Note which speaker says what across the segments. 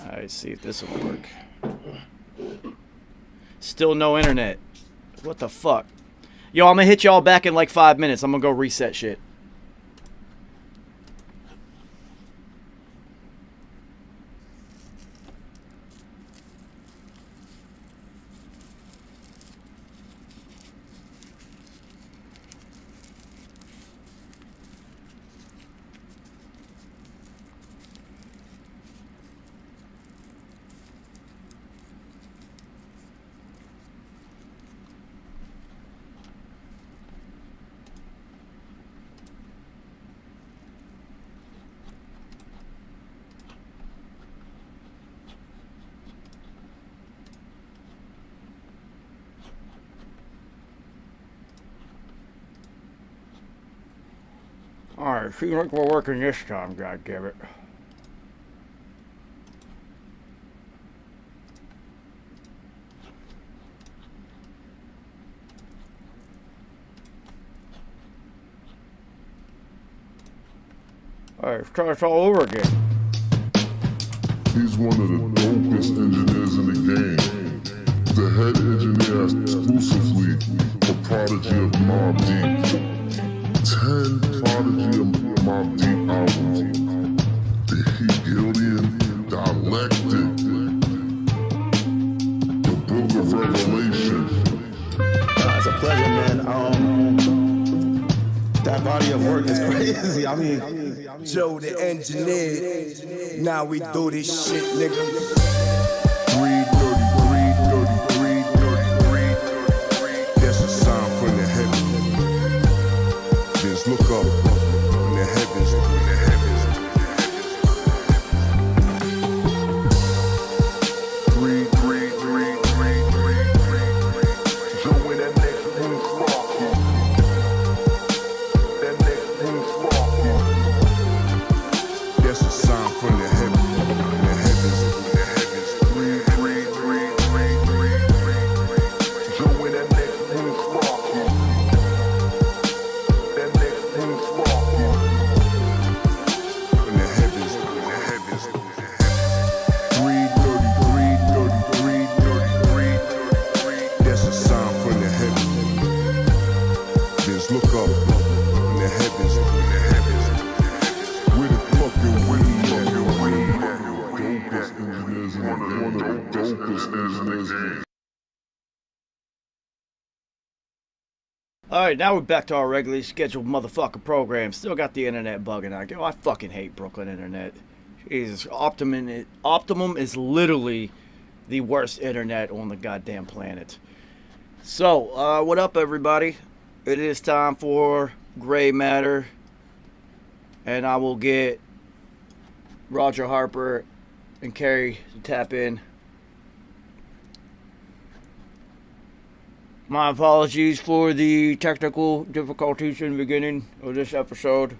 Speaker 1: Alright, see if this will work. Still no internet. What the fuck? Yo, I'm gonna hit y'all back in like 5 minutes. I'm gonna go reset shit. Alright, seems like we're working this time, goddammit. Alright, let's try this all over again.
Speaker 2: He's one of the dopest engineers in the game. The head engineer exclusively for Prodigy of Mobb Deep. 10 Prodigy of Mobb Deep albums. The Hegelian Dialectic. The Book of Revelation.
Speaker 3: It's a pleasure, man. That body of work is crazy. I mean,
Speaker 4: Joe the engineer. Now we do this shit, nigga.
Speaker 2: 333. That's a sign from the heavens. Just look up in the heavens.
Speaker 1: Alright, now we're back to our regularly scheduled motherfucking program. Still got the internet bugging out. I fucking hate Brooklyn internet. Jesus, Optimum is literally the worst internet on the goddamn planet. So, what up, everybody? It is time for Gray Matter. And I will get Roger Harper and Carrie to tap in. My apologies for the technical difficulties in the beginning of this episode.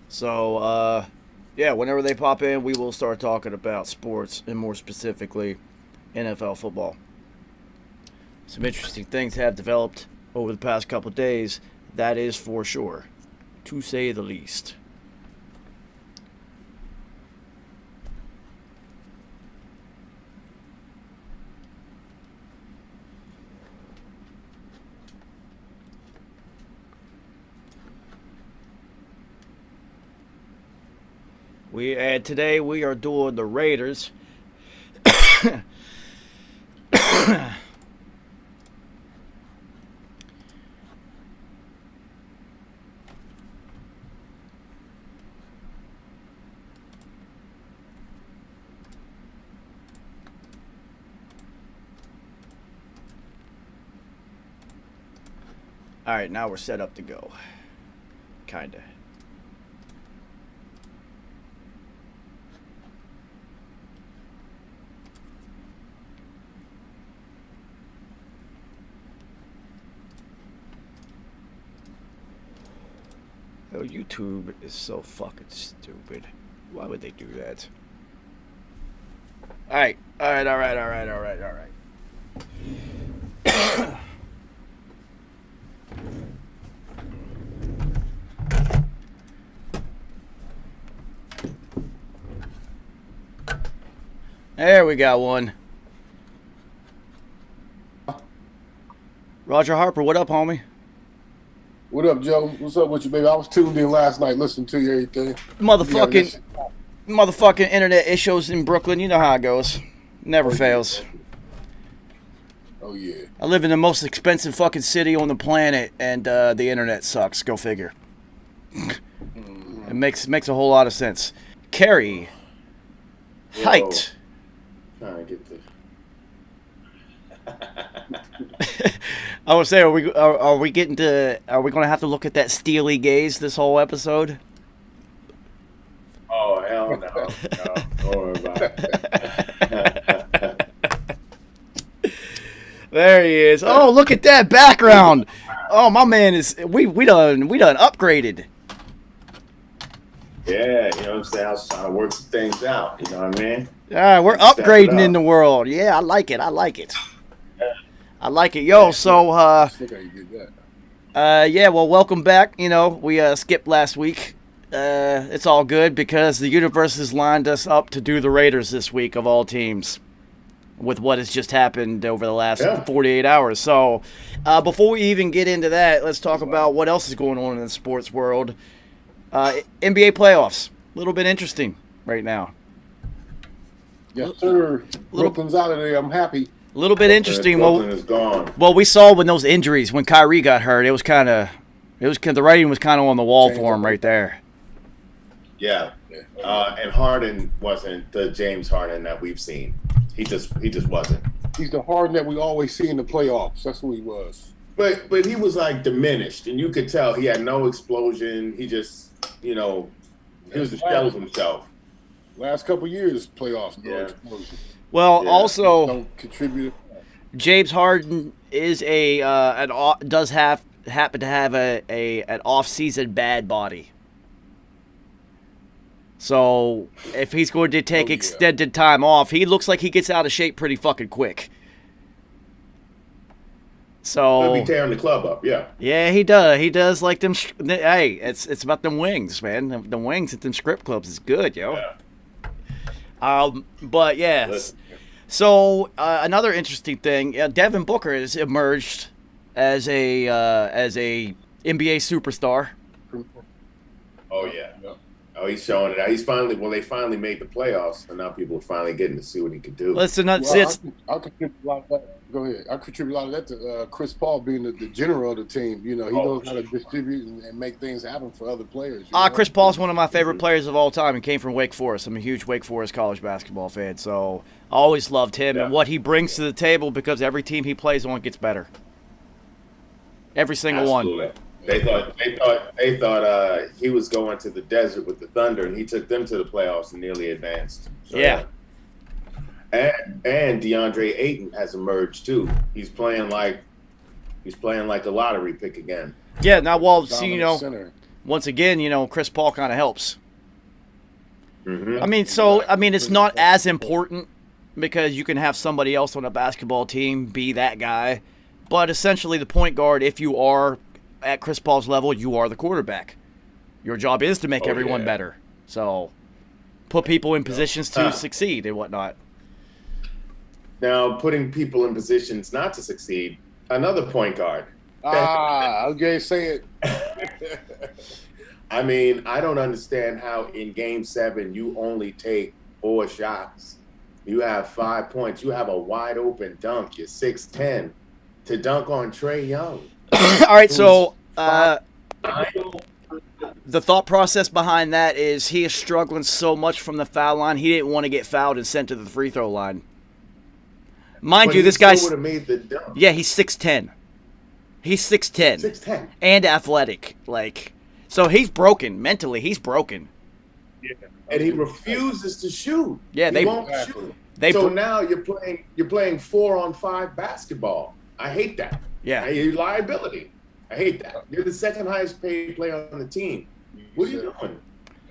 Speaker 1: So, yeah, whenever they pop in, we will start talking about sports, and more specifically, NFL football. Some interesting things have developed over the past couple days, that is for sure, to say the least. Today we are doing the Raiders. Alright, now we're set up to go. Kinda. Yo, YouTube is so fucking stupid. Why would they do that? Alright. There we got one. Roger Harper, what up, homie?
Speaker 5: What up, Joe? What's up with you, baby? I was tuned in last night, listening to you, everything.
Speaker 1: Motherfucking internet issues in Brooklyn. You know how it goes. Never fails.
Speaker 5: Oh, yeah.
Speaker 1: I live in the most expensive fucking city on the planet, and the internet sucks. Go figure. It makes a whole lot of sense. Carrie. Height.
Speaker 6: Trying to get this.
Speaker 1: I would say, are we going to have to look at that steely gaze this whole episode?
Speaker 6: Oh, hell no. No, don't worry about it.
Speaker 1: There he is. Oh, look at that background. Oh, my man is we done upgraded.
Speaker 6: Yeah, you know what I'm saying? I was trying to work some things out, you know what I mean?
Speaker 1: Yeah, we're
Speaker 6: Step it
Speaker 1: upgrading in
Speaker 6: up.
Speaker 1: the world. Yeah, I like it. I like it. Yo, so
Speaker 5: Look how you did that.
Speaker 1: yeah, well, welcome back. You know, we skipped last week. It's all good because the universe has lined us up to do the Raiders this week of all teams with what has just happened over the last 48 hours. So before we even get into that, let's talk about what else is going on in the sports world. NBA playoffs. A little bit interesting right now.
Speaker 5: Yes, sir. Brooklyn's out of there. I'm happy.
Speaker 1: A little bit interesting.
Speaker 6: Brooklyn is gone.
Speaker 1: Well, we saw when those injuries, when Kyrie got hurt, the writing was kind of on the wall for him right there.
Speaker 6: Yeah. And Harden wasn't the James Harden that we've seen. He just wasn't.
Speaker 5: He's the Harden that we always see in the playoffs. That's who he was.
Speaker 6: But he was like diminished, and you could tell he had no explosion. He just, he was the shell of himself.
Speaker 5: Last couple years, playoffs, no
Speaker 6: Yeah.
Speaker 5: explosion.
Speaker 1: Well,
Speaker 6: Yeah.
Speaker 1: also
Speaker 5: Don't contribute.
Speaker 1: James Harden is does happen to have an off-season bad body. So if he's going to take extended time off, he looks like he gets out of shape pretty fucking quick.
Speaker 6: He'll be
Speaker 1: So
Speaker 6: tearing the club up, yeah.
Speaker 1: yeah, he does. He does like them. Hey, it's about them wings, man. The wings at them strip clubs is good, yo.
Speaker 6: Yeah.
Speaker 1: But yes.
Speaker 6: Listen.
Speaker 1: So another interesting thing, Devin Booker has emerged as a NBA superstar.
Speaker 6: Oh, yeah. Oh, he's showing it out. They finally made the playoffs, and now people are finally getting to see what he could do.
Speaker 1: Listen, that's
Speaker 5: Well,
Speaker 1: it.
Speaker 5: I contribute a lot of that. Go ahead. I contribute a lot of that to Chris Paul being the general of the team. He knows how to distribute and make things happen for other players.
Speaker 1: Chris Paul's one of my favorite players of all time and came from Wake Forest. I'm a huge Wake Forest college basketball fan, so I always loved him and what he brings to the table because every team he plays on gets better. Every single
Speaker 6: Absolutely.
Speaker 1: one.
Speaker 6: They thought he was going to the desert with the Thunder, and he took them to the playoffs and nearly advanced. So,
Speaker 1: Yeah.
Speaker 6: And DeAndre Ayton has emerged too. He's playing like a lottery pick again.
Speaker 1: Yeah, now, well, see,
Speaker 5: Dominant center.
Speaker 1: once again, Chris Paul kind of helps.
Speaker 6: Mm-hmm.
Speaker 1: I mean, it's not as important because you can have somebody else on a basketball team be that guy. But essentially, the point guard, if you are at Chris Paul's level, you are the quarterback. Your job is to make everyone better. So, put people in positions to succeed and whatnot.
Speaker 6: Now, putting people in positions not to succeed, another point guard.
Speaker 5: Okay, say it.
Speaker 6: I mean, I don't understand how in Game 7 you only take 4 shots. You have 5 points. You have a wide open dunk. You're 6'10". To dunk on Trae Young.
Speaker 1: All right, so the thought process behind that is he is struggling so much from the foul line, he didn't want to get fouled and sent to the free throw line. Mind you, this guy's
Speaker 6: would have made the dunk.
Speaker 1: yeah, he's 6'10". He's 6'10".
Speaker 6: 6'10".
Speaker 1: And athletic, so he's broken mentally. He's broken.
Speaker 6: And he refuses to shoot.
Speaker 1: Yeah,
Speaker 6: he won't shoot. Now you're playing 4-on-5 basketball. I hate that.
Speaker 1: Yeah.
Speaker 6: You're liability. I hate that. You're the second highest paid player on the team. What are you doing? What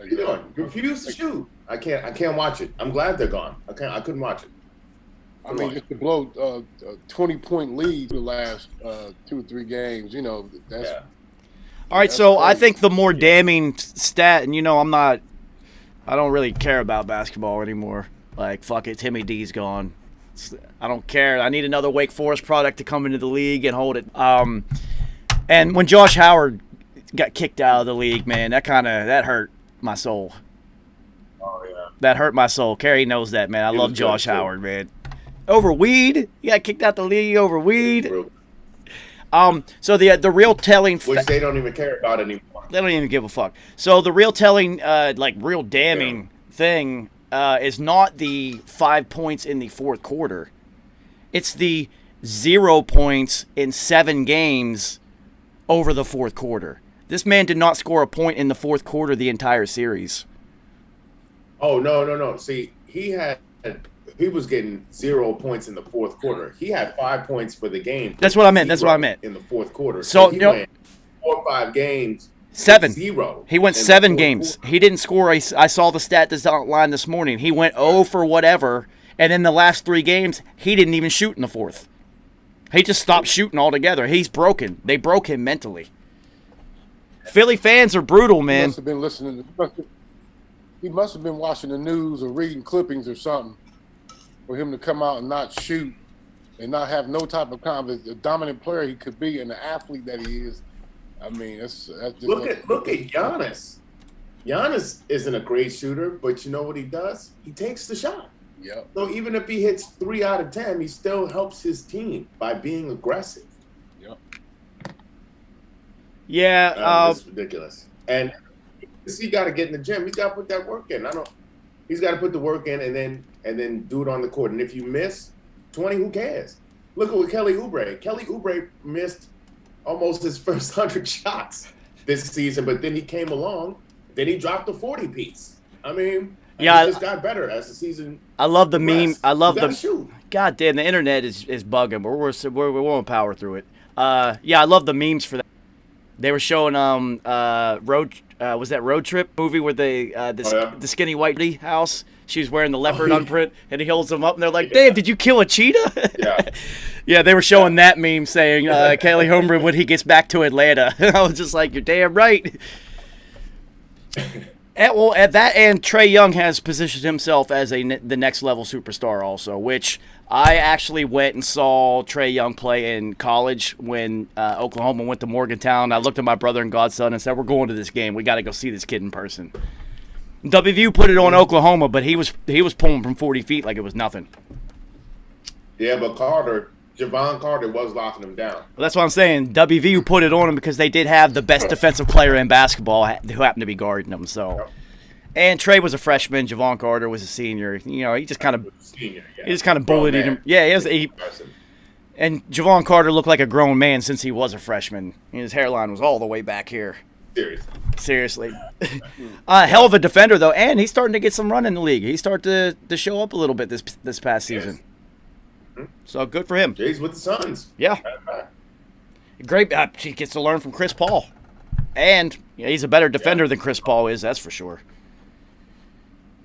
Speaker 6: are you doing? You refuse to shoot. I can't watch it. I'm glad they're gone. I couldn't watch it.
Speaker 5: I mean, just to blow a 20-point lead the last 2 or 3 games, that's
Speaker 1: All right, so I think the more damning stat, and I don't really care about basketball anymore. Like, fuck it, Timmy D's gone. I don't care. I need another Wake Forest product to come into the league and hold it. And when Josh Howard got kicked out of the league, man, that hurt my soul.
Speaker 6: Oh yeah.
Speaker 1: That hurt my soul. Kerry knows that, man. I love Josh Howard, man. Over weed? He got kicked out the league over weed. So the real telling,
Speaker 6: which they don't even care about anymore.
Speaker 1: They don't even give a fuck. So the real telling, real damning thing is not the 5 points in the fourth quarter. It's the 0 points in 7 games over the fourth quarter. This man did not score a point in the fourth quarter the entire series.
Speaker 6: Oh, no. See, he was getting 0 points in the fourth quarter. He had 5 points for the game.
Speaker 1: That's what I meant.
Speaker 6: In the fourth quarter.
Speaker 1: So
Speaker 6: he went 4 or 5 games.
Speaker 1: 7.
Speaker 6: 0.
Speaker 1: He went 7 games. He didn't score. I saw the stat line this morning. He went 0 for whatever, and in the last 3 games, he didn't even shoot in the fourth. He just stopped shooting altogether. He's broken. They broke him mentally. Philly fans are brutal, man.
Speaker 5: He must have been listening. He must have been watching the news or reading clippings or something for him to come out and not shoot and not have no type of confidence. The dominant player he could be and the athlete that he is. I mean, that's just
Speaker 6: look at Giannis. Giannis isn't a great shooter, but you know what he does? He takes the shot.
Speaker 5: Yeah.
Speaker 6: So even if he hits 3 out of 10, he still helps his team by being aggressive.
Speaker 5: Yep.
Speaker 1: Yeah.
Speaker 6: It's ridiculous. And he got to get in the gym. He's got to put that work in. He's got to put the work in and then do it on the court. And if you miss 20, who cares? Look at what Kelly Oubre. Kelly Oubre missed almost his first 100 shots this season, but then he came along. Then he dropped the 40 piece. I mean,
Speaker 1: yeah,
Speaker 6: he just got better as the season.
Speaker 1: I love the meme. I love the
Speaker 6: shoot.
Speaker 1: God damn, the internet is bugging, but we won't power through it. Yeah, I love the memes for that. They were showing was that Road Trip movie where the skinny white lady house? She was wearing the leopard unprint, and he holds them up, and they're like, "Damn, did you kill a cheetah?"
Speaker 6: Yeah.
Speaker 1: Yeah, they were showing that meme saying Kelly Oubre when he gets back to Atlanta. I was just like, "You're damn right." At that end, Trae Young has positioned himself as the next level superstar also, which I actually went and saw Trae Young play in college when Oklahoma went to Morgantown. I looked at my brother and godson and said, "We're going to this game. We got to go see this kid in person." WVU put it on Oklahoma, but he was pulling from 40 feet like it was nothing.
Speaker 6: Yeah, but Javon Carter was locking him down.
Speaker 1: Well, that's what I'm saying. WVU put it on him because they did have the best defensive player in basketball who happened to be guarding him. So,
Speaker 6: Yep.
Speaker 1: And Trae was a freshman. Javon Carter was a senior. You know, he just kind of bullied him. Yeah, and Javon Carter looked like a grown man since he was a freshman. His hairline was all the way back here. Seriously. Hell of a defender, though, and he's starting to get some run in the league. He's starting to show up a little bit this past season. Yes. So good for him.
Speaker 6: He's with the Suns.
Speaker 1: Yeah. Great. He gets to learn from Chris Paul. And he's a better defender than Chris Paul is, that's for sure.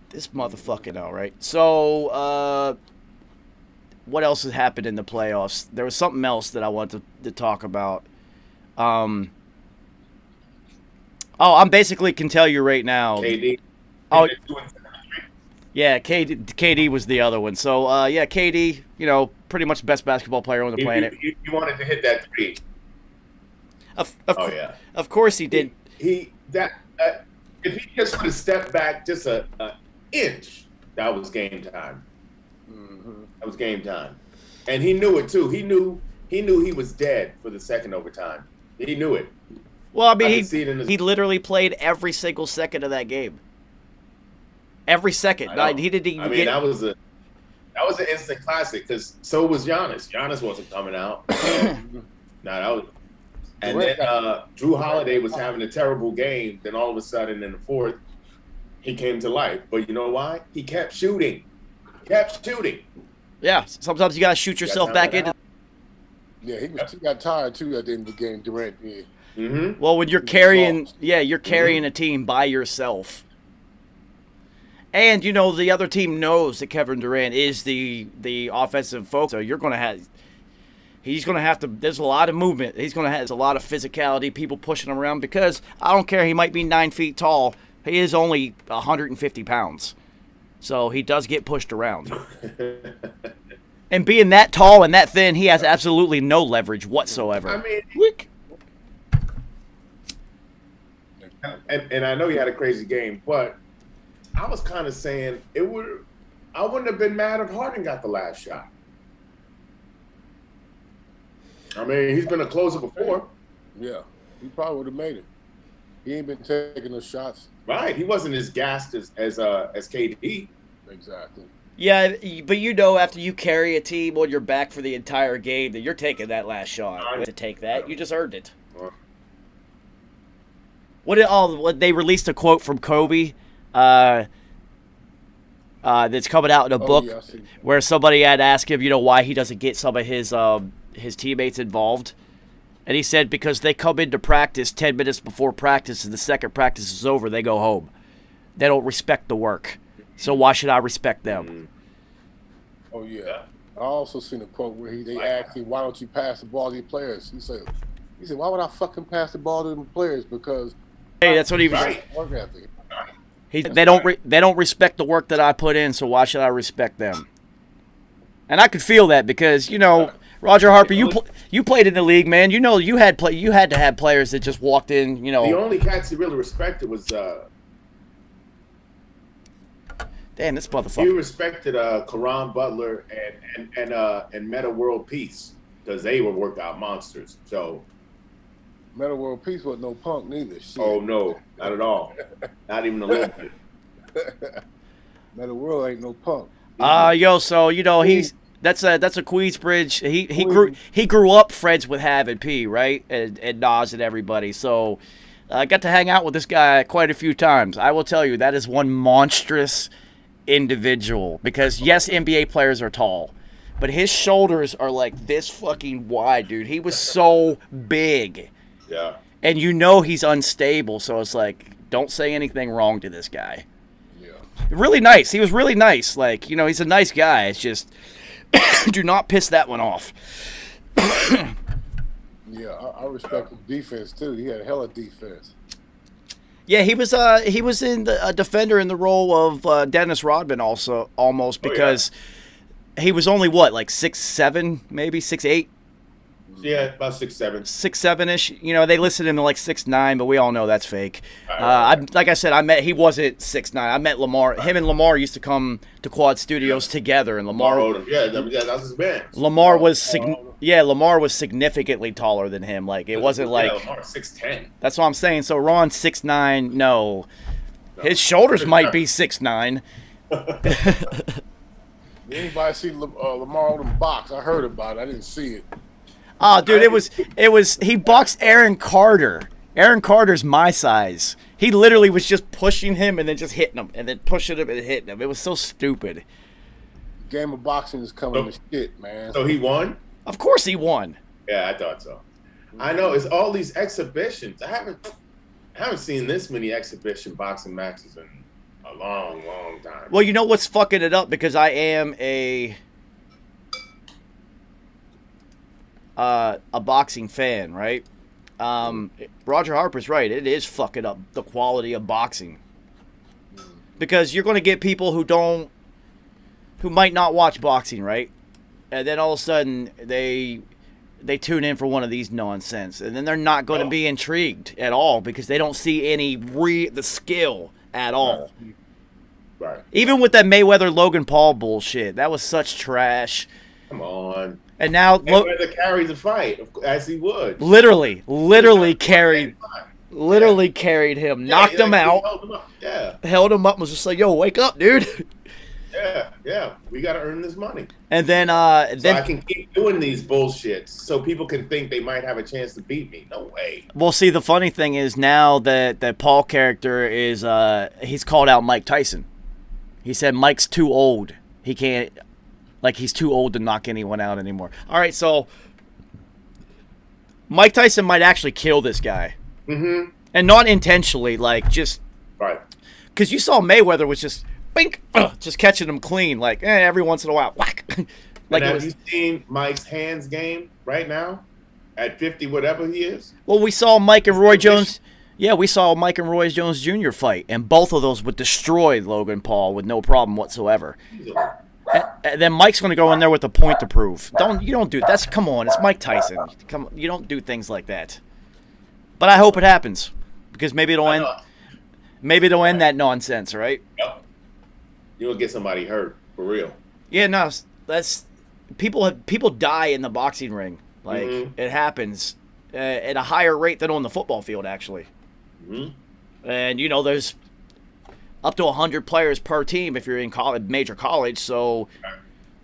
Speaker 1: This motherfucking all right. So, what else has happened in the playoffs? There was something else that I wanted to talk about. I'm basically can tell you right now.
Speaker 6: KD.
Speaker 1: Oh, yeah, KD was the other one. So, KD, pretty much the best basketball player on the planet.
Speaker 6: He wanted to hit that 3.
Speaker 1: Of course he did.
Speaker 6: If he just would have stepped back just an inch, that was game time. Mm-hmm. That was game time, and he knew it too. He knew he was dead for the second overtime. He knew it.
Speaker 1: Well, I mean, he literally played every single second of that game. Every second. He didn't even get.
Speaker 6: That was an instant classic because so was Giannis. Giannis wasn't coming out. And then Drew Holiday was having a terrible game. Then all of a sudden in the fourth, he came to life. But you know why? He kept shooting.
Speaker 1: Yeah, sometimes you got to shoot yourself back into.
Speaker 5: Yeah, he got tired too at the end of the game, Durant. Yeah.
Speaker 6: Mm-hmm.
Speaker 1: Well, when you're carrying a team by yourself. And, the other team knows that Kevin Durant is the offensive focus. So he's going to have to, there's a lot of movement. He's going to have a lot of physicality, people pushing him around because I don't care. He might be 9 feet tall. He is only 150 pounds. So he does get pushed around. And being that tall and that thin, he has absolutely no leverage whatsoever.
Speaker 6: I mean,
Speaker 1: Wick.
Speaker 6: and I know he had a crazy game, but I was kind of saying I wouldn't have been mad if Harden got the last shot. I mean, he's been a closer before.
Speaker 5: Yeah, he probably would have made it. He ain't been taking those shots.
Speaker 6: Right, he wasn't as gassed as KD.
Speaker 5: Exactly.
Speaker 1: Yeah, but you know, after you carry a team on your back for the entire game, that you're taking that last shot. To take that, you just earned it. What they released a quote from Kobe, that's coming out in a book, where somebody had asked him, why he doesn't get some of his teammates involved. And he said because they come into practice 10 minutes before practice, and the second practice is over, they go home. They don't respect the work. So why should I respect them?
Speaker 5: Oh, yeah. I also seen a quote where they asked him, why don't you pass the ball to your players? He said, why would I fucking pass the ball to them players? Because
Speaker 1: hey, that's what he was.
Speaker 5: Right. Work ethic.
Speaker 1: They don't respect the work that I put in, so why should I respect them? And I could feel that because Roger Harper, you played in the league, man. You had to have players that just walked in.
Speaker 6: The only cats he really respected was
Speaker 1: damn, this motherfucker.
Speaker 6: He respected Karan Butler and Meta World Peace because they were workout monsters. So
Speaker 5: Meta World Peace wasn't no punk neither. Shit.
Speaker 6: Oh no, not at all. Not even a little bit.
Speaker 5: Meta World ain't no punk.
Speaker 1: So he's that's a Queensbridge. He grew up friends with Hav and P, right, and Nas and everybody. So I got to hang out with this guy quite a few times. I will tell you that is one monstrous individual because yes, NBA players are tall, but his shoulders are like this fucking wide, dude. He was so big.
Speaker 6: Yeah.
Speaker 1: And he's unstable, so it's like, don't say anything wrong to this guy.
Speaker 5: Yeah.
Speaker 1: Really nice. He was really nice. Like, he's a nice guy. It's just, do not piss that one off.
Speaker 5: Yeah, I respect his defense, too. He had hella defense.
Speaker 1: Yeah, he was in a defender in the role of Dennis Rodman also, almost, because he was only, like 6'7", maybe 6'8"?
Speaker 6: Yeah, about 6'7".
Speaker 1: 6'7"-ish. They listed him at like 6'9", but we all know that's fake. Like I said, he wasn't 6'9". I met Lamar. Him and Lamar used to come to Quad Studios together, and Lamar.
Speaker 6: That was his band.
Speaker 1: Lamar was significantly taller than him. Like it wasn't like.
Speaker 6: Lamar 6'10".
Speaker 1: That's what I'm saying. So Ron's 6'9". No, his shoulders might be 6'9".
Speaker 5: Anybody see Lamar on the box? I heard about it. I didn't see it.
Speaker 1: Oh, dude, he boxed Aaron Carter. Aaron Carter's my size. He literally was just pushing him and then just hitting him and then pushing him and hitting him. It was so stupid.
Speaker 5: Game of boxing is coming to shit, man.
Speaker 6: So he won?
Speaker 1: Of course he won.
Speaker 6: Yeah, I thought so. I know, it's all these exhibitions. I haven't seen this many exhibition boxing matches in a long, long time.
Speaker 1: Well, you know what's fucking it up? Because I am a boxing fan, right? Roger Harper's right. It is fucking up the quality of boxing. Because you're going to get people who might not watch boxing, right? And then all of a sudden they tune in for one of these nonsense, and then they're not going to be intrigued at all because they don't see the skill at all.
Speaker 6: Right.
Speaker 1: Even with that Mayweather Logan Paul bullshit, that was such trash.
Speaker 6: Come on.
Speaker 1: And now
Speaker 6: Mayweather carried the fight as he would.
Speaker 1: Literally carried him, knocked him out.
Speaker 6: Held him up. Yeah.
Speaker 1: Held him up and was just like, "Yo, wake up, dude."
Speaker 6: Yeah. We got to earn this money.
Speaker 1: And then
Speaker 6: so I can keep doing these bullshits so people can think they might have a chance to beat me. No way.
Speaker 1: Well, see, the funny thing is now that Paul character is he's called out Mike Tyson. He said Mike's too old. He can't. Like, he's too old to knock anyone out anymore. All right, so Mike Tyson might actually kill this guy.
Speaker 6: Mm-hmm.
Speaker 1: And not intentionally, like, just...
Speaker 6: Right.
Speaker 1: Because you saw Mayweather was just, bink, just catching him clean, like, every once in a while, whack.
Speaker 6: Like, have you seen Mike's hands game right now? At 50, whatever he is?
Speaker 1: Well, we saw Mike and Roy Jones... Yeah, we saw Mike and Roy Jones Jr. fight, and both of those would destroy Logan Paul with no problem whatsoever. And then Mike's going to go in there with a point to prove. You don't do that's come on, it's Mike Tyson. You don't do things like that. But I hope it happens because maybe it'll end that nonsense, right?
Speaker 6: Yep. You'll get somebody hurt for real.
Speaker 1: Yeah, no, that's people die in the boxing ring. Like it happens at a higher rate than on the football field, actually. And there's up to 100 players per team if you're in major college. So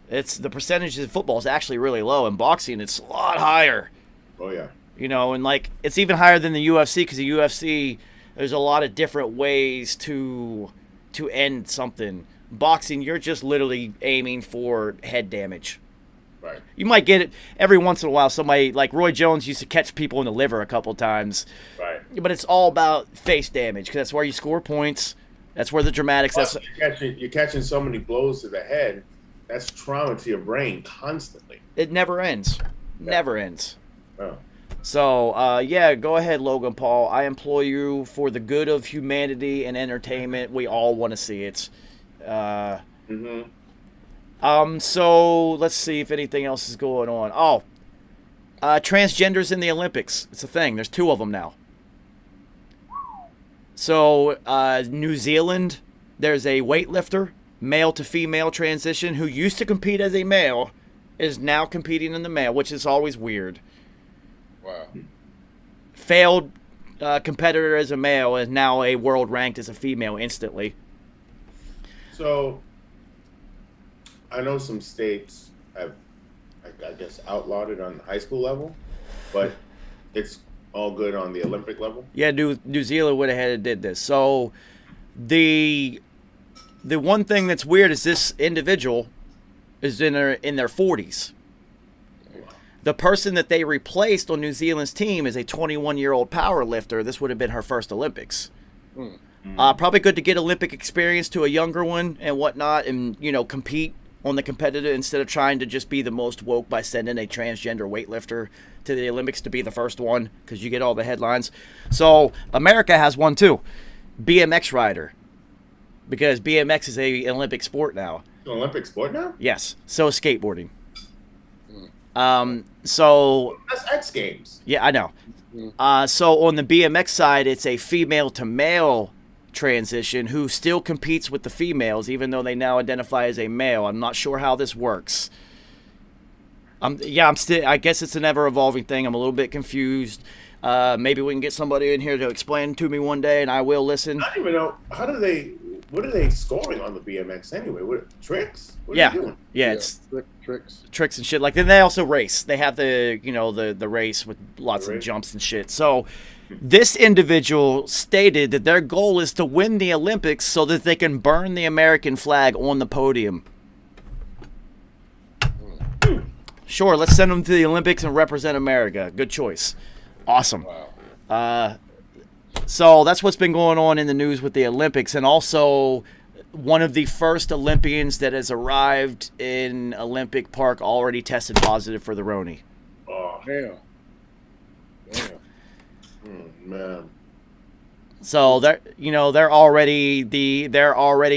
Speaker 1: it's the percentage of football is actually really low. In boxing, it's a lot higher.
Speaker 6: Oh yeah.
Speaker 1: And like it's even higher than the UFC because the UFC there's a lot of different ways to end something. Boxing, you're just literally aiming for head damage.
Speaker 6: Right.
Speaker 1: You might get it every once in a while. Somebody like Roy Jones used to catch people in the liver a couple times.
Speaker 6: Right.
Speaker 1: But it's all about face damage because that's where you score points. That's where the dramatics.
Speaker 6: Plus, you're catching so many blows to the head. That's trauma to your brain constantly.
Speaker 1: It never ends. Never ends.
Speaker 6: Oh.
Speaker 1: So, yeah, go ahead, Logan Paul. I implore you for the good of humanity and entertainment. We all want to see it. So let's see if anything else is going on. Oh, transgenders in the Olympics. It's a thing. There's 2 of them now. So, New Zealand, there's a weightlifter, male to female transition, who used to compete as a male, is now competing in the male, which is always weird.
Speaker 5: Wow.
Speaker 1: Failed competitor as a male is now a world ranked as a female instantly.
Speaker 6: So, I know some states have, I guess, outlawed it on the high school level, but it's all good on the Olympic level.
Speaker 1: Yeah, New Zealand went ahead and did this. So, the one thing that's weird is this individual is in their 40s. The person that they replaced on New Zealand's team is a 21-year-old power lifter. This would have been her first Olympics. Probably good to get Olympic experience to a younger one and whatnot, and compete on the competitive instead of trying to just be the most woke by sending a transgender weightlifter to the Olympics to be the first one because you get all the headlines. So America has one too, BMX rider, because BMX is an Olympic sport now.
Speaker 6: It's an Olympic sport now?
Speaker 1: Yes. So is skateboarding. So
Speaker 6: that's X Games.
Speaker 1: Yeah, I know. So on the BMX side, it's a female to male transition who still competes with the females, even though they now identify as a male. I'm not sure how this works. I guess it's an ever-evolving thing. I'm a little bit confused. Maybe we can get somebody in here to explain to me one day, and I will listen.
Speaker 6: I don't even know what are they scoring on the BMX anyway? What tricks? What are they doing?
Speaker 1: Yeah, it's
Speaker 5: tricks
Speaker 1: and shit. Like then they also race. They have the race with lots of jumps and shit. So this individual stated that their goal is to win the Olympics so that they can burn the American flag on the podium. Sure, let's send them to the Olympics and represent America. Good choice. Awesome.
Speaker 5: Wow.
Speaker 1: So that's what's been going on in the news with the Olympics, and also one of the first Olympians that has arrived in Olympic Park already tested positive for the Roni.
Speaker 6: Oh,
Speaker 5: Damn.
Speaker 6: man.
Speaker 1: So they're already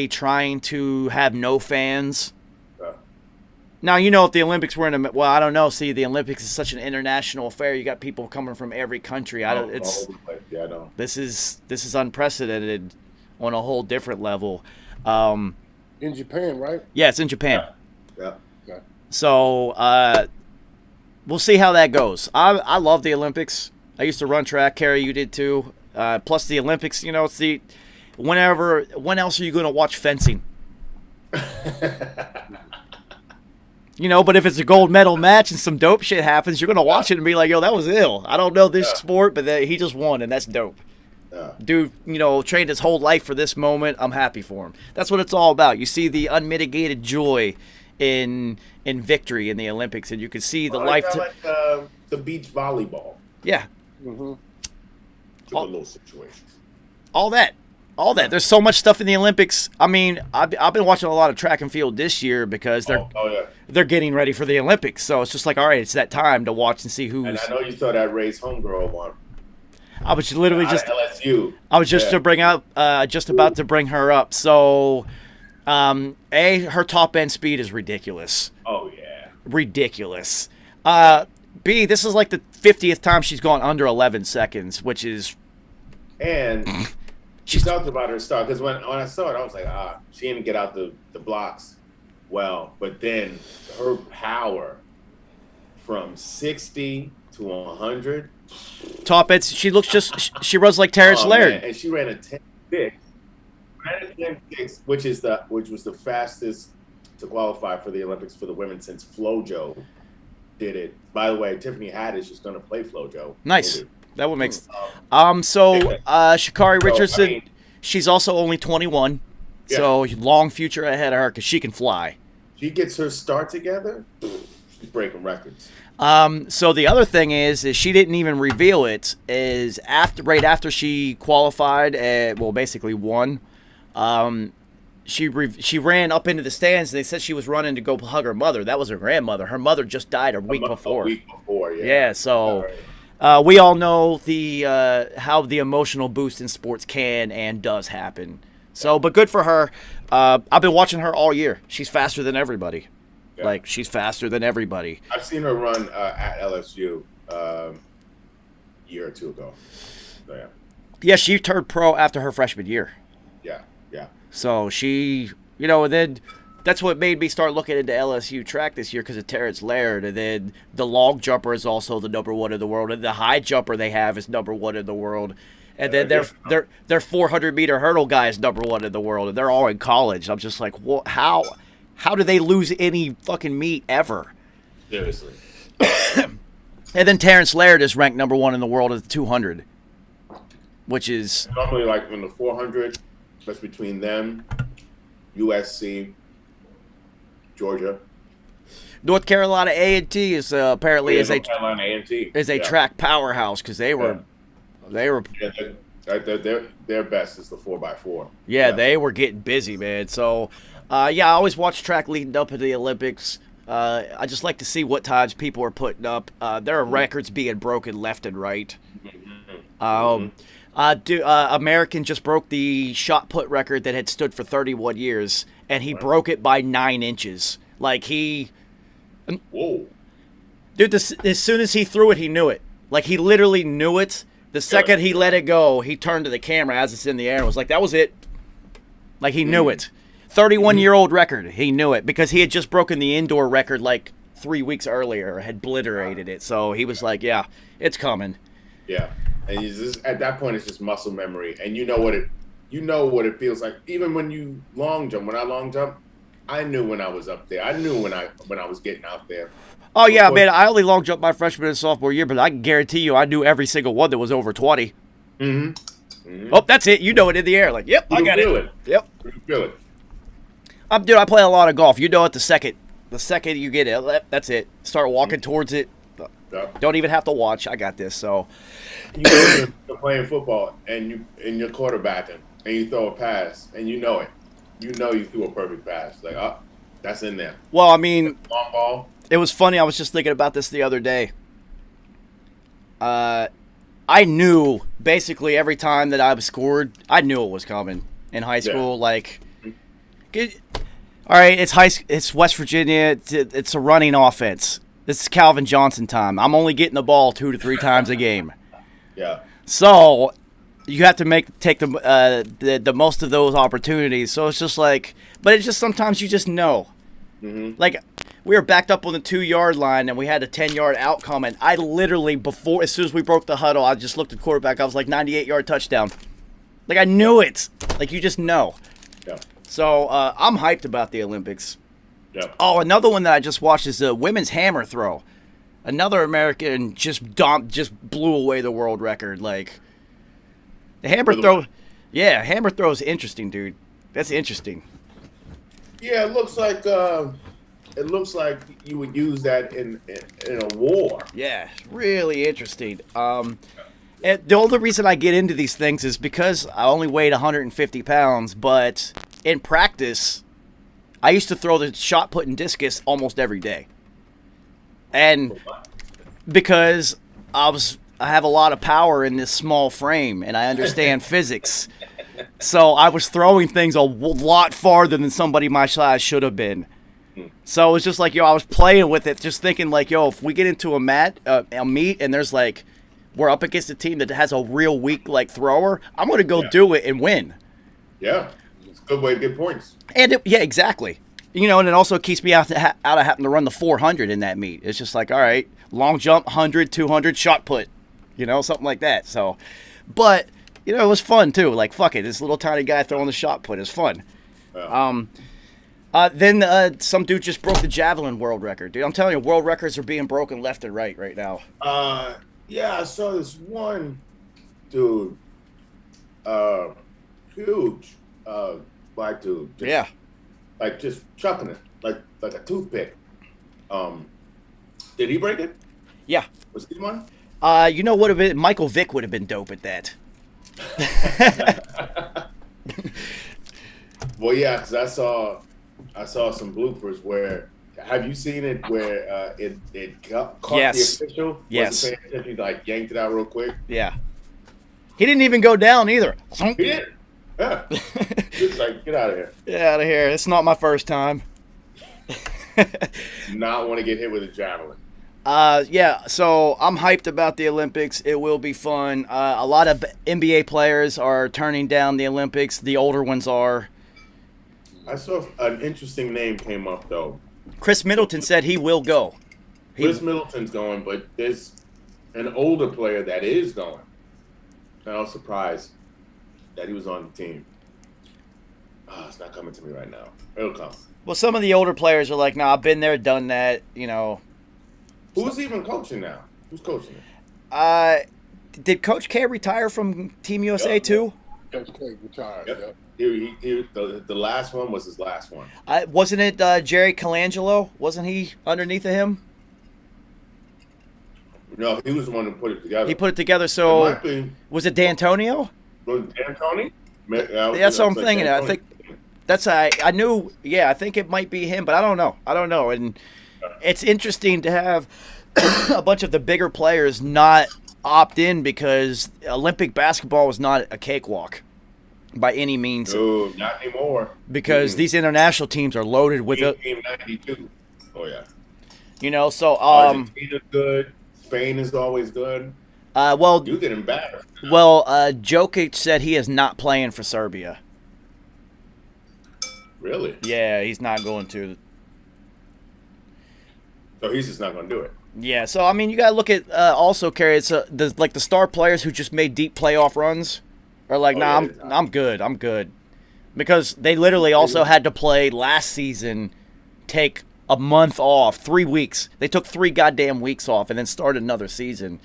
Speaker 1: trying to have no fans. Now, if the Olympics were I don't know. See, the Olympics is such an international affair. You got people coming from every country.
Speaker 6: Yeah, I know.
Speaker 1: This is unprecedented on a whole different level.
Speaker 5: In Japan, right?
Speaker 1: Yeah, it's in Japan.
Speaker 6: Yeah.
Speaker 5: Okay.
Speaker 1: So we'll see how that goes. I love the Olympics. I used to run track. Carrie, you did too. Plus the Olympics, it's the when else are you going to watch fencing? But if it's a gold medal match and some dope shit happens, you're going to watch it and be like, yo, that was ill. I don't know this sport, but he just won, and that's dope. Dude, trained his whole life for this moment. I'm happy for him. That's what it's all about. You see the unmitigated joy in victory in the Olympics, and you can see the life.
Speaker 6: Like the beach volleyball.
Speaker 1: Yeah.
Speaker 5: Mm-hmm.
Speaker 6: Little situations.
Speaker 1: All that. There's so much stuff in the Olympics. I mean, I've been watching a lot of track and field this year because they're getting ready for the Olympics. So it's just like, all right, it's that time to watch and see who's.
Speaker 6: And I know you saw that race homegirl won.
Speaker 1: I was literally
Speaker 6: Out
Speaker 1: just
Speaker 6: of LSU.
Speaker 1: I was just to bring up just about to bring her up. So, her top end speed is ridiculous.
Speaker 6: Oh yeah.
Speaker 1: Ridiculous. B, this is like the 50th time she's gone under 11 seconds, which is
Speaker 6: And she talked about her start because when I saw it, I was like, she didn't get out the blocks well. But then her power from 60 to 100.
Speaker 1: top end. She looks she runs like Terrence Laird.
Speaker 6: Man. And she ran a 10.6. Ran a 10.6, which was the fastest to qualify for the Olympics for the women since FloJo did it. By the way, Tiffany Haddish is going to play FloJo.
Speaker 1: Nice. That would make sense. Sha'Carri Richardson, she's also only 21.
Speaker 6: Yeah.
Speaker 1: So long future ahead of her because she can fly.
Speaker 6: She gets her start together, she's breaking records.
Speaker 1: So the other thing is she didn't even reveal it. Is right after she qualified, basically won. She ran up into the stands. And they said she was running to go hug her mother. That was her grandmother. Her mother just died a week before.
Speaker 6: Yeah.
Speaker 1: Yeah. So we all know how the emotional boost in sports can and does happen. So, but good for her. I've been watching her all year. She's faster than everybody. Yeah. Like, she's faster than everybody.
Speaker 6: I've seen her run at LSU a year or two ago. So, yeah.
Speaker 1: Yeah, she turned pro after her freshman year.
Speaker 6: Yeah.
Speaker 1: So she, and then that's what made me start looking into LSU track this year because of Terrence Laird. And then the long jumper is also the number one in the world. And the high jumper they have is number one in the world. And then their 400-meter hurdle guy is number one in the world. And they're all in college. I'm just like, well, how do they lose any fucking meet ever?
Speaker 6: Seriously.
Speaker 1: And then Terrence Laird is ranked number one in the world at the 200, which is
Speaker 6: normally like in the 400. That's between them, USC, Georgia.
Speaker 1: North Carolina A&T is apparently
Speaker 6: North Carolina A&T
Speaker 1: is a track powerhouse because they were
Speaker 6: their best is the 4x4.
Speaker 1: Yeah, they were getting busy, man. So I always watch track leading up to the Olympics. I just like to see what times people are putting up. There are records being broken left and right. American just broke the shot put record that had stood for 31 years, and he broke it by 9 inches. Like
Speaker 6: whoa,
Speaker 1: dude! As soon as he threw it, he knew it. Like he literally knew it. The second he let it go, he turned to the camera as it's in the air and was like, "That was it." Like he knew it. 31-year-old record. He knew it because he had just broken the indoor record like 3 weeks earlier, had obliterated it. So he was like, "Yeah, it's coming."
Speaker 6: Yeah. And at that point, it's just muscle memory, and you know what it feels like. Even when you long jump, when I long jump, I knew when I was up there. I knew when I was getting out there.
Speaker 1: Oh yeah, man! I only long jumped my freshman and sophomore year, but I can guarantee you, I knew every single one that was over 20. Oh, that's it. You know it in the air. Like, yep, I got it. Yep.
Speaker 6: You feel it.
Speaker 1: Dude, I play a lot of golf. You know it the second you get it, that's it. Start walking towards it. Don't even have to watch. I got this. So
Speaker 6: you're playing football and you're quarterbacking and you throw a pass and you know it. You know you threw a perfect pass. Like, that's in there.
Speaker 1: Well, I mean,
Speaker 6: long ball.
Speaker 1: It was funny. I was just thinking about this the other day. I knew basically every time that I was scored, I knew it was coming in high school. Yeah. Like, all right, it's West Virginia. It's a running offense. This is Calvin Johnson time. I'm only getting the ball 2 to 3 times a game.
Speaker 6: Yeah.
Speaker 1: So you have to take the most of those opportunities. So it's just like, but it's just sometimes you just know. Like, we were backed up on the 2-yard line and we had a 10-yard out coming. I literally, as soon as we broke the huddle, I just looked at the quarterback. I was like, 98-yard touchdown. Like, I knew it. Like, you just know.
Speaker 6: Yeah.
Speaker 1: So I'm hyped about the Olympics.
Speaker 6: Yeah.
Speaker 1: Oh, another one that I just watched is the women's hammer throw. Another American just blew away the world record. Like, the hammer throw. Yeah, hammer throw is interesting, dude. That's interesting.
Speaker 6: Yeah, it looks like you would use that in a war.
Speaker 1: Yeah, really interesting. And the only reason I get into these things is because I only weighed 150 pounds, but in practice, I used to throw the shot put and discus almost every day. And because I was I have a lot of power in this small frame, and I understand physics. So I was throwing things a lot farther than somebody my size should have been. So it was just like, I was playing with it, just thinking like, if we get into a meet, and there's like, we're up against a team that has a real weak like thrower, I'm gonna go do it and win.
Speaker 6: Yeah, it's a good way to get points.
Speaker 1: And exactly. And it also keeps me out of having to run the 400 in that meet. It's just like, all right, long jump, 100, 200, shot put, something like that. So, but, it was fun too. Like, fuck it, this little tiny guy throwing the shot put is fun.
Speaker 6: Yeah.
Speaker 1: Then some dude just broke the javelin world record. Dude, I'm telling you, world records are being broken left and right now.
Speaker 6: Yeah, I saw this one dude, huge black dude.
Speaker 1: Yeah.
Speaker 6: Like just chucking it, like a toothpick. Did he break it?
Speaker 1: Yeah.
Speaker 6: Was he one?
Speaker 1: Would have been Michael Vick would have been dope at that.
Speaker 6: Well, yeah, because I saw some bloopers where. Have you seen it where it caught the official?
Speaker 1: Yes.
Speaker 6: Wasn't paying attention, he like yanked it out real quick.
Speaker 1: Yeah. He didn't even go down either.
Speaker 6: He did. Yeah. Just like, get out of here.
Speaker 1: Get out of here. It's not my first time.
Speaker 6: Not want to get hit with a javelin.
Speaker 1: Yeah, so I'm hyped about the Olympics. It will be fun. A lot of NBA players are turning down the Olympics. The older ones are.
Speaker 6: I saw an interesting name came up, though.
Speaker 1: Chris Middleton said he will go.
Speaker 6: Chris Middleton's going, but there's an older player that is going. And I was surprised that he was on the team. It's not coming to me right now. It'll come.
Speaker 1: Well, some of the older players are like, nah, I've been there, done that,
Speaker 6: Who's even coaching now? Who's coaching it?
Speaker 1: Did Coach K retire from Team USA too?
Speaker 5: Coach K retired.
Speaker 6: Yep. The last one was his last one.
Speaker 1: Wasn't it Jerry Colangelo? Wasn't he underneath of him?
Speaker 6: No, he was the one who put it together.
Speaker 1: He put it together. So
Speaker 6: It might be.
Speaker 1: Was it D'Antonio?
Speaker 6: Was it D'Antoni?
Speaker 1: That's what I'm thinking. I think that's I knew. Yeah, I think it might be him, but I don't know. And it's interesting to have a bunch of the bigger players not opt in because Olympic basketball was not a cakewalk by any means.
Speaker 6: No, not anymore.
Speaker 1: Because these international teams are loaded with
Speaker 6: Team 92. Oh yeah.
Speaker 1: So
Speaker 6: Argentina's good. Spain is always good.
Speaker 1: Well,
Speaker 6: you get embarrassed.
Speaker 1: Well, Jokic said he is not playing for Serbia.
Speaker 6: Really?
Speaker 1: Yeah, he's not going to.
Speaker 6: So he's just not going to do it.
Speaker 1: Yeah, so I mean, you gotta look at also, Kerry. It's the star players who just made deep playoff runs are like, I'm good, because they literally also had to play last season, take a month off, 3 weeks. They took 3 goddamn weeks off and then started another season.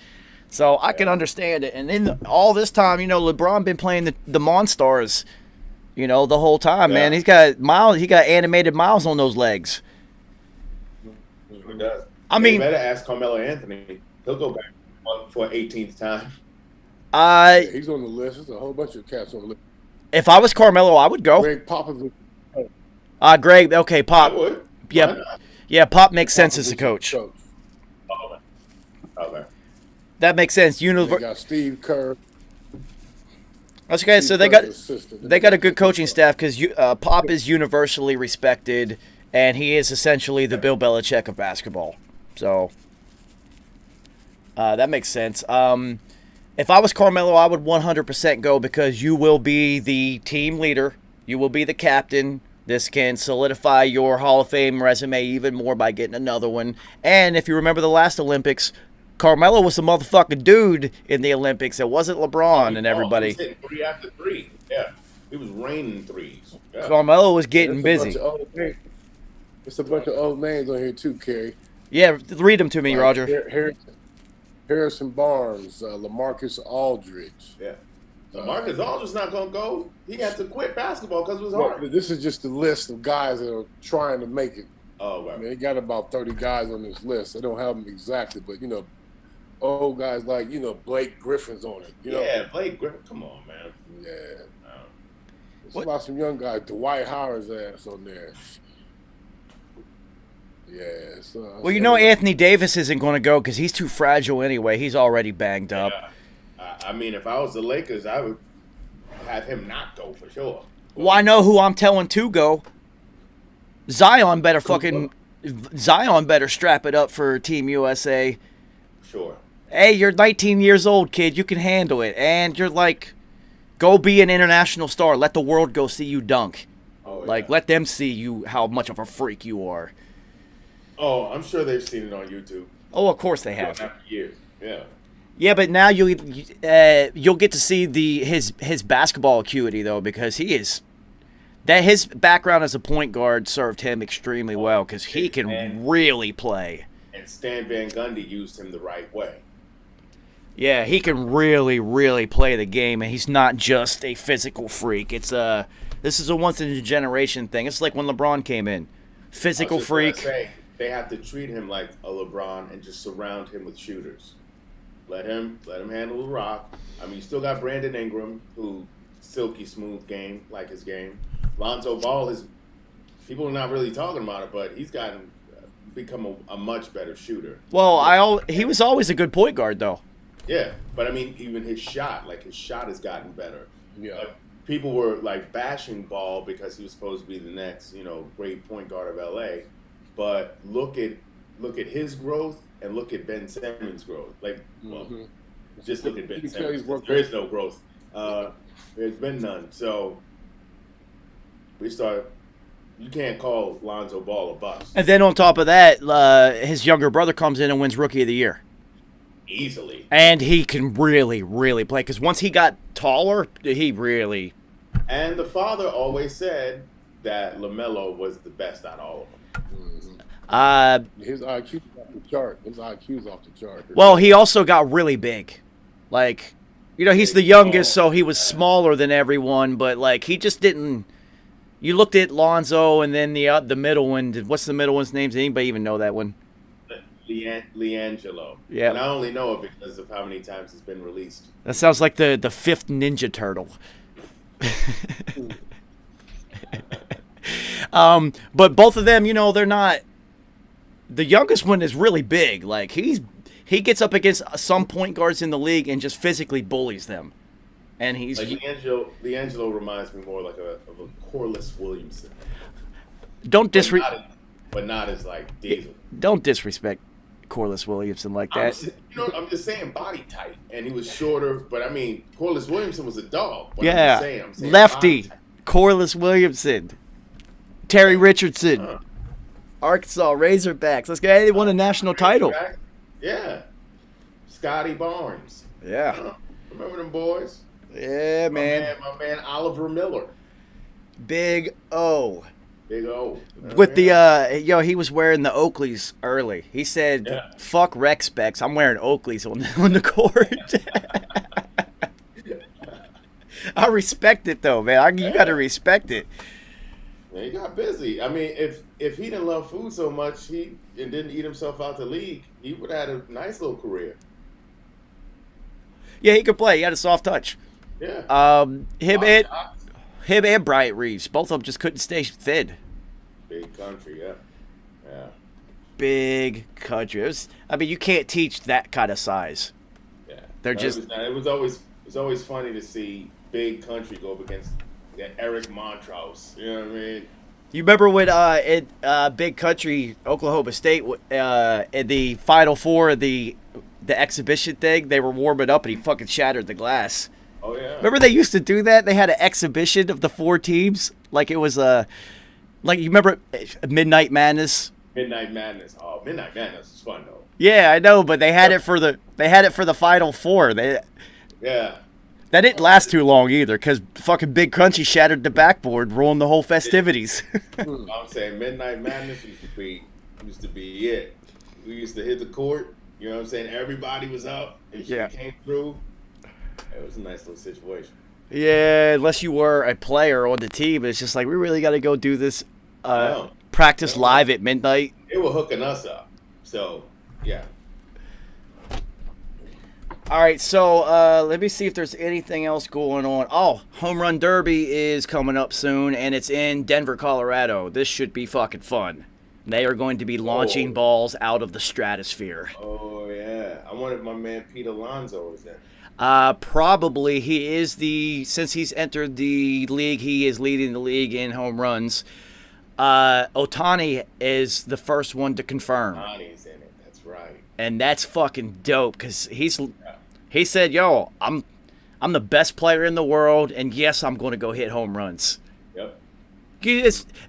Speaker 1: So I can understand it. And then all this time, LeBron been playing the Monstars, the whole time, man. He got animated miles on those legs.
Speaker 6: He does.
Speaker 1: I mean,
Speaker 6: you better ask Carmelo Anthony. He'll go back for an 18th time.
Speaker 5: He's on the list. There's a whole bunch of cats on the list.
Speaker 1: If I was Carmelo, I would go.
Speaker 5: Greg Popovich.
Speaker 1: Greg. Okay, Pop.
Speaker 6: I would.
Speaker 1: Yeah. Pop makes sense as a coach.
Speaker 6: Okay.
Speaker 5: That
Speaker 1: makes sense.
Speaker 5: They got Steve Kerr.
Speaker 1: Okay, so they got a good coaching staff because Pop is universally respected, and he is essentially the Bill Belichick of basketball. So that makes sense. If I was Carmelo, I would 100% go because you will be the team leader. You will be the captain. This can solidify your Hall of Fame resume even more by getting another one. And if you remember the last Olympics, Carmelo was the motherfucking dude in the Olympics. It wasn't LeBron and everybody.
Speaker 6: He was hitting 3 after 3. Yeah. He was raining threes. Yeah.
Speaker 1: Carmelo was getting busy.
Speaker 5: There's a bunch of old names on here too, Kerry.
Speaker 1: Yeah, read them to me, Roger.
Speaker 5: Harrison Barnes, LaMarcus Aldridge.
Speaker 6: Yeah. LaMarcus Aldridge's not going to go. He had to quit basketball because it was hard.
Speaker 5: This is just a list of guys that are trying to make it.
Speaker 6: Oh, right.
Speaker 5: I mean, they got about 30 guys on this list. I don't have them exactly, but, old guys like, Blake Griffin's on it.
Speaker 6: Yeah, Blake Griffin. Come on, man.
Speaker 5: Yeah. There's about some young guys. Dwight Howard's ass on there. Yeah. So,
Speaker 1: Well, you know Anthony Davis isn't going to go because he's too fragile anyway. He's already banged up.
Speaker 6: I mean, if I was the Lakers, I would have him not go for sure.
Speaker 1: Well, I know who I'm telling to go. Zion better strap it up for Team USA.
Speaker 6: Sure.
Speaker 1: Hey, you're 19 years old, kid. You can handle it. And you're like, go be an international star. Let the world go see you dunk.
Speaker 6: Oh, yeah.
Speaker 1: Like, let them see you how much of a freak you are.
Speaker 6: Oh, I'm sure they've seen it on YouTube.
Speaker 1: Oh, of course they have.
Speaker 6: After years. Yeah.
Speaker 1: Yeah, but now you'll get to see his basketball acuity though, because his background as a point guard served him extremely well because he can really play. And
Speaker 6: Stan Van Gundy used him the right way.
Speaker 1: Yeah, he can really, really play the game, and he's not just a physical freak. This is a once in a generation thing. It's like when LeBron came in, physical freak.
Speaker 6: They have to treat him like a LeBron and just surround him with shooters. Let him handle the rock. I mean, you still got Brandon Ingram, who silky smooth game, like his game. Lonzo Ball is, people are not really talking about it, but he's become a much better shooter.
Speaker 1: Well, he was always a good point guard, though.
Speaker 6: Yeah, but I mean, even his shot has gotten better.
Speaker 5: Yeah.
Speaker 6: People were like bashing Ball because he was supposed to be the next, great point guard of LA. But look at his growth and look at Ben Simmons' growth. Just look at Ben Simmons. There is no growth. There's been none. So you can't call Lonzo Ball a bust.
Speaker 1: And then on top of that, his younger brother comes in and wins Rookie of the Year.
Speaker 6: Easily.
Speaker 1: And he can really, really play. Because once he got taller, he really...
Speaker 6: And the father always said that LaMelo was the best out of all of them.
Speaker 5: His IQ's off the chart. His IQ's off the chart.
Speaker 1: Well, he also got really big. Like, he's the youngest, so he was smaller than everyone. But, he just didn't... You looked at Lonzo and then the middle one. What's the middle one's name? Does anybody even know that one?
Speaker 6: Leangelo.
Speaker 1: Yeah.
Speaker 6: And I only know it because of how many times it's been released.
Speaker 1: That sounds like the fifth Ninja Turtle. But both of them, they're not... The youngest one is really big. Like, he gets up against some point guards in the league and just physically bullies them. And he's...
Speaker 6: Like Leangelo reminds me more of a Corliss Williamson. But not as like Diesel.
Speaker 1: Don't disrespect Corliss Williamson like that.
Speaker 6: I'm just saying body type, and he was shorter. But I mean, Corliss Williamson was a dog.
Speaker 1: Yeah,
Speaker 6: I'm saying
Speaker 1: lefty, Corliss Williamson, Terry Richardson, Arkansas Razorbacks. Let's go. They won a national title.
Speaker 6: Yeah, Scotty Barnes.
Speaker 1: Yeah,
Speaker 6: remember them boys?
Speaker 1: Yeah, man.
Speaker 6: My man Oliver Miller.
Speaker 1: Big O.
Speaker 6: Big O.
Speaker 1: With he was wearing the Oakleys early. He said, "Fuck rec specs. I'm wearing Oakleys on the court." I respect it though, man. You got to respect it.
Speaker 6: Man, he got busy. I mean, if he didn't love food so much, and didn't eat himself out the league, he would have had a nice little career.
Speaker 1: Yeah, he could play. He had a soft touch.
Speaker 6: Yeah.
Speaker 1: Him and Bryant Reeves, both of them just couldn't stay thin.
Speaker 6: Big country, yeah.
Speaker 1: Big country. You can't teach that kind of size.
Speaker 6: Yeah.
Speaker 1: It
Speaker 6: was always funny to see big country go up against Eric Montrose. You know what I mean?
Speaker 1: You remember when Big Country, Oklahoma State, in the Final Four of the exhibition thing, they were warming up and he fucking shattered the glass.
Speaker 6: Oh, yeah.
Speaker 1: Remember they used to do that? They had an exhibition of the four teams. Like it was you remember Midnight Madness?
Speaker 6: Midnight Madness. Oh, Midnight Madness is fun though.
Speaker 1: Yeah, I know, but they had it for the Final Four.
Speaker 6: Yeah.
Speaker 1: That didn't last too long either, because fucking Big Country shattered the backboard, ruined the whole festivities.
Speaker 6: I'm saying Midnight Madness used to be it. We used to hit the court. You know what I'm saying? Everybody was up and shit came through. It was a nice little situation.
Speaker 1: Yeah, unless you were a player on the team, it's just like we really got to go do this practice live at midnight.
Speaker 6: They were hooking us up, so yeah.
Speaker 1: All right, so let me see if there's anything else going on. Oh, Home Run Derby is coming up soon, and it's in Denver, Colorado. This should be fucking fun. They are going to be launching balls out of the stratosphere.
Speaker 6: Oh yeah, I wonder if my man Pete Alonso is in.
Speaker 1: Probably he is since he's entered the league, he is leading the league in home runs. Ohtani is the first one to confirm.
Speaker 6: Ohtani's in it. That's right.
Speaker 1: And that's fucking dope because he said, "Yo, I'm the best player in the world, and yes, I'm going to go hit home runs."
Speaker 6: Yep.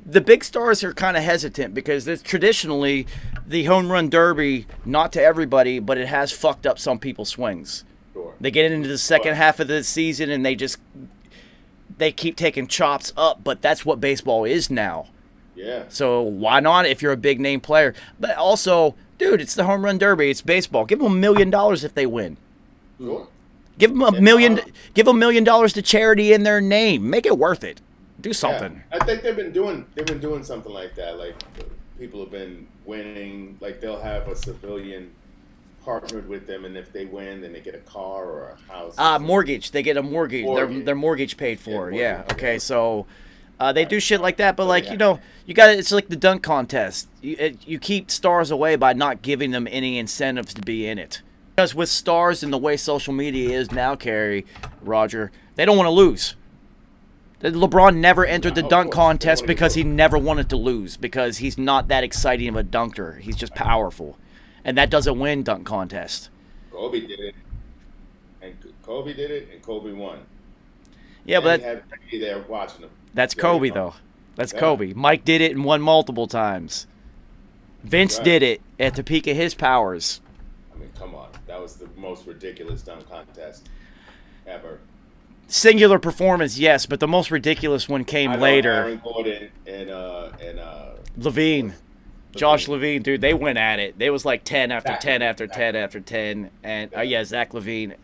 Speaker 1: The big stars are kind of hesitant because it's traditionally the home run derby, not to everybody, but it has fucked up some people's swings.
Speaker 6: Sure.
Speaker 1: They get into the second half of the season and they keep taking chops up, but that's what baseball is now.
Speaker 6: Yeah.
Speaker 1: So why not if you're a big name player? But also, dude, it's the home run derby. It's baseball. Give them $1 million if they win.
Speaker 6: Sure.
Speaker 1: Give them $1 million. Give $1 million to charity in their name. Make it worth it. Do something.
Speaker 6: Yeah. I think they've been doing something like that. Like people have been winning. Like they'll have a civilian partnered with them, and if they win, then they get a car or a house.
Speaker 1: Mortgage. They get a mortgage. Their mortgage paid for. Yeah. Okay. So. They do shit like that, but like you got it's like the dunk contest. You keep stars away by not giving them any incentives to be in it. Because with stars and the way social media is now, Roger, they don't want to lose. LeBron never entered the dunk contest because he never wanted to lose because he's not that exciting of a dunker. He's just powerful, and that doesn't win dunk contest.
Speaker 6: Kobe did it, and Kobe won.
Speaker 1: Yeah, but
Speaker 6: he had Brady there watching him.
Speaker 1: That's Kobe, though. That's Kobe. Mike did it and won multiple times. Vince did it at the peak of his powers.
Speaker 6: I mean, come on. That was the most ridiculous dunk contest ever.
Speaker 1: Singular performance, yes, but the most ridiculous one came later.
Speaker 6: Aaron Gordon and
Speaker 1: Levine. Josh Levine, dude, they went at it. They was like 10 after 10 after 10 after 10. And, Zach Levine.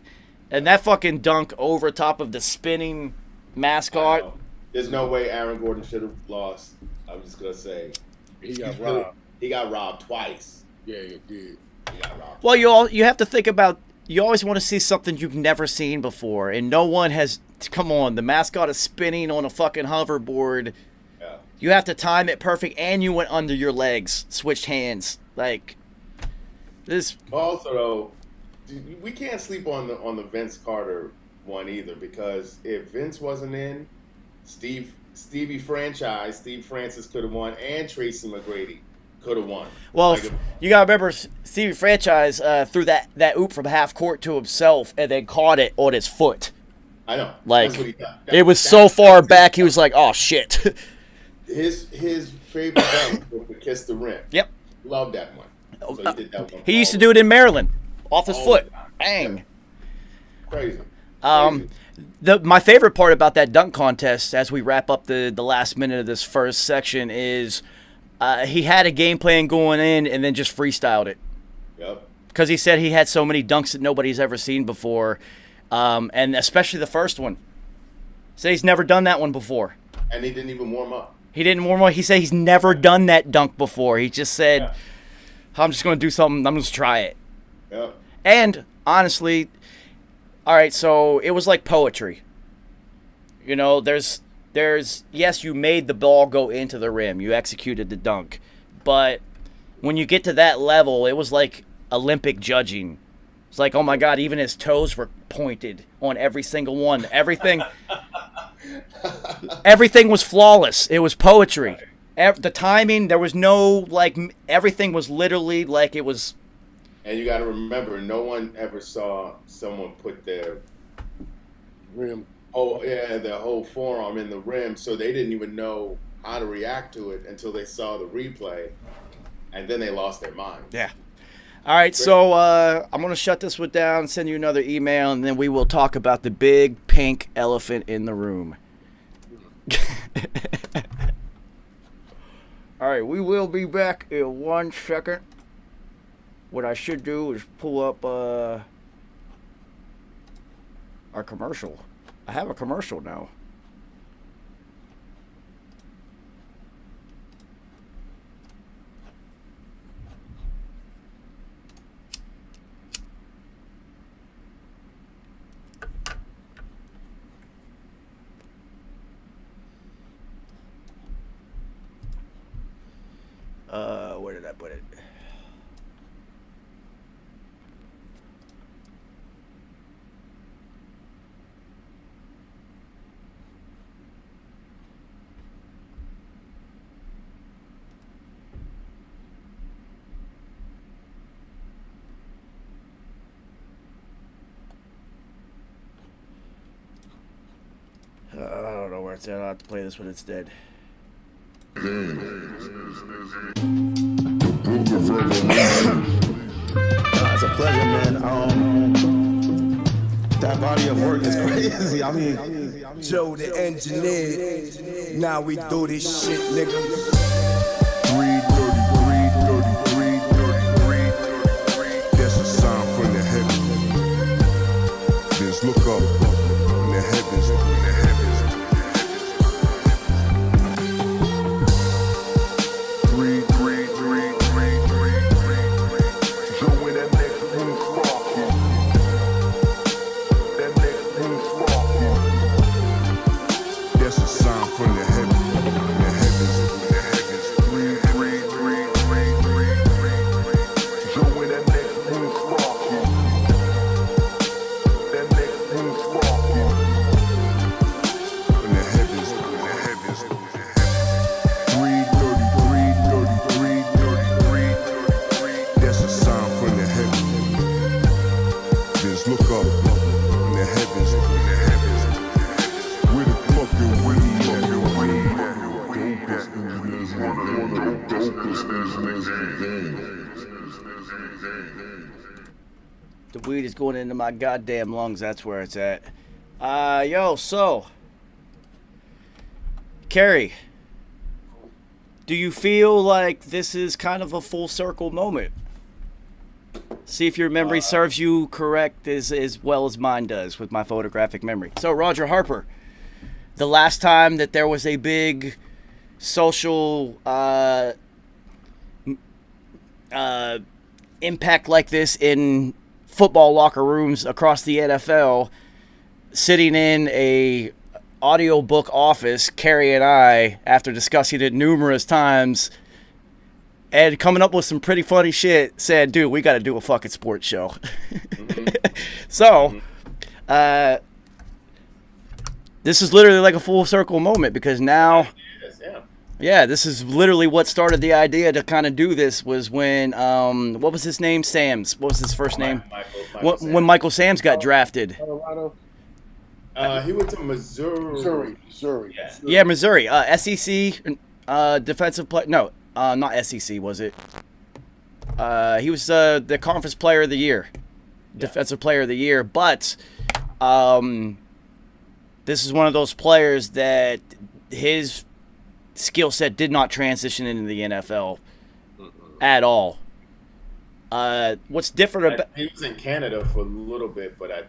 Speaker 1: And that fucking dunk over top of the spinning mascot.
Speaker 6: There's no way Aaron Gordon should have lost. I'm just going to say.
Speaker 5: He got robbed.
Speaker 6: He got robbed twice.
Speaker 5: Yeah, he did.
Speaker 6: He got robbed.
Speaker 1: Well, you have to think about, you always want to see something you've never seen before. And no one has, come on, the mascot is spinning on a fucking hoverboard.
Speaker 6: Yeah.
Speaker 1: You have to time it perfect, and you went under your legs, switched hands. Like, this.
Speaker 6: Also, though, we can't sleep on the Vince Carter one either, because if Vince wasn't in, Steve Francis could have won, and Tracy McGrady could have won.
Speaker 1: Well, you gotta remember, Stevie Franchise threw that oop from half court to himself, and then caught it on his foot.
Speaker 6: I know.
Speaker 1: Like,
Speaker 6: that's what he done.
Speaker 1: It was so far back, he was like, "Oh shit."
Speaker 6: His favorite dunk was to kiss the rim.
Speaker 1: Yep.
Speaker 6: Love that one. So he did that one.
Speaker 1: He used to do it in Maryland, off his foot. Bang.
Speaker 6: Yeah. Crazy.
Speaker 1: My favorite part about that dunk contest, as we wrap up the last minute of this first section, is he had a game plan going in and then just freestyled it.
Speaker 6: Yep.
Speaker 1: Because he said he had so many dunks that nobody's ever seen before, and especially the first one. Said he's never done that one before.
Speaker 6: And he didn't even warm up.
Speaker 1: He didn't warm up. He said he's never done that dunk before. He just said, I'm just going to do something. I'm just try it.
Speaker 6: Yep.
Speaker 1: And honestly, all right, so it was like poetry. You know, there's yes, you made the ball go into the rim. You executed the dunk. But when you get to that level, it was like Olympic judging. It's like, oh my God, even his toes were pointed on every single one. Everything was flawless. It was poetry. The timing, there was no, like, everything was literally like it was.
Speaker 6: And you got to remember, no one ever saw someone put their
Speaker 5: Rim.
Speaker 6: their whole forearm in the rim, so they didn't even know how to react to it until they saw the replay, and then they lost their mind.
Speaker 1: Yeah. All right, so I'm going to shut this one down, send you another email, and then we will talk about the big pink elephant in the room. All right, we will be back in 1 second. What I should do is pull up our commercial. I have a commercial now. where did I put it? I don't know where it's at. I'll have to play this when it's dead.
Speaker 2: The book of Revelation.
Speaker 3: It's a pleasure, man. That body of work is crazy. I mean,
Speaker 4: Joe the engineer. Now we do this shit, nigga.
Speaker 2: 3:33. That's a sign from the heavens. Just look up in the heavens.
Speaker 1: The weed is going into my goddamn lungs. That's where it's at. So, Kerry, do you feel like this is kind of a full circle moment? See if your memory serves you correct as well as mine does with my photographic memory. So, Roger Harper, the last time that there was a big social impact like this in football locker rooms across the NFL, sitting in a audiobook office, Kerry and I, after discussing it numerous times and coming up with some pretty funny shit, said, dude, we got to do a fucking sports show. So, this is literally like a full circle moment because now, yeah, this is literally what started the idea to kind of do this was when, what was his name? Sam's. What was his first name? When Michael Sam's got drafted.
Speaker 5: Colorado.
Speaker 6: He went to Missouri.
Speaker 5: Yeah.
Speaker 1: Missouri. SEC defensive player. No, not SEC, was it? He was the conference player of the year. Defensive player of the year. But this is one of those players that his skill set did not transition into the NFL at all. What's different about
Speaker 6: he was in Canada for a little bit, but I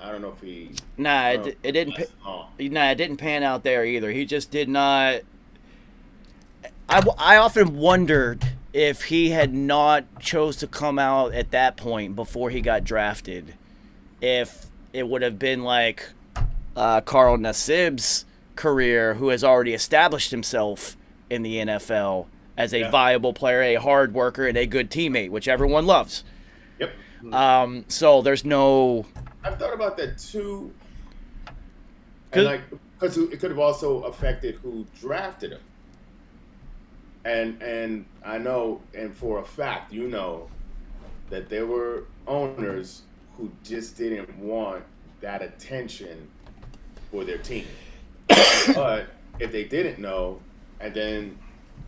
Speaker 6: don't know if he.
Speaker 1: Nah, it didn't. It didn't pan out there either. He just did not. I often wondered if he had not chose to come out at that point before he got drafted, if it would have been like Carl Nassib's career, who has already established himself in the NFL as a viable player, a hard worker, and a good teammate, which everyone loves.
Speaker 6: Yep.
Speaker 1: So there's no.
Speaker 6: I've thought about that too, and because it could have also affected who drafted him. And I know, and for a fact, you know, that there were owners who just didn't want that attention for their team. But if they didn't know, and then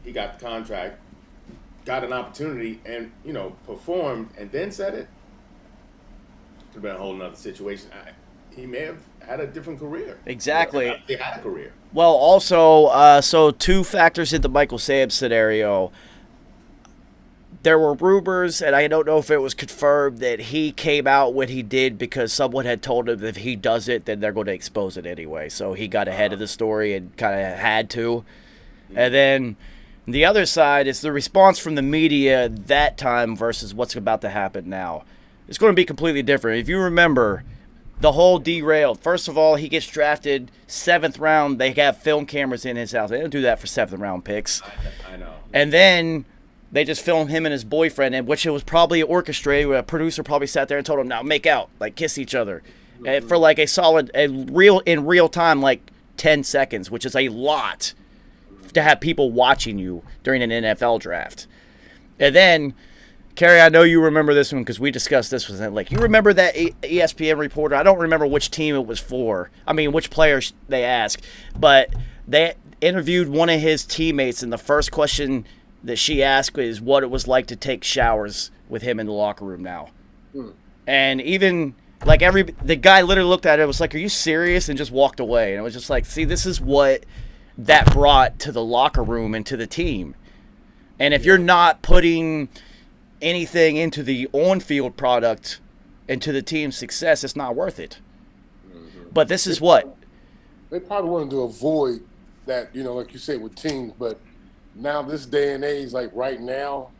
Speaker 6: he got the contract, got an opportunity, and performed, and then said it, could have been a whole nother situation. He may have had a different career.
Speaker 1: Exactly.
Speaker 6: They had a career.
Speaker 1: Well, also, so two factors in the Michael Sam scenario. There were rumors, and I don't know if it was confirmed, that he came out when he did because someone had told him that if he does it, then they're going to expose it anyway. So he got ahead of the story and kind of had to. And then the other side is the response from the media that time versus what's about to happen now. It's going to be completely different. If you remember, the whole derailed. First of all, he gets drafted 7th round. They have film cameras in his house. They don't do that for 7th round picks.
Speaker 6: I know.
Speaker 1: And then They just filmed him and his boyfriend, and which it was probably orchestrated. A producer probably sat there and told them, "Now make out, like kiss each other," for like in real time, like 10 seconds, which is a lot to have people watching you during an NFL draft. And then, Kerry, I know you remember this one because we discussed this with him. Like, you remember that ESPN reporter? I don't remember which team it was for. I mean, which players they asked, but they interviewed one of his teammates, and the first question that she asked is what it was like to take showers with him in the locker room now. And even like the guy literally looked at it, was like, "Are you serious?" and just walked away. And it was just like, see, this is what that brought to the locker room and to the team. And if you're not putting anything into the on-field product and to the team's success, it's not worth it. But this is what
Speaker 5: They probably wanted to avoid that, like you said, with teams, but now this day and age, like right now,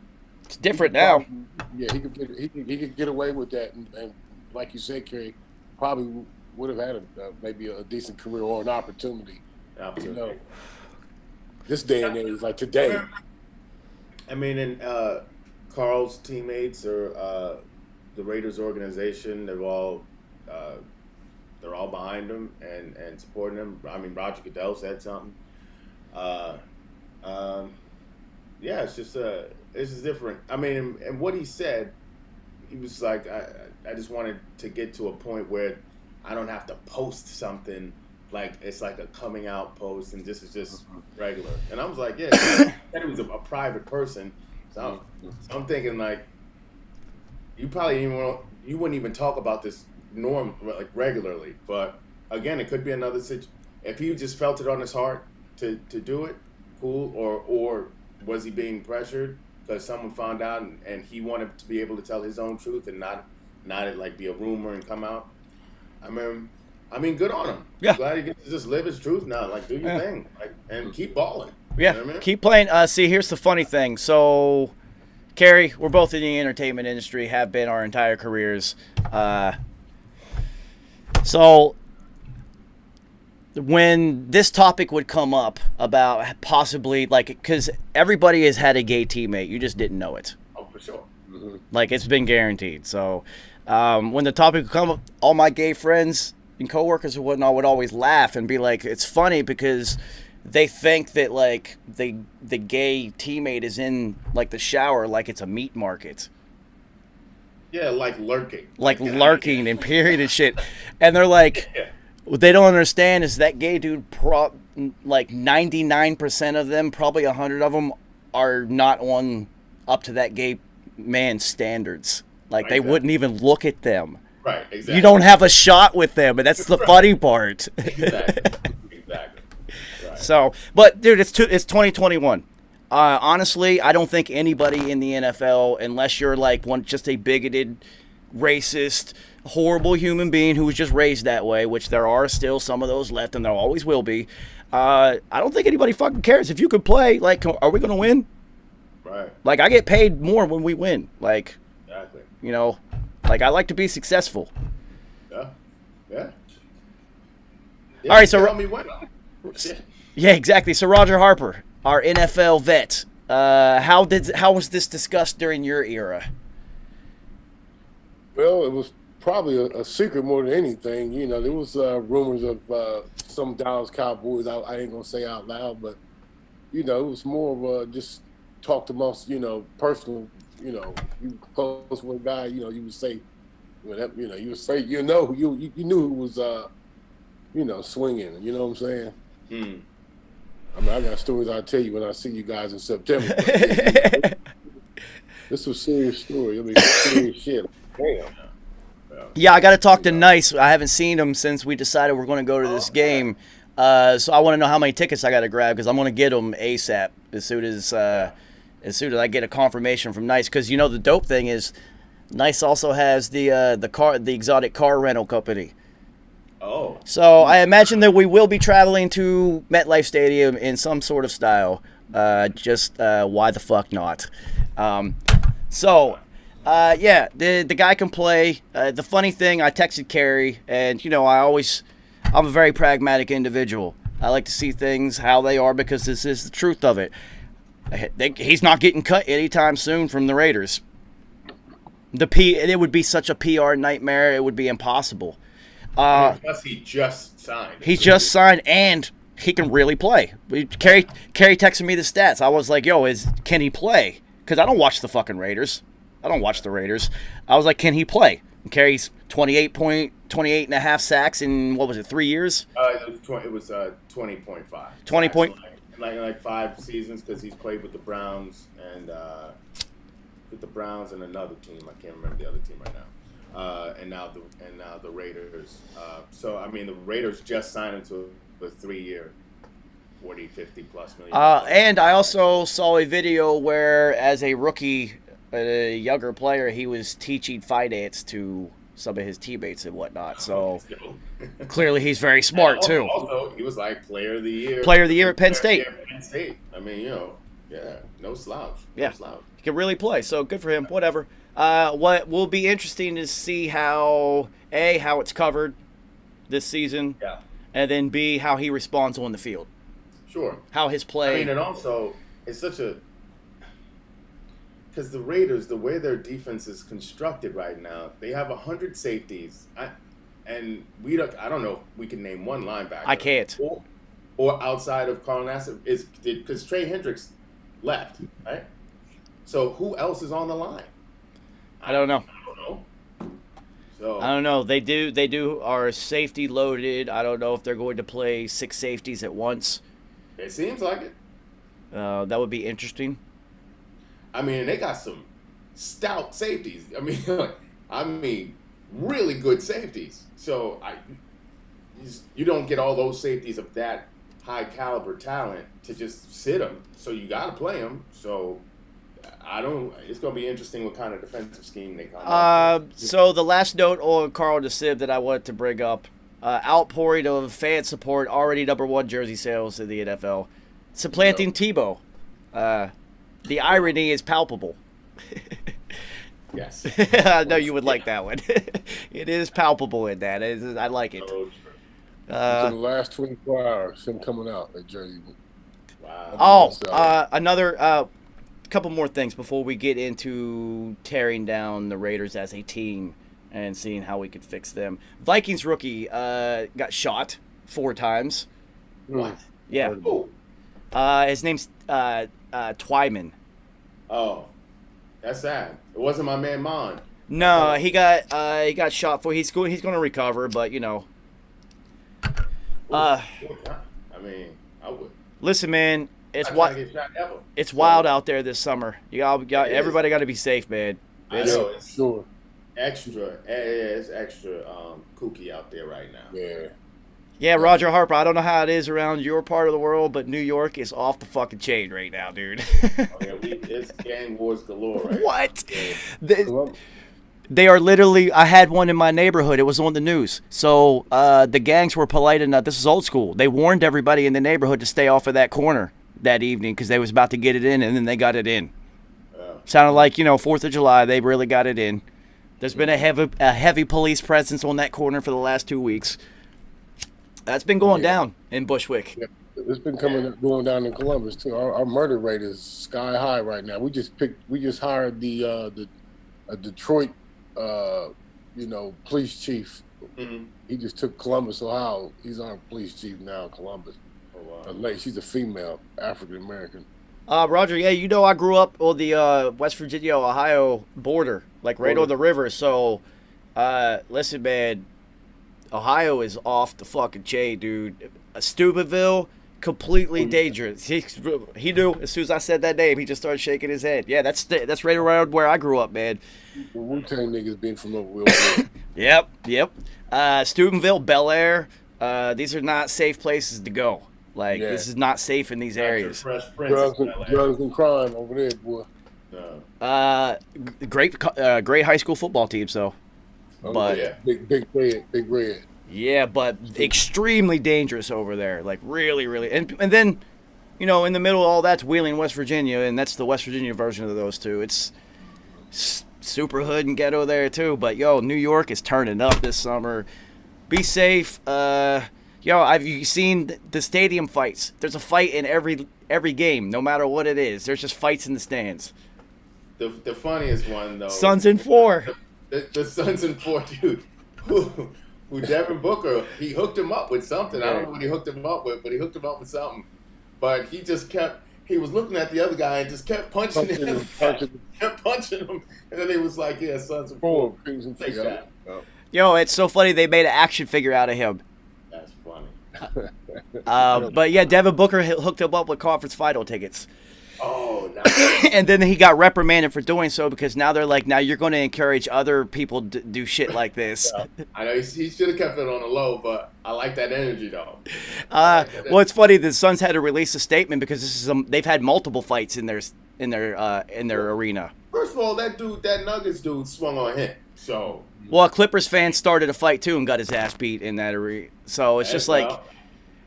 Speaker 1: it's different now.
Speaker 5: Yeah, he could get away with that, and like you said, Kerry, probably would have had maybe a decent career or an opportunity. This day and age, like today.
Speaker 6: I mean, and Carl's teammates or the Raiders organization, they're all behind him and supporting him. I mean, Roger Goodell said something. Yeah, it's just different. I mean, and what he said, he was like, I just wanted to get to a point where I don't have to post something like it's like a coming out post and this is just regular. And I was like, yeah, he was a private person. So I'm thinking like, you wouldn't even talk about this regularly. But again, it could be another situation. If he just felt it on his heart to do it, cool. Or was he being pressured because someone found out and he wanted to be able to tell his own truth and not it like be a rumor and come out? I mean, good on him.
Speaker 1: Yeah.
Speaker 6: Glad he gets to just live his truth now. Like, do your thing, and keep balling.
Speaker 1: Yeah,
Speaker 6: you know what I mean?
Speaker 1: Keep playing. See, here's the funny thing. So, Kerry, we're both in the entertainment industry, have been our entire careers. So, when this topic would come up about possibly, like, because everybody has had a gay teammate, you just didn't know it.
Speaker 6: Oh, for sure. Mm-hmm.
Speaker 1: Like, it's been guaranteed. So, when the topic would come up, all my gay friends and coworkers and whatnot would always laugh and be like, it's funny because they think that like the gay teammate is in like the shower like it's a meat market.
Speaker 6: Yeah, like lurking.
Speaker 1: Like lurking and period and shit. And they're like, what they don't understand is that gay dude, like 99% of them, probably 100 of them, are not on up to that gay man's standards. Like they wouldn't even look at them.
Speaker 6: Right, exactly.
Speaker 1: You don't have a shot with them, and that's the funny part.
Speaker 6: Exactly. Right.
Speaker 1: So, but dude, it's 2021. Honestly, I don't think anybody in the NFL, unless you're like just a bigoted, racist, horrible human being who was just raised that way, which there are still some of those left, and there always will be. I don't think anybody fucking cares if you could play. Like, are we gonna win?
Speaker 6: Right.
Speaker 1: Like, I get paid more when we win. Like,
Speaker 6: exactly.
Speaker 1: Like, I like to be successful.
Speaker 6: Yeah.
Speaker 1: All right, so
Speaker 6: tell me what.
Speaker 1: Yeah, exactly. So Roger Harper, our NFL vet, how was this discussed during your era?
Speaker 5: Well, it was probably a secret more than anything. There was rumors of some Dallas Cowboys. I ain't gonna say out loud, but it was more of just talked amongst personal. You close with a guy. You would say, you would say, you knew who was swinging. You know what I'm saying?
Speaker 6: Mm.
Speaker 5: I mean, I got stories I'll tell you when I see you guys in September. This was a serious story. I mean, serious shit. Damn.
Speaker 1: Yeah, I got to talk to Nice. I haven't seen him since we decided we're going to go to this game. So I want to know how many tickets I got to grab because I'm going to get them ASAP as soon as I get a confirmation from Nice. Because the dope thing is, Nice also has the exotic car rental company.
Speaker 6: Oh. So
Speaker 1: I imagine that we will be traveling to MetLife Stadium in some sort of style. Just why the fuck not? Yeah, the guy can play. The funny thing, I texted Kerry, and I'm a very pragmatic individual. I like to see things how they are because this is the truth of it. He's not getting cut anytime soon from the Raiders. It would be such a PR nightmare. It would be impossible.
Speaker 6: Plus, he just signed.
Speaker 1: He just signed, and he can really play. Kerry texted me the stats. I was like, "Yo, can he play?" Because I don't watch the fucking Raiders. I don't watch the Raiders. I was like, "Can he play?" And Kerry's 28 and a half sacks in, what was it, 3 years?
Speaker 6: It was 20.5.
Speaker 1: 20 point.
Speaker 6: Like 5 seasons, because he's played with the Browns and another team. I can't remember the other team right now. And now the Raiders. So I mean, the Raiders just signed him to a 3-year, 40, 50 plus million.
Speaker 1: And I also saw a video where, as a rookie, a younger player, he was teaching finance to some of his teammates and whatnot. So clearly, he's very smart too.
Speaker 6: Also, he was like Player of the Year.
Speaker 1: Player of the Year at Penn State.
Speaker 6: I mean, no slouch.
Speaker 1: Yeah.
Speaker 6: No slouch.
Speaker 1: He can really play, so good for him. Whatever. What will be interesting is see how it's covered this season, and then B, how he responds on the field.
Speaker 6: Sure.
Speaker 1: How his play.
Speaker 6: I mean, and also it's because the Raiders, the way their defense is constructed right now, they have 100 safeties, and I don't know if we can name one linebacker.
Speaker 1: I can't.
Speaker 6: Or outside of Carl Nassib because Trey Hendricks left, right? So who else is on the line?
Speaker 1: I don't know.
Speaker 6: So
Speaker 1: I don't know. They do are safety loaded. I don't know if they're going to play 6 safeties at once.
Speaker 6: It seems like it.
Speaker 1: That would be interesting.
Speaker 6: I mean, they got some stout safeties. I mean, really good safeties. So you don't get all those safeties of that high caliber talent to just sit them. So you got to play them. So it's going to be interesting what kind of defensive scheme they come up with.
Speaker 1: So the last note on Carl Nassib that I wanted to bring up, outpouring of fan support, already #1 jersey sales in the NFL, supplanting Tebow. The irony is palpable.
Speaker 6: Yes.
Speaker 1: I know you would like that one. It is palpable in that. I like it.
Speaker 5: In the last 24 hours, him coming out at Jersey.
Speaker 6: Wow.
Speaker 1: Another couple more things before we get into tearing down the Raiders as a team and seeing how we could fix them. Vikings rookie got shot 4 times.
Speaker 6: What?
Speaker 1: Yeah. His name's Twyman.
Speaker 6: Oh, that's sad. It wasn't my man Mon.
Speaker 1: No, he got shot for. He's going to recover, but you know.
Speaker 6: I mean, I would.
Speaker 1: Listen, man, it's
Speaker 6: It's
Speaker 1: wild out there this summer. Everybody got to be safe, man.
Speaker 6: I know it's
Speaker 5: Sure.
Speaker 6: it's extra kooky out there right now.
Speaker 5: Yeah.
Speaker 1: Yeah, Roger Harper, I don't know how it is around your part of the world, but New York is off the fucking chain right now, dude.
Speaker 6: It's gang wars galore, right?
Speaker 1: What?
Speaker 6: Yeah.
Speaker 1: They are literally, I had one in my neighborhood. It was on the news. So the gangs were polite enough. This is old school. They warned everybody in the neighborhood to stay off of that corner that evening because they was about to get it in, and then they got it in. Sounded like, 4th of July, they really got it in. There's been a heavy police presence on that corner for the last 2 weeks. That's been going down in Bushwick.
Speaker 5: Yeah. It's been going down in Columbus too. Our murder rate is sky high right now. We just hired the Detroit police chief.
Speaker 6: Mm-hmm.
Speaker 5: He just took Columbus, Ohio. He's our police chief now in Columbus.
Speaker 6: Oh, wow.
Speaker 5: She's a female, African American.
Speaker 1: Roger, yeah, I grew up on the West Virginia, Ohio border, like right on the river. So, listen, man, Ohio is off the fucking chain, dude. Steubenville, completely dangerous. He knew as soon as I said that name, he just started shaking his head. Yeah, that's right around where I grew up, man.
Speaker 5: The Wu-Tang niggas been from over real
Speaker 1: Yep. Steubenville, Bel Air, these are not safe places to go. Like, this is not safe in these areas.
Speaker 6: Fresh Prince
Speaker 5: drugs and crime over there, boy.
Speaker 1: Great high school football teams, though.
Speaker 5: Oh,
Speaker 1: But
Speaker 5: yeah. Big red.
Speaker 1: yeah, but extremely dangerous over there. Like really, really. And then, in the middle of all that's Wheeling, West Virginia, and that's the West Virginia version of those two. It's super hood and ghetto there too. But New York is turning up this summer. Be safe. Yo, have you seen the stadium fights? There's a fight in every game, no matter what it is. There's just fights in the stands.
Speaker 6: The funniest one though.
Speaker 1: Suns in 4.
Speaker 6: The Suns in 4, dude. Who Devin Booker, he hooked him up with something. I don't know what he hooked him up with, but he hooked him up with something. But he was looking at the other guy and just kept punching him. Kept punching him. And then he was like, yeah, Suns in 4. Take that. Oh,
Speaker 1: Yo, it's so funny they made an action figure out of him.
Speaker 6: that's funny.
Speaker 1: But yeah, Devin Booker hooked him up with conference final tickets.
Speaker 6: Oh, nice.
Speaker 1: And then he got reprimanded for doing so because now they're like, now you're going to encourage other people to do shit like this.
Speaker 6: Yeah. I know he should have kept it on the low, but I like that energy though.
Speaker 1: Well, it's funny the Suns had to release a statement because this is they've had multiple fights in their arena.
Speaker 6: First of all, that Nuggets dude swung on him. So
Speaker 1: well, a Clippers fan started a fight too and got his ass beat in that arena. So it's just like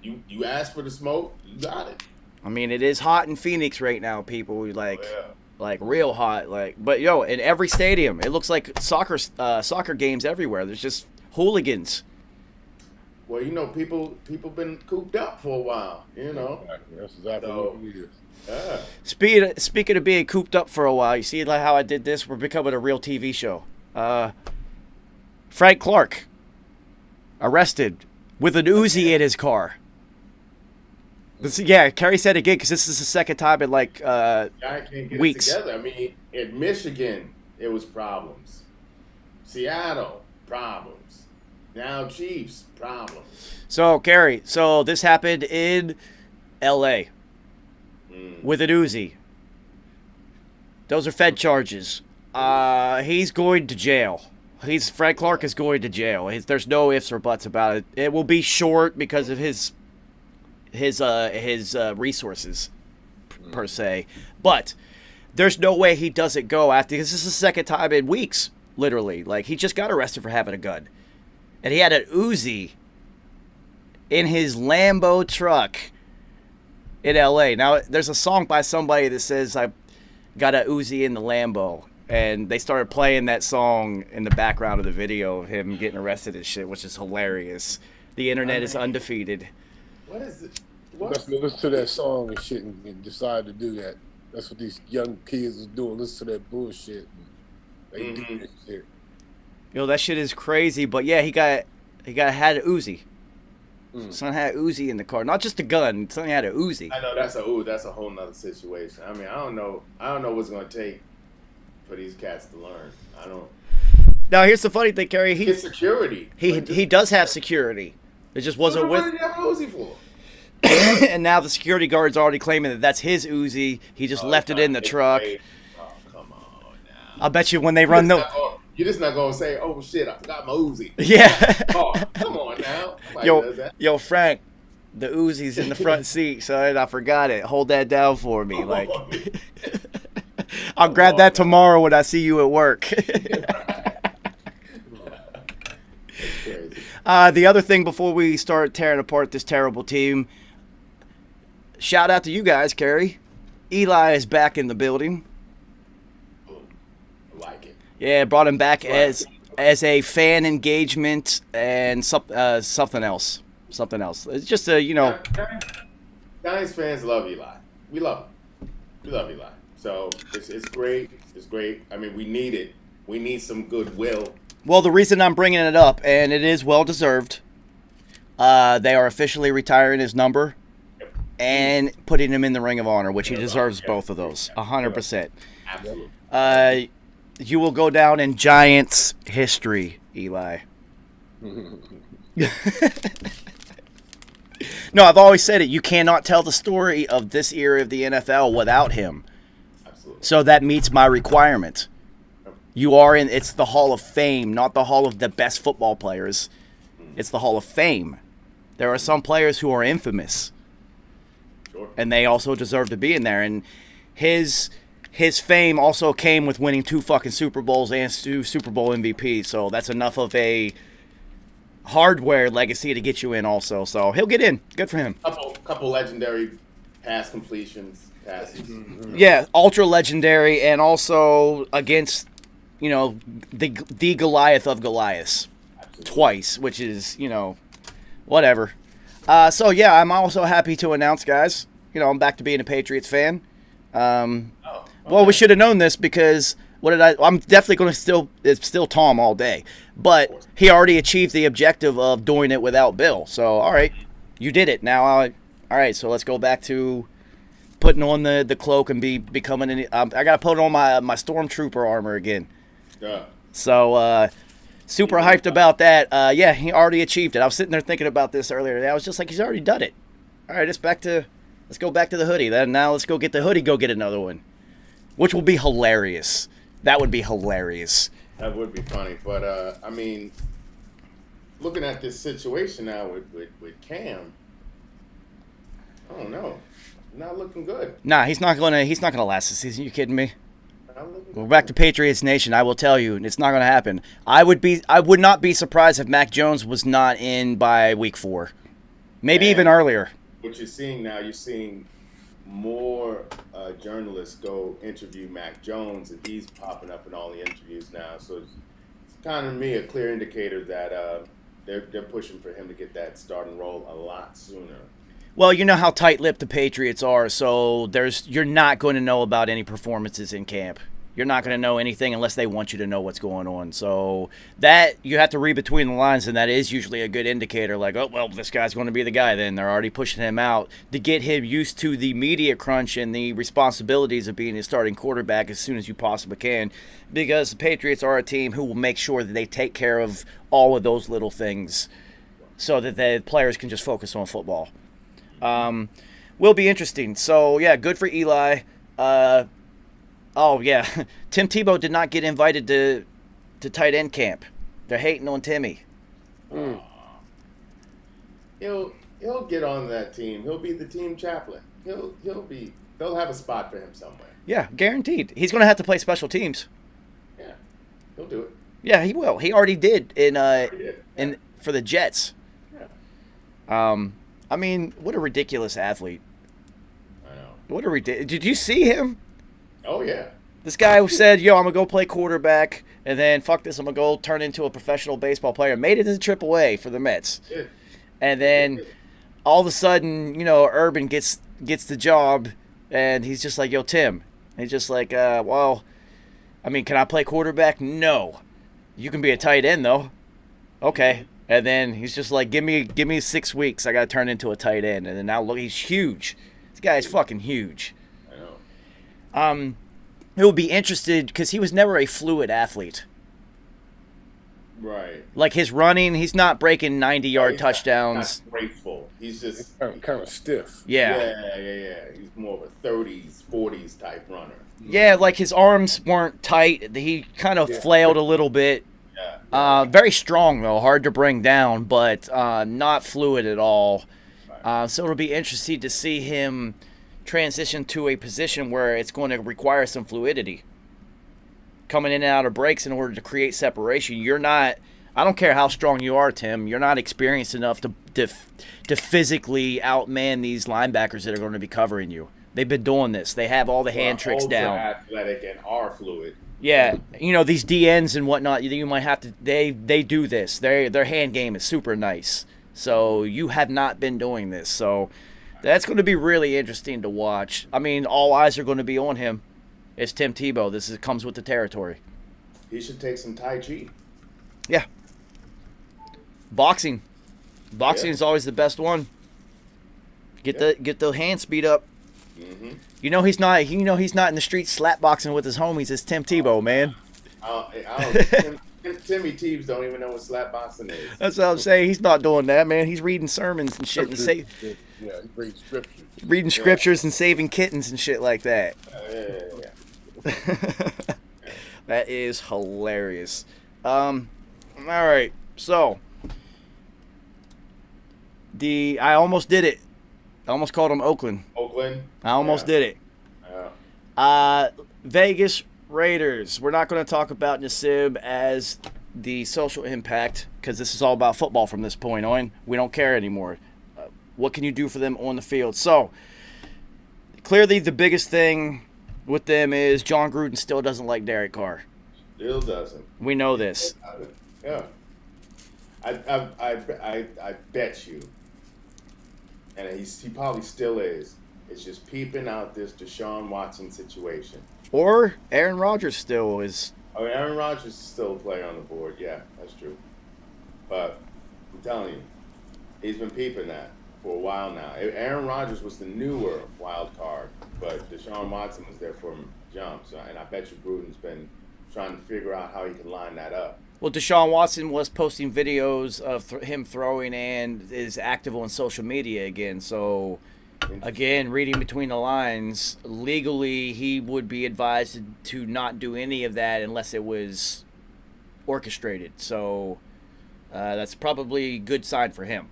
Speaker 6: you asked for the smoke, you got it.
Speaker 1: I mean, it is hot in Phoenix right now, people. Like real hot. But yo, in every stadium, it looks like soccer games everywhere. There's just hooligans.
Speaker 6: Well, people been cooped up for a while.
Speaker 5: That's exactly what it is.
Speaker 6: Yeah.
Speaker 1: Speaking of being cooped up for a while, you see like how I did this? We're becoming a real TV show. Frank Clark arrested with an Uzi in his car. Yeah, Kerry said again because this is the second time in like
Speaker 6: I can't get
Speaker 1: weeks.
Speaker 6: It together. I mean, in Michigan, it was problems. Seattle, problems. Now Chiefs, problems.
Speaker 1: So Kerry, this happened in L.A. With an Uzi. Those are Fed charges. He's going to jail. Frank Clark is going to jail. There's no ifs or buts about it. It will be short because of his resources per se, but there's no way he doesn't go after because this is the second time in weeks, literally. Like he just got arrested for having a gun, and he had an Uzi in his Lambo truck in L.A. Now there's a song by somebody that says I got a Uzi in the Lambo, and they started playing that song in the background of the video of him getting arrested and shit, which is hilarious. The internet is undefeated.
Speaker 6: What is it?
Speaker 5: Listen to that song and shit and decide to do that. That's what these young kids is doing. Listen to that bullshit. They do that shit.
Speaker 1: Yo, that shit is crazy. But yeah, he had a Uzi. Son had Uzi in the car, not just a gun. Son had a Uzi.
Speaker 6: I know that's a whole nother situation. I mean, I don't know what's gonna take for these cats to learn. I don't.
Speaker 1: Now here's the funny thing, Kerry.
Speaker 6: He security.
Speaker 1: He does have security. It just wasn't with.
Speaker 6: What did he have an Uzi for?
Speaker 1: And now the security guard's already claiming that that's his Uzi. He just left it in the truck.
Speaker 6: Oh, come on now.
Speaker 1: I bet you when they run the.
Speaker 6: You're just not gonna say, "Oh shit, I forgot my Uzi."
Speaker 1: Yeah.
Speaker 6: Oh, come on now. Nobody does that.
Speaker 1: Yo, Frank, the Uzi's in the front seat, son. I forgot it. Hold that down for me, like. I'll grab that tomorrow when I see you at work. The other thing before we start tearing apart this terrible team, shout out to you guys, Kerry. Eli is back in the building.
Speaker 6: I like it.
Speaker 1: Yeah, brought him back as a fan engagement and something else. Something else. It's just
Speaker 6: Giants fans love Eli. We love him. We love Eli. So it's great. It's great. I mean, we need it. We need some goodwill.
Speaker 1: Well, the reason I'm bringing it up, and it is well deserved, they are officially retiring his number and putting him in the Ring of Honor, which he deserves both of those, 100%.
Speaker 6: Absolutely.
Speaker 1: You will go down in Giants history, Eli. No, I've always said it. You cannot tell the story of this era of the NFL without him.
Speaker 6: Absolutely.
Speaker 1: So that meets my requirement. You are in, it's the Hall of Fame, not the Hall of the best football players. It's the Hall of Fame. There are some players who are infamous.
Speaker 6: Sure.
Speaker 1: And they also deserve to be in there. And his fame also came with winning 2 fucking Super Bowls and 2 Super Bowl MVPs. So that's enough of a hardware legacy to get you in also. So he'll get in. Good for him.
Speaker 6: Couple legendary pass completions, passes.
Speaker 1: Yeah, ultra legendary, and also against, the Goliath of Goliaths.
Speaker 6: Absolutely.
Speaker 1: Twice, which is, whatever. So yeah, I'm also happy to announce, guys. I'm back to being a Patriots fan. Well, we should have known this because I'm definitely going to it's still Tom all day, but he already achieved the objective of doing it without Bill. So all right, you did it. Now, all right, so let's go back to putting on the cloak and becoming. I got to put on my stormtrooper armor again.
Speaker 6: Yeah.
Speaker 1: So super hyped about that. Yeah, he already achieved it. I was sitting there thinking about this earlier today. I was just like, he's already done it. All right, let's go back to the hoodie. Then now let's go get the hoodie. Go get another one, which will be hilarious. That would be hilarious.
Speaker 6: That would be funny, but I mean, looking at this situation now with Cam, I don't know, not looking good.
Speaker 1: Nah, he's not gonna last the season. You kidding me?
Speaker 6: Not looking
Speaker 1: We're
Speaker 6: good.
Speaker 1: back to Patriots Nation. I will tell you, it's not gonna happen. I would not be surprised if Mac Jones was not in by week 4, maybe even earlier.
Speaker 6: What you're seeing now, you're seeing more journalists go interview Mac Jones, and he's popping up in all the interviews now. So it's kind of me a clear indicator that they're pushing for him to get that starting role a lot sooner.
Speaker 1: Well, you know how tight-lipped the Patriots are, so you're not going to know about any performances in camp. You're not going to know anything unless they want you to know what's going on. So that you have to read between the lines, and that is usually a good indicator. Like, oh, well, this guy's going to be the guy then. They're already pushing him out to get him used to the media crunch and the responsibilities of being a starting quarterback as soon as you possibly can, because the Patriots are a team who will make sure that they take care of all of those little things so that the players can just focus on football. Will be interesting. So, yeah, good for Eli. Oh, yeah. Tim Tebow did not get invited to tight end camp. They're hating on Timmy.
Speaker 6: He'll get on that team. He'll be the team chaplain. They'll have a spot for him somewhere.
Speaker 1: Yeah, guaranteed. He's going to have to play special teams.
Speaker 6: Yeah, he'll do it.
Speaker 1: Yeah, he will. He already did
Speaker 6: did.
Speaker 1: for the Jets.
Speaker 6: Yeah.
Speaker 1: I mean, what a ridiculous athlete.
Speaker 6: I know.
Speaker 1: What a ridiculous. Did you see him?
Speaker 6: Oh yeah.
Speaker 1: This guy who said, yo, I'm going to go play quarterback, and then, fuck this, I'm going to go turn into a professional baseball player. Made it to AAA for the Mets.
Speaker 6: Yeah.
Speaker 1: And then, all of a sudden, Urban gets the job, and he's just like, yo, Tim. And he's just like, well, I mean, can I play quarterback? No. You can be a tight end, though. Okay. And then he's just like, give me 6 weeks. I got to turn into a tight end. And then now, look, he's huge. This guy's fucking huge.
Speaker 6: I know.
Speaker 1: He'll be interested because he was never a fluid athlete.
Speaker 6: Right.
Speaker 1: Like his running, he's not breaking 90-yard touchdowns.
Speaker 6: Not graceful. He's just
Speaker 5: Kind of stiff.
Speaker 1: Yeah.
Speaker 6: Yeah. He's more of a 30s, 40s type runner.
Speaker 1: Yeah, like his arms weren't tight. He kind of flailed a little bit.
Speaker 6: Yeah.
Speaker 1: Very strong, though. Hard to bring down, but not fluid at all. So it'll be interesting to see him transition to a position where it's going to require some fluidity. Coming in and out of breaks in order to create separation. I don't care how strong you are, Tim, you're not experienced enough to physically outman these linebackers that are going to be covering you. They've been doing this. They have all the hand tricks down.
Speaker 6: Athletic and are fluid.
Speaker 1: Yeah, these DNs and whatnot, you might have to, they do this. Their hand game is super nice. So you have not been doing this. So that's going to be really interesting to watch. I mean, all eyes are going to be on him. It's Tim Tebow. Comes with the territory.
Speaker 6: He should take some Tai Chi.
Speaker 1: Yeah. Boxing is always the best one. Get the hand speed up.
Speaker 6: Mm-hmm.
Speaker 1: He's not in the street slap boxing with his homies. It's Tim Tebow, man.
Speaker 6: Timmy Teebs don't even know what slap boxing is.
Speaker 1: That's what I'm saying. He's not doing that, man. He's reading sermons and shit and
Speaker 5: Yeah, he reads scriptures.
Speaker 1: reading scriptures and saving kittens and shit like that.
Speaker 6: Yeah.
Speaker 1: That is hilarious. All right. So I almost did it. I almost called him Oakland.
Speaker 6: Oakland.
Speaker 1: I almost did it.
Speaker 6: Yeah.
Speaker 1: Vegas Raiders. We're not going to talk about Nasib as the social impact because this is all about football from this point on. We don't care anymore. What can you do for them on the field? So, clearly the biggest thing with them is John Gruden still doesn't like Derek Carr.
Speaker 6: Still doesn't.
Speaker 1: We know this.
Speaker 6: Yeah. I bet you and he probably still is. It's just peeping out this Deshaun Watson situation.
Speaker 1: Or Aaron Rodgers still is.
Speaker 6: Oh, Aaron Rodgers is still a player on the board. Yeah, that's true. But I'm telling you, he's been peeping that for a while now. Aaron Rodgers was the newer wild card, but Deshaun Watson was there from jump. So, and I bet you Gruden's been trying to figure out how he can line that up.
Speaker 1: Well, Deshaun Watson was posting videos of him throwing and is active on social media again. So, again, reading between the lines, legally he would be advised to not do any of that unless it was orchestrated. So, that's probably a good sign for him.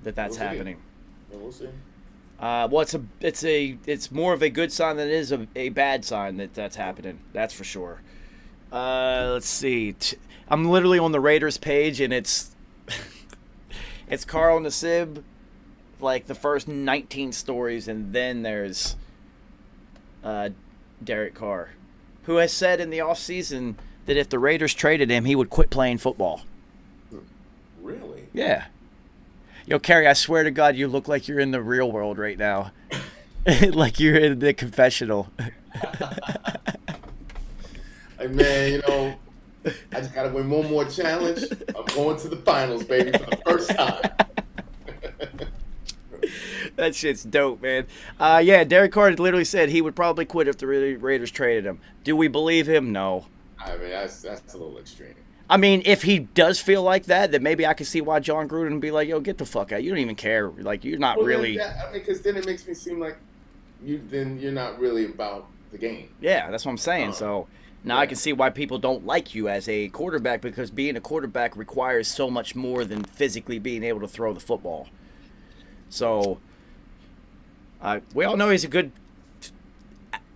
Speaker 1: That's happening.
Speaker 6: Yeah, we'll see.
Speaker 1: Well, it's more of a good sign than it is a bad sign that's happening. That's for sure. Let's see. I'm literally on the Raiders page, and it's Carl Nassib, like the first 19 stories, and then there's Derek Carr, who has said in the offseason that if the Raiders traded him, he would quit playing football.
Speaker 6: Really?
Speaker 1: Yeah. Yo, Kerry, I swear to God, you look like you're in the real world right now. Like you're in the confessional.
Speaker 6: Hey, man, I just got to win one more challenge. I'm going to the finals, baby, for the first time.
Speaker 1: That shit's dope, man. Yeah, Derek Carr literally said he would probably quit if the Raiders traded him. Do we believe him? No.
Speaker 6: I mean, that's a little extreme.
Speaker 1: I mean, if he does feel like that, then maybe I could see why John Gruden would be like, yo, get the fuck out. You don't even care. Like, you're not really...
Speaker 6: Because then it makes me seem like you're not really about the game.
Speaker 1: Yeah, that's what I'm saying. So now I can see why people don't like you as a quarterback, because being a quarterback requires so much more than physically being able to throw the football. So we all know he's a good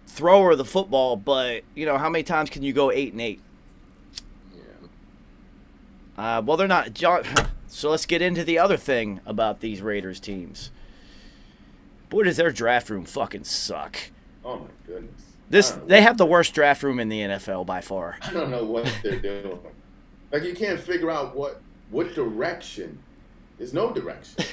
Speaker 1: thrower of the football, but, how many times can you go 8-8? Well, they're not. So let's get into the other thing about these Raiders teams. Boy, does their draft room fucking suck.
Speaker 6: Oh, my goodness.
Speaker 1: They have the worst draft room in the NFL by far.
Speaker 6: I don't know what they're doing. Like, you can't figure out what direction. There's no direction.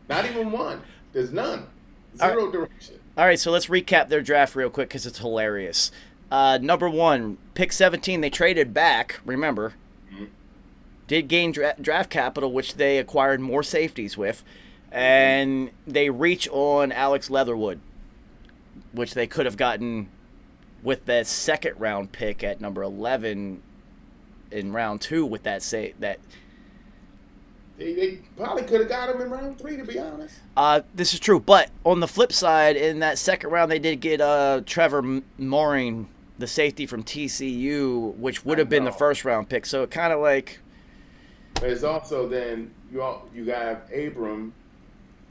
Speaker 6: Not even one. There's none. Zero direction.
Speaker 1: All right, so let's recap their draft real quick because it's hilarious. Number 1, pick 17, they traded back, remember. Did gain draft capital, which they acquired more safeties with, and they reach on Alex Leatherwood, which they could have gotten with that second round pick at number 11 in round 2 with that
Speaker 6: They probably could have got him in round 3, to be honest.
Speaker 1: This is true, but on the flip side, in that second round, they did get Trevor Mooring, the safety from TCU, which would have been the first round pick. So it kind of like...
Speaker 6: There's also then you got Abram,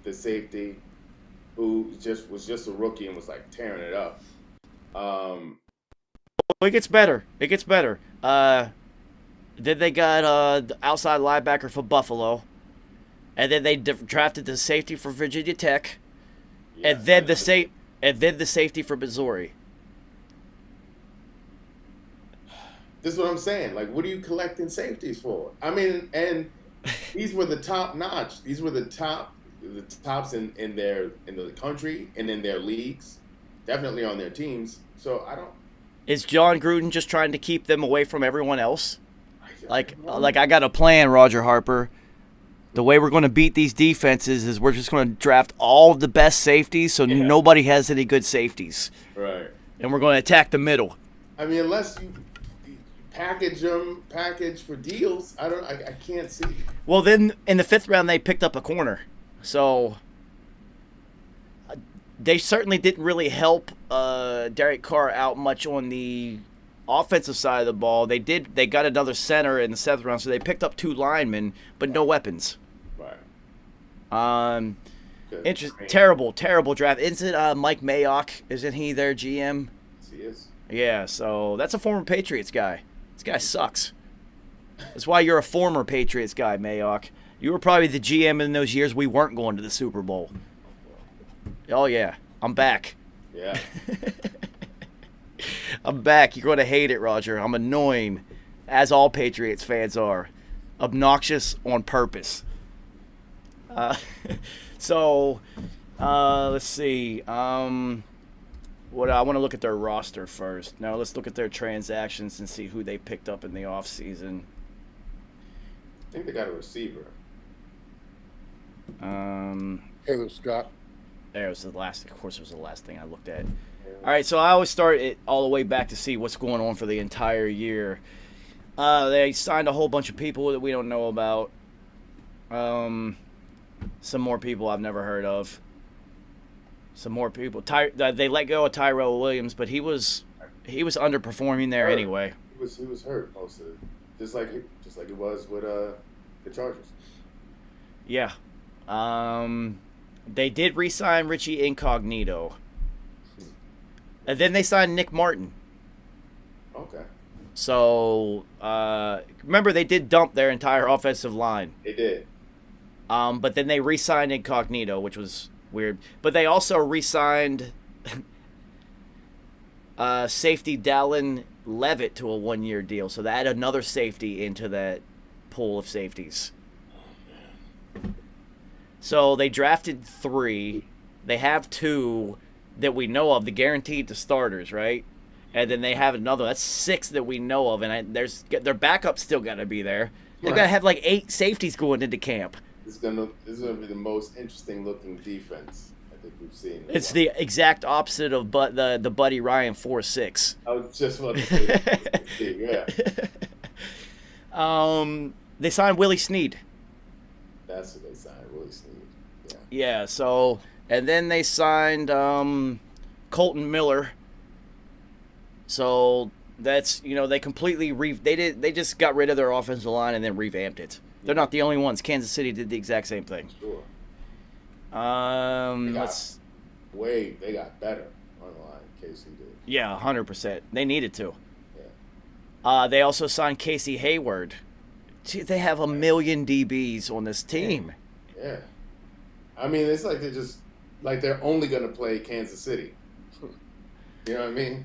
Speaker 6: the safety, who was just a rookie and was like tearing it up.
Speaker 1: It gets better. Then they got the outside linebacker for Buffalo, and then they drafted the safety for Virginia Tech, and then the safety for Missouri.
Speaker 6: This is what I'm saying. Like, what are you collecting safeties for? I mean, and these were the top notch. These were the tops in the country and in their leagues, definitely on their teams. So I don't.
Speaker 1: Is John Gruden just trying to keep them away from everyone else? Like I got a plan, Roger Harper. The way we're going to beat these defenses is we're just going to draft all the best safeties, so nobody has any good safeties.
Speaker 6: Right.
Speaker 1: And we're going to attack the middle.
Speaker 6: I mean, unless you package for deals, I can't see.
Speaker 1: Well, then in the 5th round they picked up a corner, so they certainly didn't really help Derek Carr out much on the offensive side of the ball. They got another center in the 7th round, so they picked up 2 linemen, but no weapons.
Speaker 6: Right.
Speaker 1: Interesting. Terrible draft. Isn't Mike Mayock? Isn't he their GM?
Speaker 6: Yes, he is.
Speaker 1: Yeah. So that's a former Patriots guy. This guy sucks. That's why you're a former Patriots guy, Mayock. You were probably the GM in those years we weren't going to the Super Bowl. Oh, yeah. I'm back.
Speaker 6: Yeah.
Speaker 1: I'm back. You're going to hate it, Roger. I'm annoying, as all Patriots fans are. Obnoxious on purpose. Uh, so, let's see. What I want to look at their roster first. Now let's look at their transactions and see who they picked up in the offseason.
Speaker 6: I think they got a receiver.
Speaker 5: Caleb Scott.
Speaker 1: There was the last. Of course, it was the last thing I looked at. All right, so I always start it all the way back to see what's going on for the entire year. They signed a whole bunch of people that we don't know about. Some more people I've never heard of. Some more people. They let go of Tyrell Williams, but he was underperforming there anyway.
Speaker 6: He was hurt most of it, just like it was with the Chargers.
Speaker 1: Yeah. They did re-sign Richie Incognito. And then they signed Nick Martin.
Speaker 6: Okay.
Speaker 1: So, remember they did dump their entire offensive line.
Speaker 6: They did.
Speaker 1: But then they re-signed Incognito, which was weird. But they also re-signed safety Dallin Levitt to a 1-year deal. So they added another safety into that pool of safeties. So they drafted 3. They have 2 that we know of, the guaranteed to starters, right? And then they have another. That's 6 that we know of, and their backup still got to be there. They're gonna have like 8 safeties going into camp.
Speaker 6: This is gonna be the most interesting looking defense I think we've seen.
Speaker 1: It's the exact opposite of the Buddy Ryan 4-6.
Speaker 6: I was just about to say, yeah.
Speaker 1: They signed Willie Snead.
Speaker 6: That's what they signed, Willie Snead. Yeah.
Speaker 1: Yeah. So, and then they signed Colton Miller. So that's they completely they just got rid of their offensive line and then revamped it. They're not the only ones. Kansas City did the exact same thing.
Speaker 6: Sure.
Speaker 1: They
Speaker 6: got better on the line. KC did.
Speaker 1: Yeah, 100%. They needed to.
Speaker 6: Yeah.
Speaker 1: They also signed Casey Hayward. Gee, they have a million DBs on this team.
Speaker 6: Yeah. I mean, it's like they're only gonna play Kansas City. You know what I mean?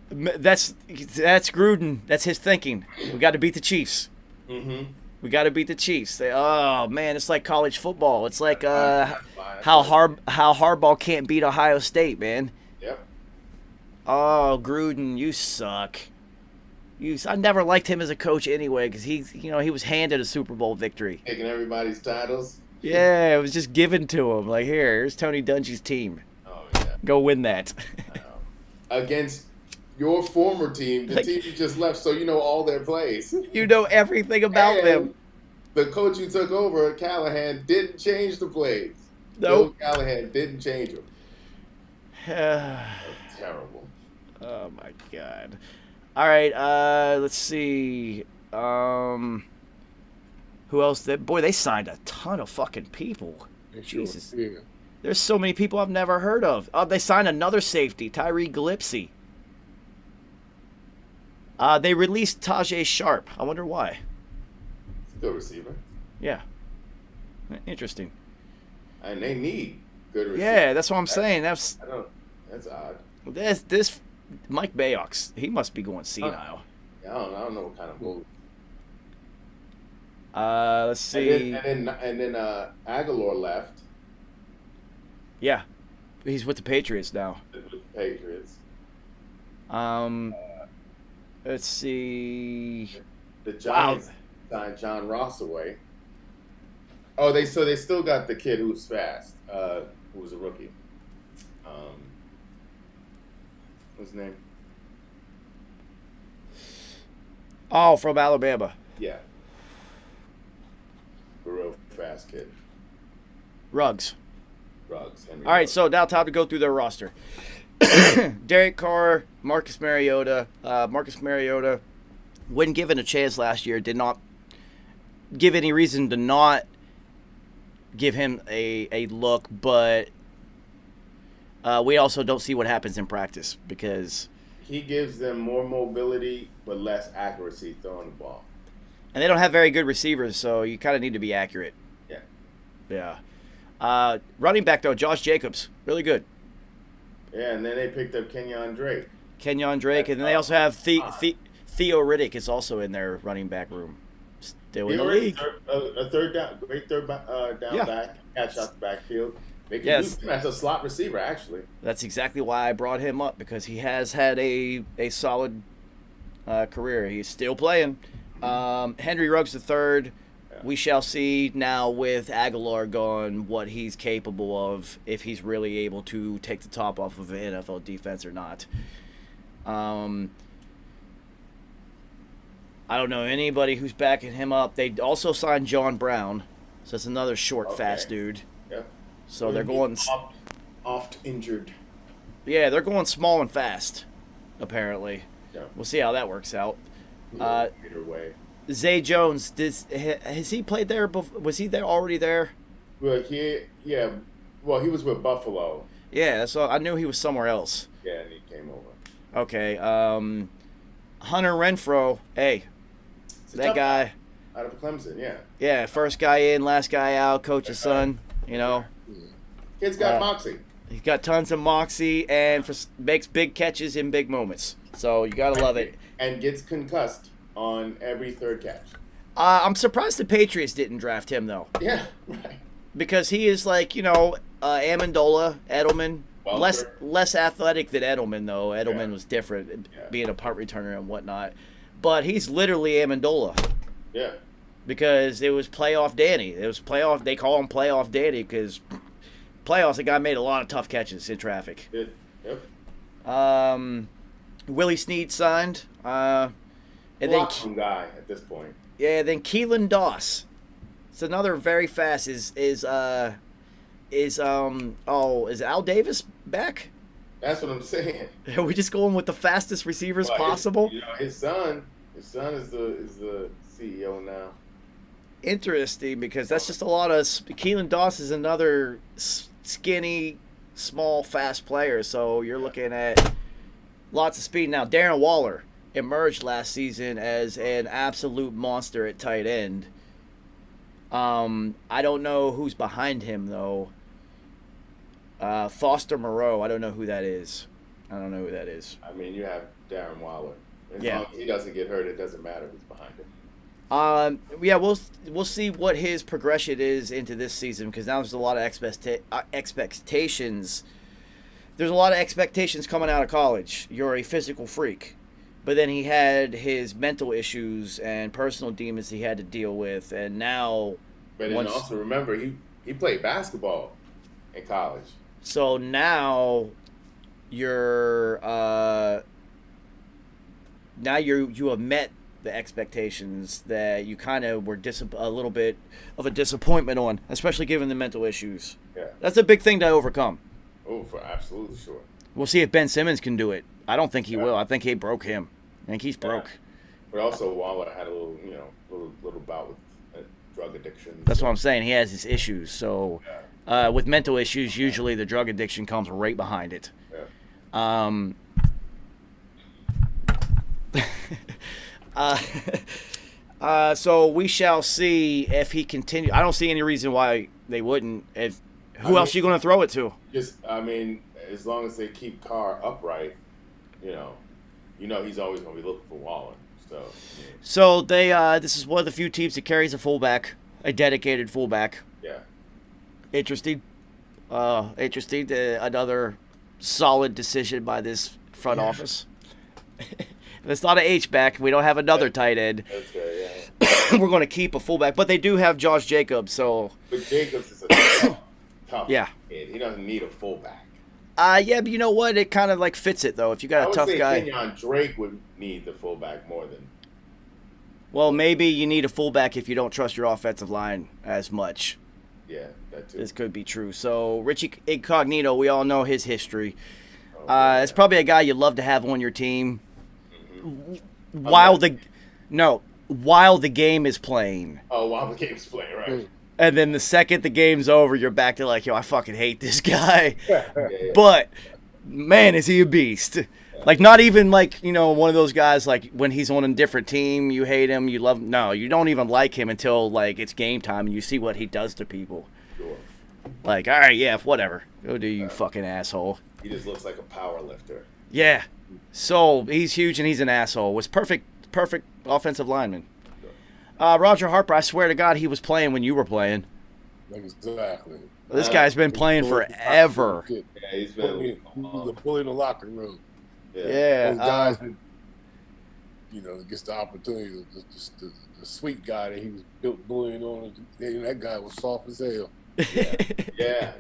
Speaker 1: That's Gruden. That's his thinking. We got to beat the Chiefs.
Speaker 6: Mm-hmm.
Speaker 1: We got to beat the Chiefs. Oh man, it's like college football. It's like how Harbaugh can't beat Ohio State, man.
Speaker 6: Yep.
Speaker 1: Oh, Gruden, you suck. I never liked him as a coach anyway because he was handed a Super Bowl victory.
Speaker 6: Taking everybody's titles.
Speaker 1: Yeah, it was just given to him. Like here's Tony Dungy's team.
Speaker 6: Oh yeah.
Speaker 1: Go win that.
Speaker 6: Against your former team, the team you just left, so you know all their plays.
Speaker 1: You know everything about them.
Speaker 6: The coach you took over, Callahan, didn't change the plays.
Speaker 1: Nope.
Speaker 6: Bill Callahan didn't change them. Terrible.
Speaker 1: Oh my God. All right, let's see. Who else? They signed a ton of fucking people. Jesus.
Speaker 5: Yeah.
Speaker 1: There's so many people I've never heard of. They signed another safety, Tyree Gillespie. They released Tajay Sharp. I wonder why.
Speaker 6: It's a good receiver.
Speaker 1: Yeah. Interesting.
Speaker 6: And they need good receivers.
Speaker 1: Yeah, that's what I'm saying. That's
Speaker 6: odd.
Speaker 1: this Mike Bayox. He must be going senile.
Speaker 6: I don't know what kind of move.
Speaker 1: Let's see.
Speaker 6: And then Aguilar left.
Speaker 1: Yeah, he's with the Patriots now.
Speaker 6: With the Patriots.
Speaker 1: Let's see.
Speaker 6: The Giants signed John Ross away. Oh, they still got the kid who's fast, who was a rookie. What's his name?
Speaker 1: Oh, from Alabama.
Speaker 6: Yeah. A real fast kid.
Speaker 1: Ruggs.
Speaker 6: Henry
Speaker 1: All right,
Speaker 6: Ruggs.
Speaker 1: so now time to go through their roster. Derek Carr, Marcus Mariota. Marcus Mariota, when given a chance last year, did not give any reason to not give him a look, but we also don't see what happens in practice because
Speaker 6: he gives them more mobility but less accuracy throwing the ball.
Speaker 1: And they don't have very good receivers, so you kind of need to be accurate.
Speaker 6: Yeah.
Speaker 1: Yeah. Running back, though, Josh Jacobs. Really good.
Speaker 6: Yeah, and then they picked up Kenyon Drake.
Speaker 1: And then they also have Theo Riddick is also in their running back room. Still
Speaker 6: He
Speaker 1: in the
Speaker 6: already
Speaker 1: league.
Speaker 6: a third down, great down
Speaker 1: Yeah.
Speaker 6: back, catch out the backfield. They can
Speaker 1: Yes.
Speaker 6: use him as a slot receiver, actually.
Speaker 1: That's exactly why I brought him up, because he has had a solid career. He's still playing. Henry Ruggs III, we shall see now with Aguilar gone what he's capable of, if he's really able to take the top off of an NFL defense or not. I don't know anybody who's backing him up. They also signed John Brown, so it's another short, fast dude.
Speaker 6: Yep.
Speaker 1: So they're going,
Speaker 6: oft injured.
Speaker 1: yeah, they're going small and fast, apparently.
Speaker 6: Yeah.
Speaker 1: We'll see how that works out.
Speaker 6: Either way.
Speaker 1: Zay Jones, has he played there? Was he there already there?
Speaker 6: Well, he was with Buffalo.
Speaker 1: Yeah, so I knew he was somewhere else.
Speaker 6: Yeah, and he came over.
Speaker 1: Okay, Hunter Renfro, hey,
Speaker 6: It's a
Speaker 1: that
Speaker 6: tough
Speaker 1: guy,
Speaker 6: out of Clemson, yeah.
Speaker 1: yeah, first guy in, last guy out, coach's son, you know.
Speaker 6: Kid's got moxie.
Speaker 1: He's got tons of moxie and makes big catches in big moments. So you gotta love it.
Speaker 6: And gets concussed on every third catch.
Speaker 1: I'm surprised the Patriots didn't draft him though,
Speaker 6: Yeah, right.
Speaker 1: because he is like, you know, Amendola, Edelman,
Speaker 6: Well,
Speaker 1: less athletic than Edelman though. Edelman
Speaker 6: Yeah.
Speaker 1: was different,
Speaker 6: Yeah.
Speaker 1: being a punt returner and whatnot. But he's literally Amendola,
Speaker 6: Yeah.
Speaker 1: because it was playoff Danny. It was playoff. They call him playoff Danny because playoffs. The guy made a lot of tough catches in traffic.
Speaker 6: Yep.
Speaker 1: Willie Snead signed, and then
Speaker 6: Guy at this point.
Speaker 1: then Keelan Doss. It's another very fast. Is Al Davis back?
Speaker 6: That's what I'm saying.
Speaker 1: Are we just going with the fastest receivers
Speaker 6: Well,
Speaker 1: possible?
Speaker 6: His son is the CEO now.
Speaker 1: Interesting, because that's just a lot of. Keelan Doss is another skinny, small, fast player. So you're looking at lots of speed. Now, Darren Waller emerged last season as an absolute monster at tight end. I don't know who's behind him though. Foster Moreau, I don't know who that is. I
Speaker 6: I mean, you have Darren Waller. As
Speaker 1: Yeah.
Speaker 6: long as he doesn't get hurt, it doesn't matter who's behind him.
Speaker 1: Yeah, we'll see what his progression is into this season, because now there's a lot of expectations. There's a lot of expectations coming out of college. You're a physical freak, but then he had his mental issues and personal demons he had to deal with, and now.
Speaker 6: But then also remember, he played basketball in college.
Speaker 1: So now you have met the expectations that you kind of were a little bit of a disappointment on, especially given the mental issues.
Speaker 6: Yeah.
Speaker 1: That's a big thing to overcome.
Speaker 6: Oh, for absolutely sure.
Speaker 1: We'll see if Ben Simmons can do it. I don't think he will. I think he broke him. I think he's broke.
Speaker 6: But also Waller had a little bout with drug addiction.
Speaker 1: That's what I'm saying. He has his issues. So with mental issues, usually the drug addiction comes right behind it.
Speaker 6: Yeah.
Speaker 1: So we shall see if he continues. I don't see any reason why they wouldn't. Who else are you going to throw it to?
Speaker 6: As long as they keep Carr upright, he's always going to be looking for Waller.
Speaker 1: So they this is one of the few teams that carries a dedicated fullback.
Speaker 6: Yeah.
Speaker 1: Interesting. Another solid decision by this front office. It's not an H-back. We don't have another tight end.
Speaker 6: Okay, yeah.
Speaker 1: We're going to keep a fullback, but they do have Josh Jacobs. So.
Speaker 6: But Jacobs is a tough
Speaker 1: Yeah.
Speaker 6: kid. He doesn't need a fullback.
Speaker 1: Yeah, but you know what? It kind of like fits it though. If you got a tough guy.
Speaker 6: Kenyon Drake would need the fullback more than.
Speaker 1: Well, maybe you need a fullback if you don't trust your offensive line as much.
Speaker 6: Yeah, that too.
Speaker 1: This could be true. So Richie Incognito, we all know his history. It's probably a guy you'd love to have on your team.
Speaker 6: Mm-hmm.
Speaker 1: While the game is playing.
Speaker 6: Oh, while the game's playing, right?
Speaker 1: And then the second the game's over, you're back to like, yo, I fucking hate this guy.
Speaker 6: Yeah.
Speaker 1: But man, is he a beast. Like, not even like, one of those guys like when he's on a different team, you hate him, you love him. No, you don't even like him until like it's game time and you see what he does to people.
Speaker 6: Sure.
Speaker 1: Like, all right, yeah, whatever. Go do, you fucking asshole.
Speaker 6: He just looks like a power lifter.
Speaker 1: Yeah. So he's huge and he's an asshole. Was perfect offensive lineman. Roger Harper, I swear to God, he was playing when you were playing.
Speaker 5: Exactly.
Speaker 1: This guy's been playing forever.
Speaker 5: Yeah,
Speaker 6: he's
Speaker 5: He
Speaker 6: been.
Speaker 5: was a bully in the locker room.
Speaker 1: Yeah.
Speaker 5: Those guys that, gets the opportunity, the sweet guy that he was built bullying on, that guy was soft as hell.
Speaker 6: Yeah.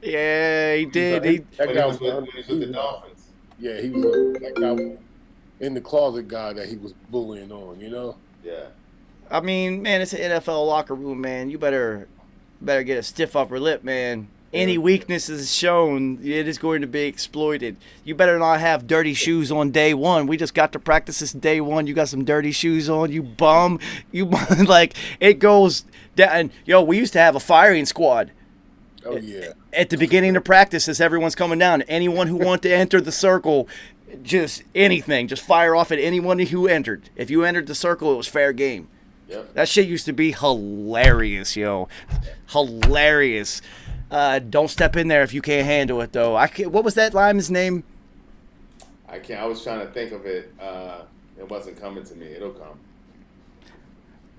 Speaker 1: Yeah, he did.
Speaker 6: That guy was with the Dolphins.
Speaker 5: Yeah, that guy was in the closet guy that he was bullying on,
Speaker 6: Yeah.
Speaker 1: I mean, man, it's an NFL locker room, man. You better get a stiff upper lip, man. Any weakness is shown, it is going to be exploited. You better not have dirty shoes on day one. We just got to practice this day one. You got some dirty shoes on, you bum. Like, it goes down. Yo, we used to have a firing squad.
Speaker 5: Oh, yeah.
Speaker 1: At the beginning of practice, as everyone's coming down, anyone who wanted to enter the circle, just anything, just fire off at anyone who entered. If you entered the circle, it was fair game.
Speaker 6: Yep.
Speaker 1: That shit used to be hilarious, yo. Hilarious. Don't step in there if you can't handle it, though. What was that lineman's name?
Speaker 6: I can't. I was trying to think of it. It wasn't coming to me. It'll come.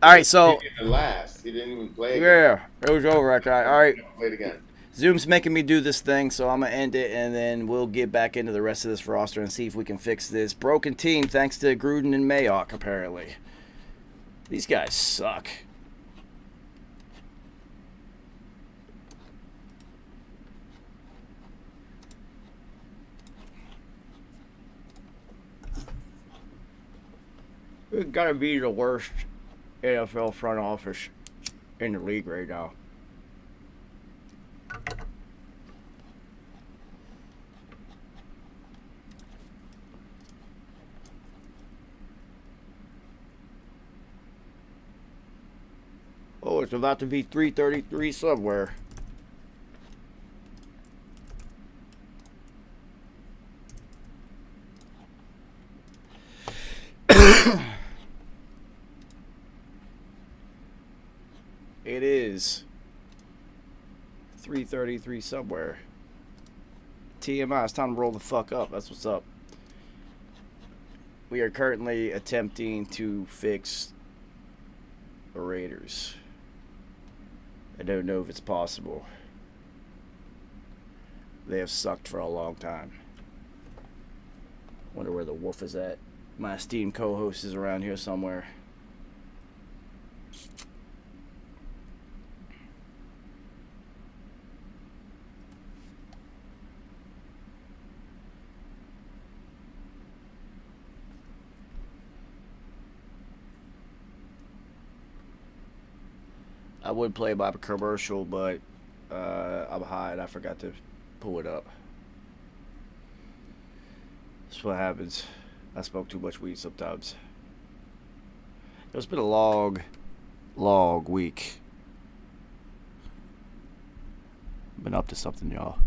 Speaker 1: All right, so
Speaker 6: He didn't last. He didn't even play again.
Speaker 1: yeah, it was over. All right,
Speaker 6: Play it again.
Speaker 1: Zoom's making me do this thing, so I'm gonna end it, and then we'll get back into the rest of this roster and see if we can fix this broken team. Thanks to Gruden and Mayock, apparently. These guys suck. It's gotta be the worst NFL front office in the league right now. Oh, it's about to be 3:33 somewhere. It is 3:33 somewhere. TMI, it's time to roll the fuck up. That's what's up. We are currently attempting to fix the Raiders. I don't know if it's possible. They have sucked for a long time. Wonder where the wolf is at. My esteemed co-host is around here somewhere. I would play by a commercial, but I'm high and I forgot to pull it up. That's what happens. I smoke too much weed sometimes. It's been a long week. Been up to something, y'all.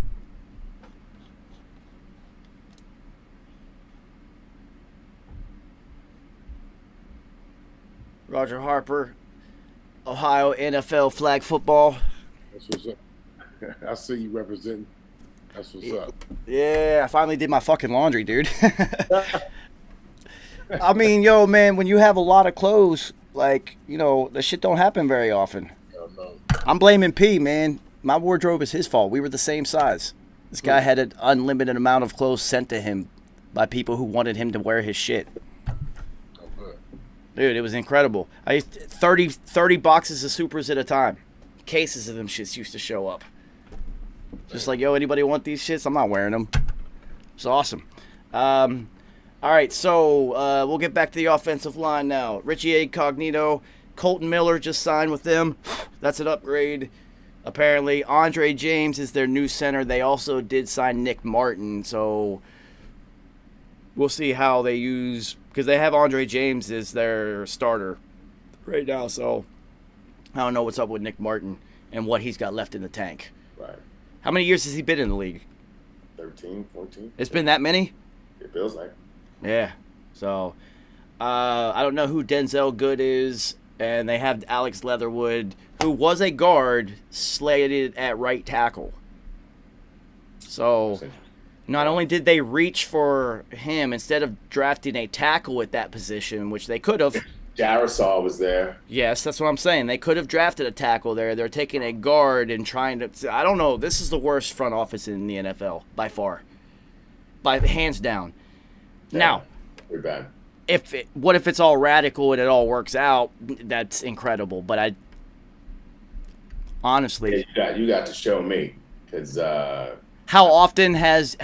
Speaker 1: Roger Harper, Ohio NFL flag football.
Speaker 5: That's what's up. I see you representing. That's what's up.
Speaker 1: Yeah, I finally did my fucking laundry, dude. I mean, yo, man, when you have a lot of clothes, like, the shit don't happen very often.
Speaker 5: Hell no.
Speaker 1: I'm blaming P, man. My wardrobe is his fault. We were the same size. This guy had an unlimited amount of clothes sent to him by people who wanted him to wear his shit. Dude, it was incredible. I used 30 boxes of Supers at a time. Cases of them shits used to show up. Just like, yo, anybody want these shits? I'm not wearing them. It's awesome. All right, so we'll get back to the offensive line now. Richie Incognito, Colton Miller just signed with them. That's an upgrade. Apparently, Andre James is their new center. They also did sign Nick Martin, so we'll see how they use, because they have Andre James as their starter right now, so I don't know what's up with Nick Martin and what he's got left in the tank.
Speaker 6: Right.
Speaker 1: How many years has he been in the league?
Speaker 6: 13, 14.
Speaker 1: It's been that many?
Speaker 6: It feels like.
Speaker 1: Yeah. So, I don't know who Denzel Good is, and they have Alex Leatherwood, who was a guard, slated at right tackle. So, not only did they reach for him, instead of drafting a tackle at that position, which they could have,
Speaker 6: Jaroslaw was there.
Speaker 1: Yes, that's what I'm saying. They could have drafted a tackle there. They're taking a guard and trying to. I don't know. This is the worst front office in the NFL by far, by hands down.
Speaker 6: Yeah,
Speaker 1: Now,
Speaker 6: pretty bad.
Speaker 1: what if it's all radical and it all works out? That's incredible. But honestly,
Speaker 6: You got to show me, because
Speaker 1: how often has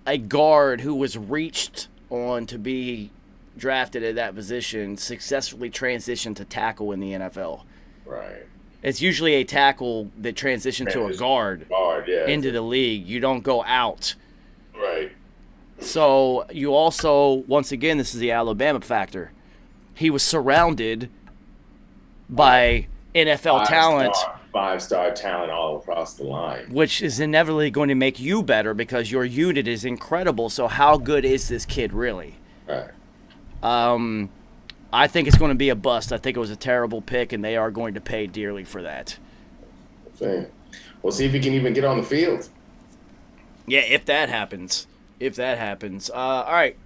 Speaker 1: a guard who was reached on to be drafted at that position successfully transitioned to tackle in the NFL?
Speaker 6: right.
Speaker 1: It's usually a tackle that transitioned to a guard
Speaker 6: Yeah.
Speaker 1: into the league. You don't go out.
Speaker 6: Right.
Speaker 1: So you also, once again, this is the Alabama factor. He was surrounded by NFL talent,
Speaker 6: Five-star talent all across the line.
Speaker 1: which is inevitably going to make you better because your unit is incredible. So how good is this kid really?
Speaker 6: Right.
Speaker 1: I think it's going to be a bust. I think it was a terrible pick, and they are going to pay dearly for that.
Speaker 6: Same. We'll see if he can even get on the field.
Speaker 1: Yeah, if that happens. All right.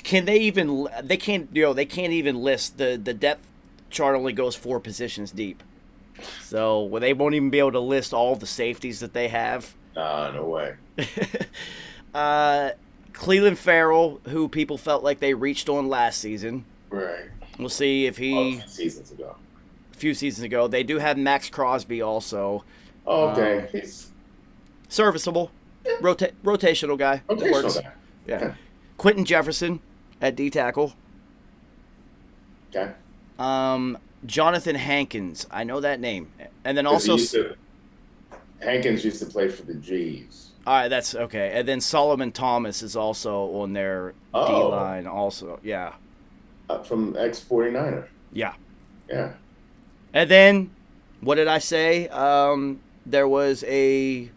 Speaker 1: Can they even? They can't. They can't even list the depth chart. Only goes 4 positions deep, so they won't even be able to list all the safeties that they have.
Speaker 6: No way.
Speaker 1: Cleveland Farrell, who people felt like they reached on last season.
Speaker 6: Right.
Speaker 1: We'll see if he.
Speaker 6: A
Speaker 1: few seasons ago. They do have Max Crosby also.
Speaker 6: Oh, okay. He's
Speaker 1: Serviceable. Rotational guy. That
Speaker 6: rotational
Speaker 1: works.
Speaker 6: guy.
Speaker 1: Yeah. Quentin Jefferson at D tackle.
Speaker 6: Okay.
Speaker 1: Jonathan Hankins. I know that name. And then also.
Speaker 6: Hankins used to play for the G's.
Speaker 1: All right, that's okay. And then Solomon Thomas is also on their D line also. Yeah.
Speaker 6: From ex-49er.
Speaker 1: Yeah.
Speaker 6: Yeah.
Speaker 1: And then, what did I say? There was a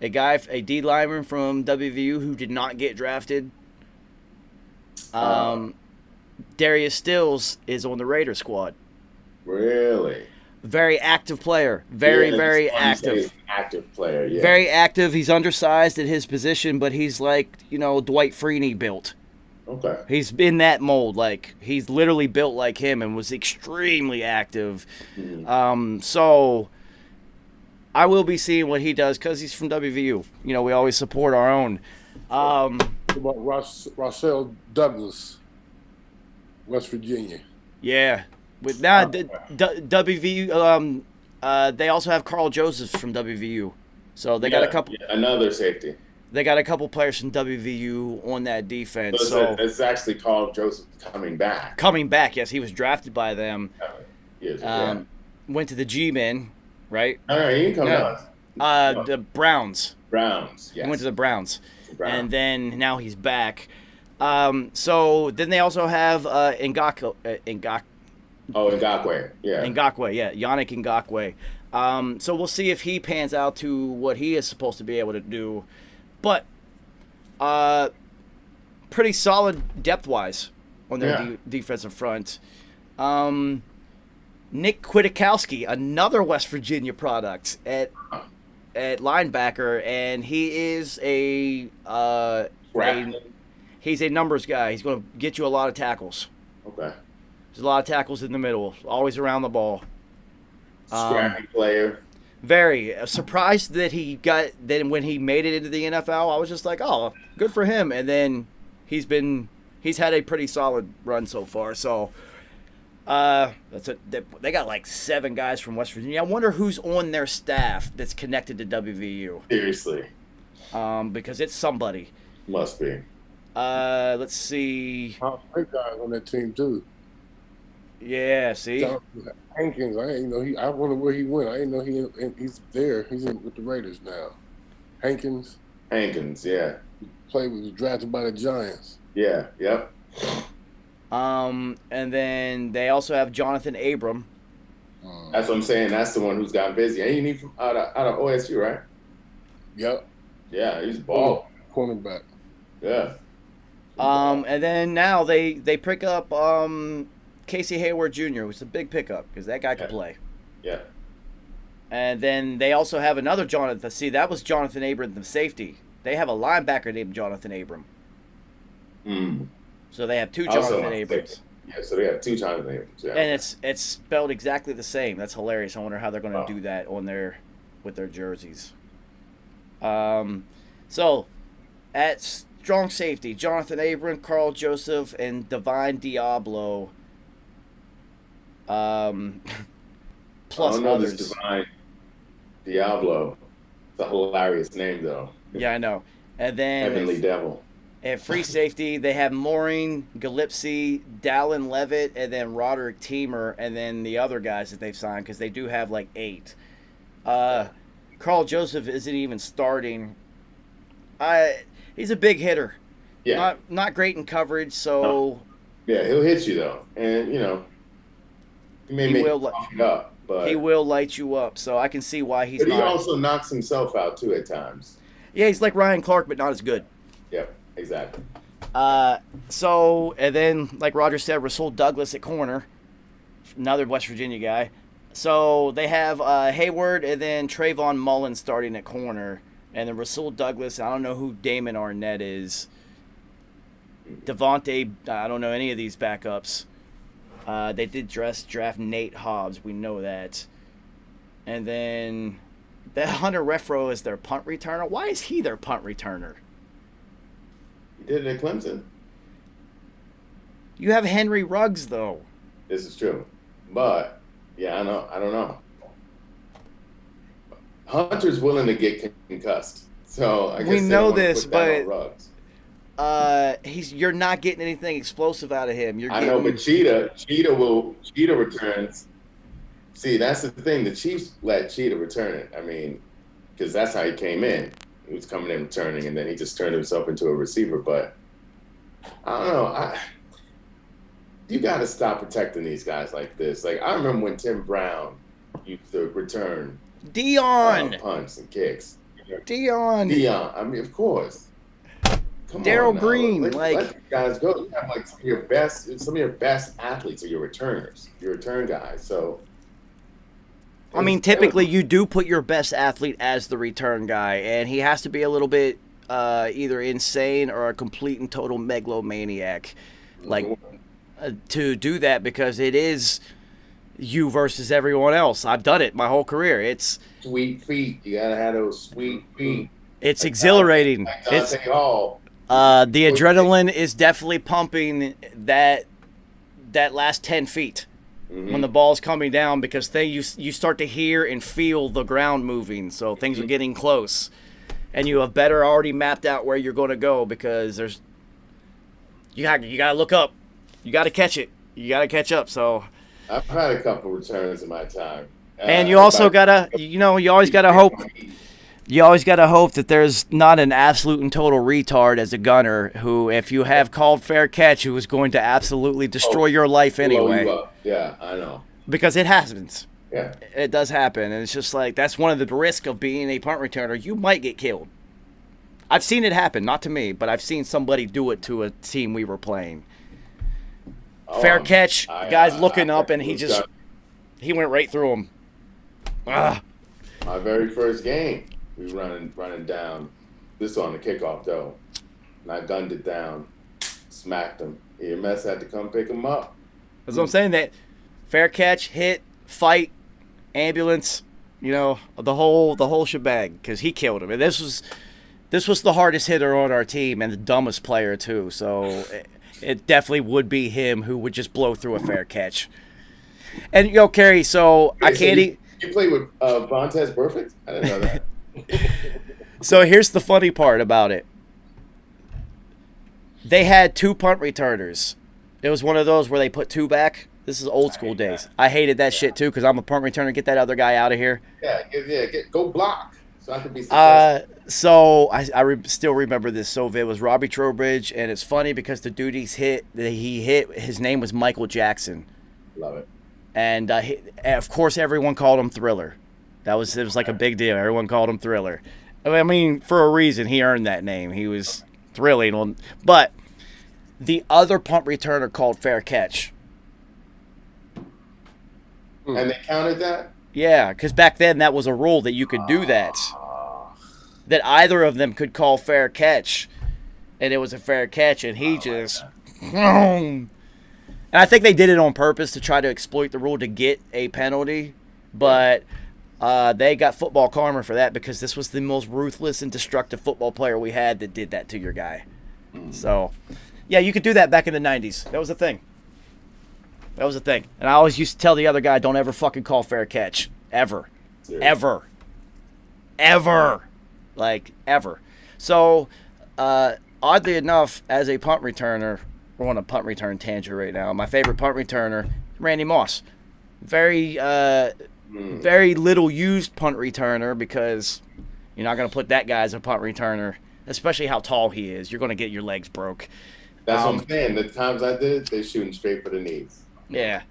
Speaker 1: D lineman from WVU who did not get drafted. Darius Stills is on the Raiders squad.
Speaker 6: Really?
Speaker 1: Very active player. Very active.
Speaker 6: Active player, yeah.
Speaker 1: Very active. He's undersized at his position, but he's like, Dwight Freeney built.
Speaker 6: Okay.
Speaker 1: He's in that mold. Like, he's literally built like him and was extremely active.
Speaker 6: Mm-hmm.
Speaker 1: So I will be seeing what he does because he's from WVU. We always support our own.
Speaker 5: What about Rossell Douglas, West Virginia?
Speaker 1: Yeah. With now, WVU, they also have Carl Joseph from WVU. So they got a couple.
Speaker 6: Yeah, another safety.
Speaker 1: They got a couple players from WVU on that defense.
Speaker 6: So it's actually Carl Joseph coming back.
Speaker 1: Coming back, yes, he was drafted by them.
Speaker 6: Yes,
Speaker 1: Went to the G-men, right?
Speaker 6: No, he didn't come down.
Speaker 1: The Browns.
Speaker 6: Yes.
Speaker 1: He went to the Browns.
Speaker 6: Browns.
Speaker 1: And then now he's back. So then they also have Ngakwe.
Speaker 6: Ngakwe. Yeah.
Speaker 1: Ngakwe, yeah. Yannick Ngakwe. So we'll see if he pans out to what he is supposed to be able to do. But pretty solid depth-wise on their defensive front. Nick Kwiatkowski, another West Virginia product at linebacker, and he is he's a numbers guy. He's going to get you a lot of tackles.
Speaker 6: Okay.
Speaker 1: There's a lot of tackles in the middle, always around the ball.
Speaker 6: Scrappy player.
Speaker 1: Very surprised that when he made it into the NFL, I was just like, oh, good for him. And then he's had a pretty solid run so far. So they got like 7 guys from West Virginia. I wonder who's on their staff that's connected to WVU.
Speaker 6: Seriously.
Speaker 1: Because it's somebody.
Speaker 6: Must be.
Speaker 1: Let's see.
Speaker 5: Great guys on that team too.
Speaker 1: Yeah, see.
Speaker 5: Hankins, I didn't know I wonder where he went. I didn't know he's there. He's with the Raiders now. Hankins,
Speaker 6: yeah.
Speaker 5: was drafted by the Giants.
Speaker 6: Yeah, yep.
Speaker 1: And then they also have Jonathan Abram.
Speaker 6: That's what I'm saying. That's the one who's gotten busy. And you need from out of OSU, right?
Speaker 5: Yep.
Speaker 6: Yeah, he's ball.
Speaker 5: Cornerback.
Speaker 6: Yeah.
Speaker 1: And then now they pick up Casey Hayward Jr., which is a big pickup because that guy can play.
Speaker 6: Yeah.
Speaker 1: And then they also have another Jonathan. See, that was Jonathan Abram, the safety. They have a linebacker named Jonathan Abram. So they have two
Speaker 6: Also,
Speaker 1: Jonathan Abrams.
Speaker 6: Yeah, so they have two Jonathan Abrams. Yeah.
Speaker 1: And it's spelled exactly the same. That's hilarious. I wonder how they're going to do that with their jerseys. So at strong safety, Jonathan Abram, Carl Joseph, and Divine Diablo. Plus
Speaker 6: I don't know
Speaker 1: others.
Speaker 6: this Divine Diablo. It's a hilarious name, though.
Speaker 1: Yeah, I know. And then
Speaker 6: Heavenly Devil.
Speaker 1: at free safety, they have Maureen, Gillespie, Dallin Levitt, and then Roderick Teamer, and then the other guys that they've signed, because they do have like 8. Carl Joseph isn't even starting. He's a big hitter.
Speaker 6: Yeah.
Speaker 1: Not great in coverage, so...
Speaker 6: No. Yeah, he'll hit you, though. And, you know, he may make you fuck it up. But
Speaker 1: he will light you up, so I can see why he's
Speaker 6: but he
Speaker 1: not...
Speaker 6: also knocks himself out, too, at times.
Speaker 1: Yeah, he's like Ryan Clark, but not as good.
Speaker 6: Yep, exactly.
Speaker 1: So, and then, like Roger said, Rasul Douglas at corner, another West Virginia guy. So they have Hayward and then Trayvon Mullen starting at corner, and then Rasul Douglas. I don't know who Damon Arnett is. Devontae, I don't know any of these backups. They did draft Nate Hobbs. We know that. And then the Hunter Renfrow is their punt returner. Why is he their punt returner?
Speaker 6: He did it at Clemson.
Speaker 1: You have Henry Ruggs, though.
Speaker 6: This is true. But, yeah, I don't know. Hunter's willing to get concussed. So I guess
Speaker 1: we
Speaker 6: they
Speaker 1: know
Speaker 6: don't wanna
Speaker 1: this,
Speaker 6: put that on
Speaker 1: but
Speaker 6: Ruggs.
Speaker 1: you're not getting anything explosive out of him.
Speaker 6: I know, but Cheetah returns. See, that's the thing. The Chiefs let Cheetah return it. I mean, because that's how he came in. He was coming in returning, and then he just turned himself into a receiver. But I don't know. You got to stop protecting these guys like this. Like, I remember when Tim Brown used to return
Speaker 1: Dion.
Speaker 6: punts and kicks.
Speaker 1: Dion.
Speaker 6: I mean, of course. Come
Speaker 1: Daryl
Speaker 6: on now.
Speaker 1: Green,
Speaker 6: let these guys go. You have like some of your best athletes are your returners, your return guys. So,
Speaker 1: I mean, typically you do put your best athlete as the return guy, and he has to be a little bit either insane or a complete and total megalomaniac, like to do that, because it is you versus everyone else. I've done it my whole career. It's
Speaker 6: sweet feet. You gotta have those sweet feet.
Speaker 1: It's exhilarating.
Speaker 6: Like Dante Hall.
Speaker 1: The adrenaline is definitely pumping that last 10 feet when the ball's coming down, because you start to hear and feel the ground moving, so things are getting close, and you have better already mapped out where you're going to go, because you got to look up, you got to catch it, you got to catch up. So
Speaker 6: I've had a couple returns in my time,
Speaker 1: and you also gotta, you always gotta hope. You always got to hope that there's not an absolute and total retard as a gunner who, if you have called fair catch, who is going to absolutely destroy your life anyway.
Speaker 6: Yeah, I know.
Speaker 1: Because it happens.
Speaker 6: Yeah.
Speaker 1: It does happen. And it's just like, that's one of the risks of being a punt returner. You might get killed. I've seen it happen, not to me, but I've seen somebody do it to a team we were playing. Fair catch, guy's looking up, and he went right through him.
Speaker 6: My very first game. We running down. This on the kickoff though, and I gunned it down, smacked him. EMS had to come pick him up.
Speaker 1: That's what I'm saying. That fair catch, hit, fight, ambulance, the whole shebang, because he killed him. And this was the hardest hitter on our team and the dumbest player too. So it definitely would be him who would just blow through a fair catch. And Kerry, so I can't.
Speaker 6: You played with Vontez Perfect? I didn't know that.
Speaker 1: So here's the funny part about it. They had 2 punt returners. It was one of those where they put 2 back. This is old school days. I hated that shit too, because I'm a punt returner. Get that other guy out of here.
Speaker 6: Yeah, go block so I can be successful.
Speaker 1: So I still remember this. So it was Robbie Trowbridge, and it's funny because the dude he hit, his name was Michael Jackson.
Speaker 6: Love it.
Speaker 1: And of course, everyone called him Thriller. It was like a big deal. Everyone called him Thriller. I mean, for a reason, he earned that name. He was thrilling. But the other punt returner called fair catch.
Speaker 6: And they counted that?
Speaker 1: Yeah, because back then that was a rule that you could do that. That either of them could call fair catch. And it was a fair catch, and he just And I think they did it on purpose to try to exploit the rule to get a penalty, but they got football karma for that because this was the most ruthless and destructive football player we had that did that to your guy. So, yeah, you could do that back in the 90s. That was a thing. And I always used to tell the other guy, don't ever fucking call fair catch. Ever. Seriously. Ever. Like, ever. So, oddly enough, as a punt returner, we're on a punt return tangent right now. My favorite punt returner, Randy Moss. Very little used punt returner because you're not going to put that guy as a punt returner, especially how tall he is. You're going to get your legs broke.
Speaker 6: That's what I'm saying. The times I did it, they're shooting straight for the knees.
Speaker 1: Yeah.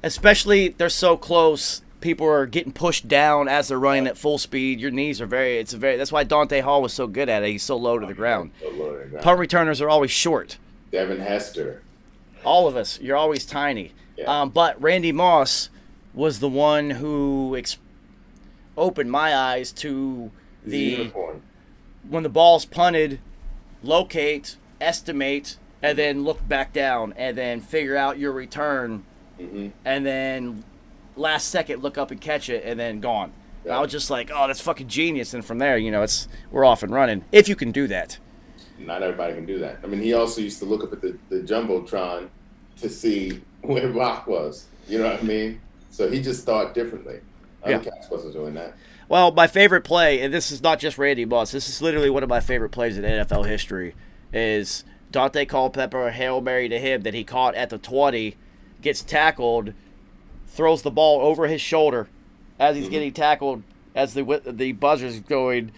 Speaker 1: Especially they're so close. People are getting pushed down as they're running at full speed. Your knees are that's why Dante Hall was so good at it. He's so low to the ground. Punt returners are always short.
Speaker 6: Devin Hester.
Speaker 1: All of us. You're always tiny.
Speaker 6: Yeah.
Speaker 1: But Randy Moss was the one who opened my eyes to when the ball's punted, locate, estimate, and then look back down, and then figure out your return, and then last second look up and catch it, and then gone. Yeah. And I was just like, oh, that's fucking genius. And from there, we're off and running if you can do that.
Speaker 6: Not everybody can do that. I mean, he also used to look up at the Jumbotron to see where Rock was. You know what I mean? So he just thought differently. Other cats wasn't doing that.
Speaker 1: Well, my favorite play, and this is not just Randy Moss, this is literally one of my favorite plays in NFL history, is Dante Culpepper, Hail Mary to him that he caught at the 20, gets tackled, throws the ball over his shoulder as he's getting tackled, as the buzzer's going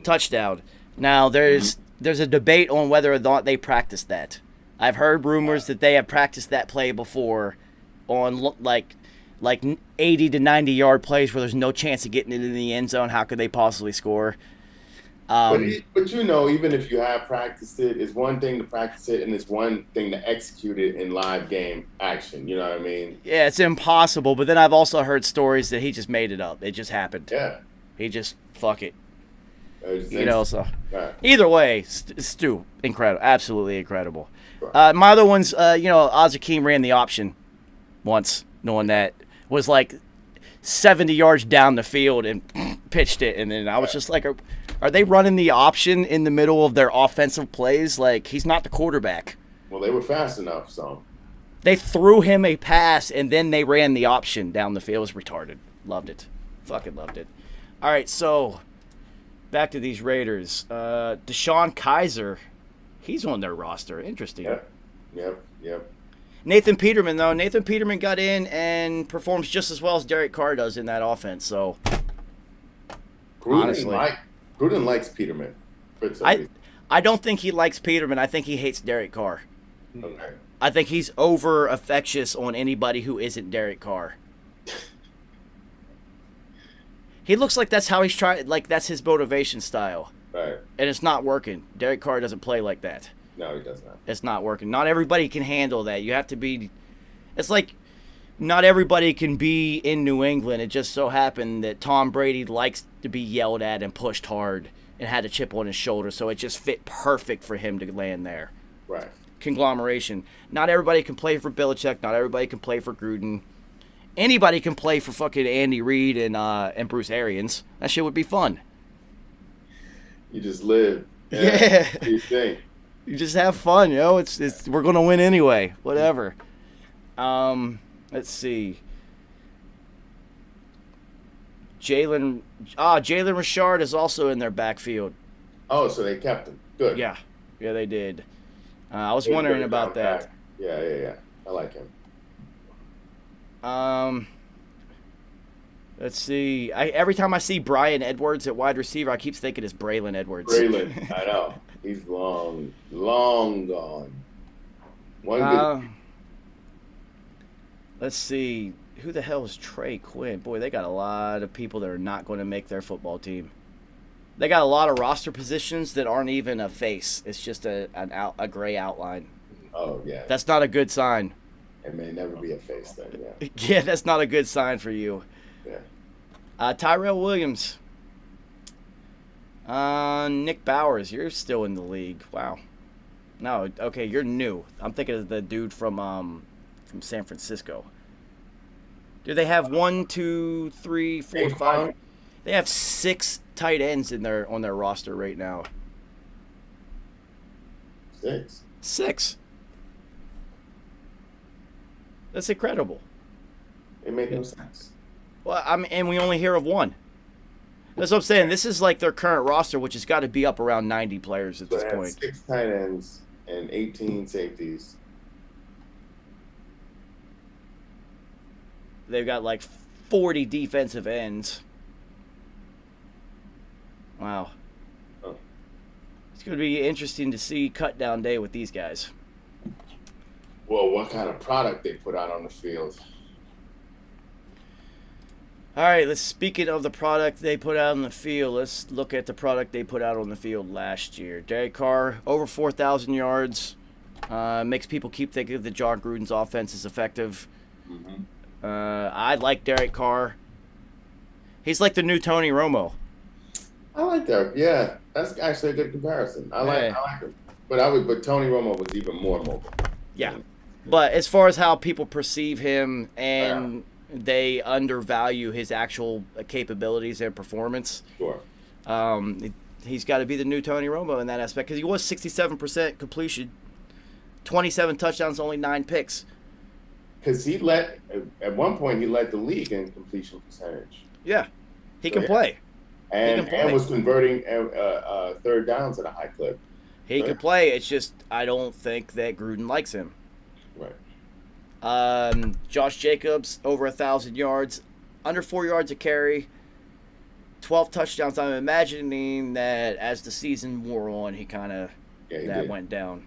Speaker 1: touchdown. Now, there's a debate on whether or not they practiced that. I've heard rumors that they have practiced that play before on like 80 to 90 yard plays where there's no chance of getting it in the end zone. How could they possibly score?
Speaker 6: But even if you have practiced it, it's one thing to practice it, and it's one thing to execute it in live game action. You know what I mean?
Speaker 1: Yeah, it's impossible. But then I've also heard stories that he just made it up. It just happened.
Speaker 6: Yeah.
Speaker 1: He just fuck it.
Speaker 6: So
Speaker 1: right. Either way, Stu, incredible, absolutely incredible. Right. My other ones, Oz Hakeem ran the option once, knowing that was like 70 yards down the field and pitched it, and then I was just like, are they running the option in the middle of their offensive plays? Like, he's not the quarterback.
Speaker 6: Well, they were fast enough, so.
Speaker 1: They threw him a pass, and then they ran the option down the field. It was retarded. Loved it. Fucking loved it. All right, so back to these Raiders. Deshaun Kaiser, he's on their roster. Interesting.
Speaker 6: Yep.
Speaker 1: Nathan Peterman, though. Nathan Peterman got in and performs just as well as Derek Carr does in that offense. So, honestly.
Speaker 6: Gruden likes Peterman.
Speaker 1: I don't think he likes Peterman. I think he hates Derek Carr.
Speaker 6: Okay.
Speaker 1: I think he's over affectious on anybody who isn't Derek Carr. He looks like that's how he's trying. Like, that's his motivation style.
Speaker 6: Right.
Speaker 1: And it's not working. Derek Carr doesn't play like that.
Speaker 6: No, he does not.
Speaker 1: It's not working. Not everybody can handle that. You have to be. It's like not everybody can be in New England. It just so happened that Tom Brady likes to be yelled at and pushed hard and had a chip on his shoulder, so it just fit perfect for him to land there.
Speaker 6: Right.
Speaker 1: Conglomeration. Not everybody can play for Belichick. Not everybody can play for Gruden. Anybody can play for fucking Andy Reid and Bruce Arians. That shit would be fun.
Speaker 6: You just live.
Speaker 1: Yeah.
Speaker 6: What do you think?
Speaker 1: You just have fun, It's we're gonna win anyway. Whatever. Let's see. Jalen Richard is also in their backfield.
Speaker 6: Oh, so they kept him. Good.
Speaker 1: Yeah, they did. I was wondering about that.
Speaker 6: Yeah. I like him.
Speaker 1: Let's see. Every time I see Brian Edwards at wide receiver, I keep thinking it's Braylon Edwards.
Speaker 6: Braylon, I know. He's long gone.
Speaker 1: Let's see. Who the hell is Trey Quinn? Boy, they got a lot of people that are not going to make their football team. They got a lot of roster positions that aren't even a face. It's just a gray outline.
Speaker 6: Oh, yeah.
Speaker 1: That's not a good sign.
Speaker 6: It may never be a face then, yeah.
Speaker 1: Yeah, that's not a good sign for you.
Speaker 6: Yeah.
Speaker 1: Tyrell Williams. Nick Bowers, you're still in the league. Wow. No, okay, you're new. I'm thinking of the dude from San Francisco. Do they have 1, 2, 3, 4, 5? They have 6 tight ends on their roster right now.
Speaker 6: 6.
Speaker 1: 6. That's incredible.
Speaker 6: It made no sense.
Speaker 1: Well, and we only hear of 1. That's what I'm saying. This is like their current roster, which has got to be up around 90 players at this point.
Speaker 6: 6 tight ends and 18 safeties.
Speaker 1: They've got like 40 defensive ends. Wow.
Speaker 6: Oh.
Speaker 1: It's going to be interesting to see cut down day with these guys.
Speaker 6: Well, what kind of product they put out on the field?
Speaker 1: All right, speaking of the product they put out on the field, let's look at the product they put out on the field last year. Derek Carr, over 4,000 yards. Makes people keep thinking that John Gruden's offense is effective.
Speaker 6: Mm-hmm.
Speaker 1: I like Derek Carr. He's like the new Tony Romo.
Speaker 6: I like that. Yeah, that's actually a good comparison. I like him. But Tony Romo was even more mobile.
Speaker 1: Yeah. But as far as how people perceive him and they undervalue his actual capabilities and performance.
Speaker 6: Sure.
Speaker 1: He's got to be the new Tony Romo in that aspect because he was 67% completion, 27 touchdowns, only 9 picks.
Speaker 6: Because at one point, he led the league in completion percentage.
Speaker 1: Yeah. He can play.
Speaker 6: And was converting third downs at a high clip.
Speaker 1: He can play. It's just I don't think that Gruden likes him.
Speaker 6: Right.
Speaker 1: Josh Jacobs, over 1,000 yards, under 4 yards a carry, 12 touchdowns. I'm imagining that as the season wore on, he kind of went down.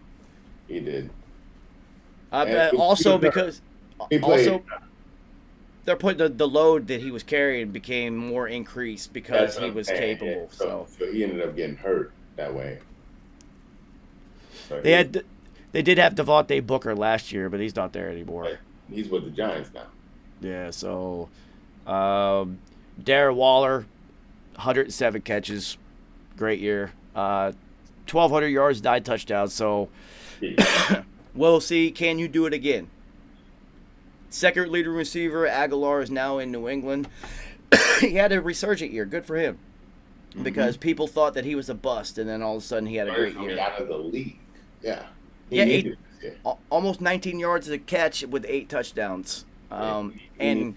Speaker 6: He did.
Speaker 1: Also, because they're putting the load that he was carrying became more increased because he was capable. So
Speaker 6: he ended up getting hurt that way. So
Speaker 1: They did have Devontae Booker last year, but he's not there anymore.
Speaker 6: He's with the Giants now.
Speaker 1: Yeah, so Darren Waller, 107 catches, great year. 1,200 yards, 9 touchdowns. So we'll see. Can you do it again? Second leading receiver, Aguilar, is now in New England. He had a resurgent year. Good for him. Because people thought that he was a bust, and then all of a sudden he had a great year.
Speaker 6: Out of the league. Yeah.
Speaker 1: Almost 19 yards a catch with 8 touchdowns. And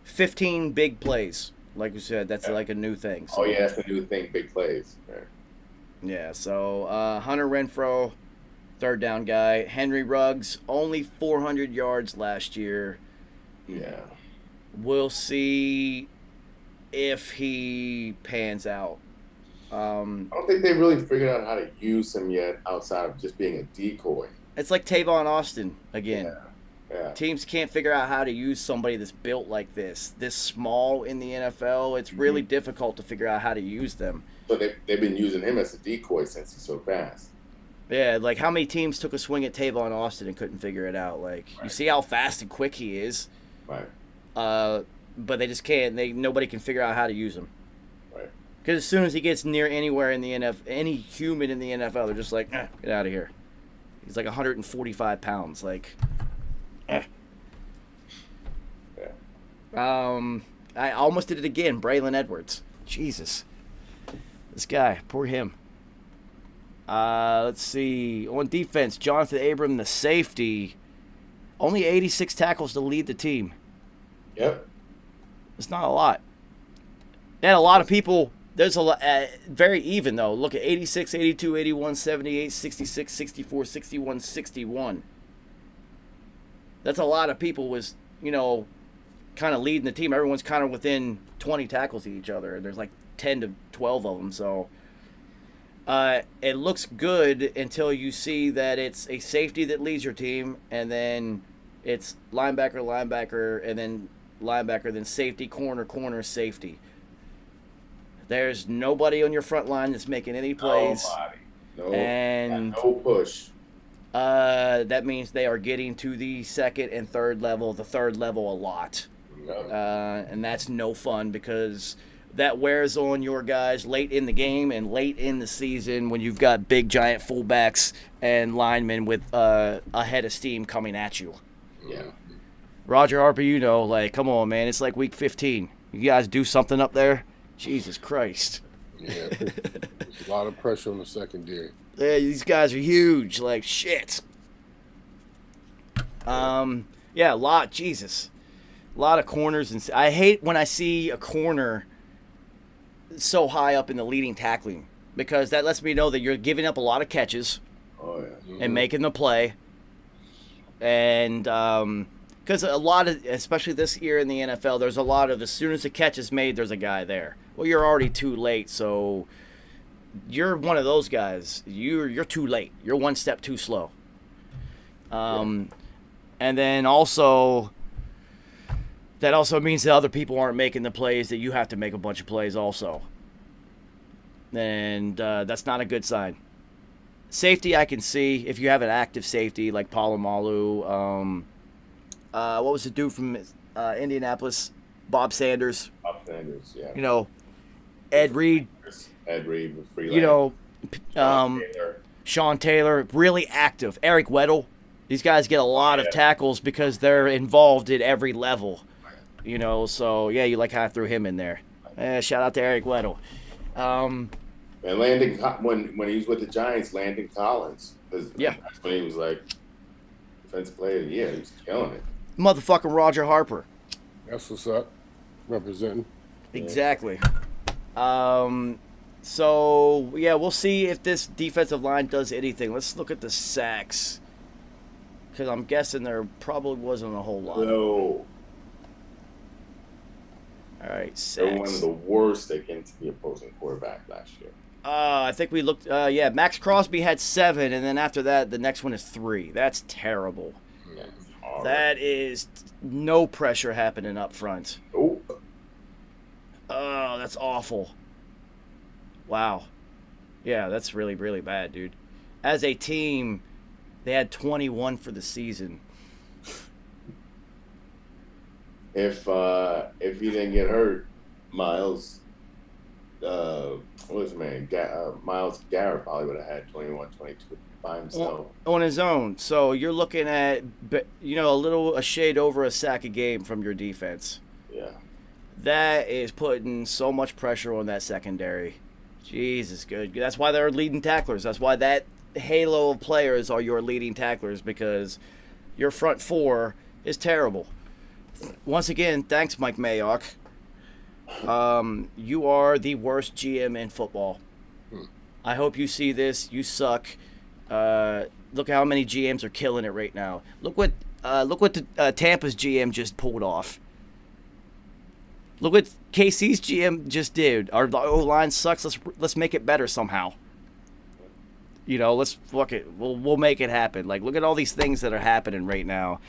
Speaker 1: 15 big plays. Like you said, that's like a new thing. So.
Speaker 6: Oh, yeah, that's a new thing, big plays. Right.
Speaker 1: Yeah, so Hunter Renfrow, third down guy. Henry Ruggs, only 400 yards last year.
Speaker 6: Yeah.
Speaker 1: We'll see if he pans out.
Speaker 6: I don't think they really figured out how to use him yet outside of just being a decoy.
Speaker 1: It's like Tavon Austin again.
Speaker 6: Yeah.
Speaker 1: Teams can't figure out how to use somebody that's built like this small in the NFL. It's really difficult to figure out how to use them.
Speaker 6: So they've been using him as a decoy since he's so fast.
Speaker 1: Yeah, like how many teams took a swing at Tavon Austin and couldn't figure it out? Like, you see how fast and quick he is.
Speaker 6: Right.
Speaker 1: But they just can't. Nobody can figure out how to use him.
Speaker 6: Right.
Speaker 1: Because as soon as he gets near anywhere in the NFL, any human in the NFL, they're just like, get out of here. He's like 145 pounds. Like,
Speaker 6: Yeah.
Speaker 1: I almost did it again. Braylon Edwards. Jesus. This guy. Poor him. Let's see. On defense, Jonathan Abram, the safety. Only 86 tackles to lead the team.
Speaker 6: Yep.
Speaker 1: It's not a lot. And a lot of people, there's a lot, very even though. Look at 86, 82, 81, 78, 66, 64, 61, 61. That's a lot of people was, kind of leading the team. Everyone's kind of within 20 tackles of each other. And there's like 10 to 12 of them. So it looks good until you see that it's a safety that leads your team. And then it's linebacker, and then linebacker, then safety, corner, safety. There's nobody on your front line that's making any plays.
Speaker 6: Nobody. No push.
Speaker 1: That means they are getting to the second and third level, a lot.
Speaker 6: No.
Speaker 1: And that's no fun because that wears on your guys late in the game and late in the season when you've got big giant fullbacks and linemen with a head of steam coming at you.
Speaker 6: Yeah.
Speaker 1: Roger Harper, like, come on, man. It's like week 15. You guys do something up there? Jesus Christ.
Speaker 5: Yeah, there's a lot of pressure on the secondary.
Speaker 1: Yeah, these guys are huge. Like, shit. Yeah, a lot. Jesus. A lot of corners. And I hate when I see a corner so high up in the leading tackling because that lets me know that you're giving up a lot of catches and making the play. And because a lot of, especially this year in the NFL, there's a lot of as soon as the catch is made, there's a guy there. Well, you're already too late, so you're one of those guys. You're too late. You're one step too slow. And then also, that also means that other people aren't making the plays that you have to make a bunch of plays also. And that's not a good sign. Safety, I can see if you have an active safety like Palomalu. What was the dude from Indianapolis? Bob Sanders.
Speaker 6: Bob Sanders, yeah.
Speaker 1: Ed Reed.
Speaker 6: Ed Reed was freelance.
Speaker 1: Sean Taylor, really active. Eric Weddle. These guys get a lot of tackles because they're involved at every level. So, yeah, you kind of threw him in there. Shout out to Eric Weddle.
Speaker 6: And Landon, when he was with the Giants, Landon Collins. That's when he was like defensive player of the year. He was killing it.
Speaker 1: Motherfucking Roger Harper.
Speaker 5: That's what's up. Representing.
Speaker 1: Exactly. So, yeah, we'll see if this defensive line does anything. Let's look at the sacks. Because I'm guessing there probably wasn't a whole lot.
Speaker 6: No.
Speaker 1: All right, sacks.
Speaker 6: They're one of the worst against the opposing quarterback last year.
Speaker 1: I think we looked, Max Crosby had 7, and then after that, the next one is 3. That's terrible.
Speaker 6: Yeah,
Speaker 1: that is no pressure happening up front.
Speaker 6: Oh,
Speaker 1: that's awful. Wow. Yeah, that's really, really bad, dude. As a team, they had 21 for the season.
Speaker 6: If he didn't get hurt, Miles, what was his name? Miles Garrett probably would have had 21, 22 by himself.
Speaker 1: On his own. So you're looking at, a shade over a sack a game from your defense.
Speaker 6: Yeah.
Speaker 1: That is putting so much pressure on that secondary. Jesus, good. That's why they're leading tacklers. That's why that halo of players are your leading tacklers, because your front four is terrible. Once again, thanks, Mike Mayock. You are the worst GM in football. I hope you see this. You suck. Look how many GMs are killing it right now. Look what the Tampa's GM just pulled off. Look what KC's GM just did. Our O-line sucks. Let's make it better somehow. Let's fuck it. We'll make it happen. Look at all these things that are happening right now.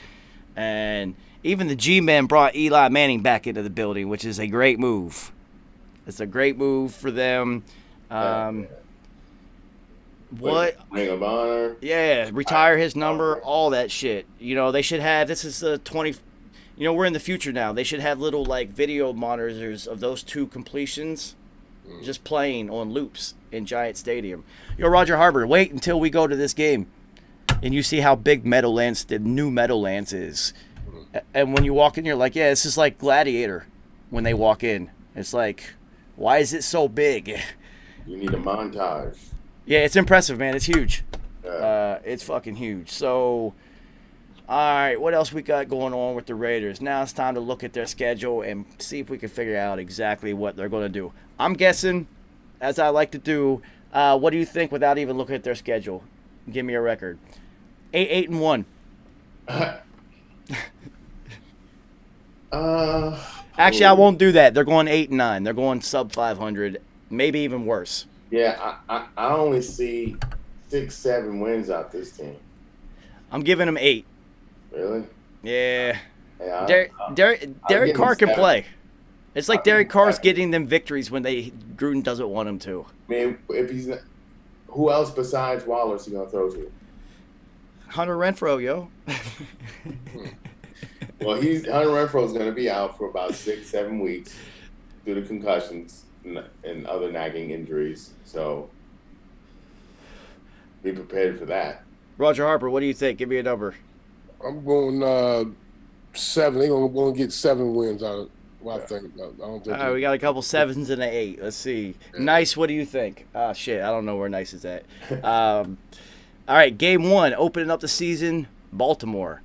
Speaker 1: And even the G-Men brought Eli Manning back into the building, which is a great move. It's a great move for them. What?
Speaker 6: Ring of Honor.
Speaker 1: Yeah, retire his number, all that shit. They should have, this is the 20, we're in the future now. They should have little, video monitors of those 2 completions just playing on loops in Giant Stadium. Roger Harper, wait until we go to this game and you see how big the new Meadowlands is. And when you walk in, you're like, yeah, this is like Gladiator when they walk in. It's like, why is it so big?
Speaker 6: You need a montage.
Speaker 1: Yeah, it's impressive, man. It's huge.
Speaker 6: Yeah.
Speaker 1: It's fucking huge. So, all right, what else we got going on with the Raiders? Now it's time to look at their schedule and see if we can figure out exactly what they're going to do. I'm guessing, as I like to do, what do you think without even looking at their schedule? Give me a record. 8-1. Actually, I won't do that. They're going 8-9. They're going sub 500, maybe even worse.
Speaker 6: Yeah, I only see 6-7 wins out this team.
Speaker 1: I'm giving them 8.
Speaker 6: Really?
Speaker 1: Yeah.
Speaker 6: Yeah.
Speaker 1: Derek Carr can play. It's like Derek Carr's getting them victories when Gruden doesn't want him to.
Speaker 6: I mean, if he's not, who else besides Waller is he gonna throw to?
Speaker 1: Hunter Renfrow, yo.
Speaker 6: Well, Hunter Renfrow is gonna be out for about 6-7 weeks. due to concussions and other nagging injuries. So be prepared for that.
Speaker 1: Roger Harper, what do you think? Give me a number.
Speaker 5: I'm going 7. They're going to get 7 wins out of what I think. I don't think.
Speaker 1: All right, we got a couple 7s and an 8. Let's see. Nice, what do you think? Ah, shit, I don't know where Nice is at. All right, game 1, opening up the season, Baltimore.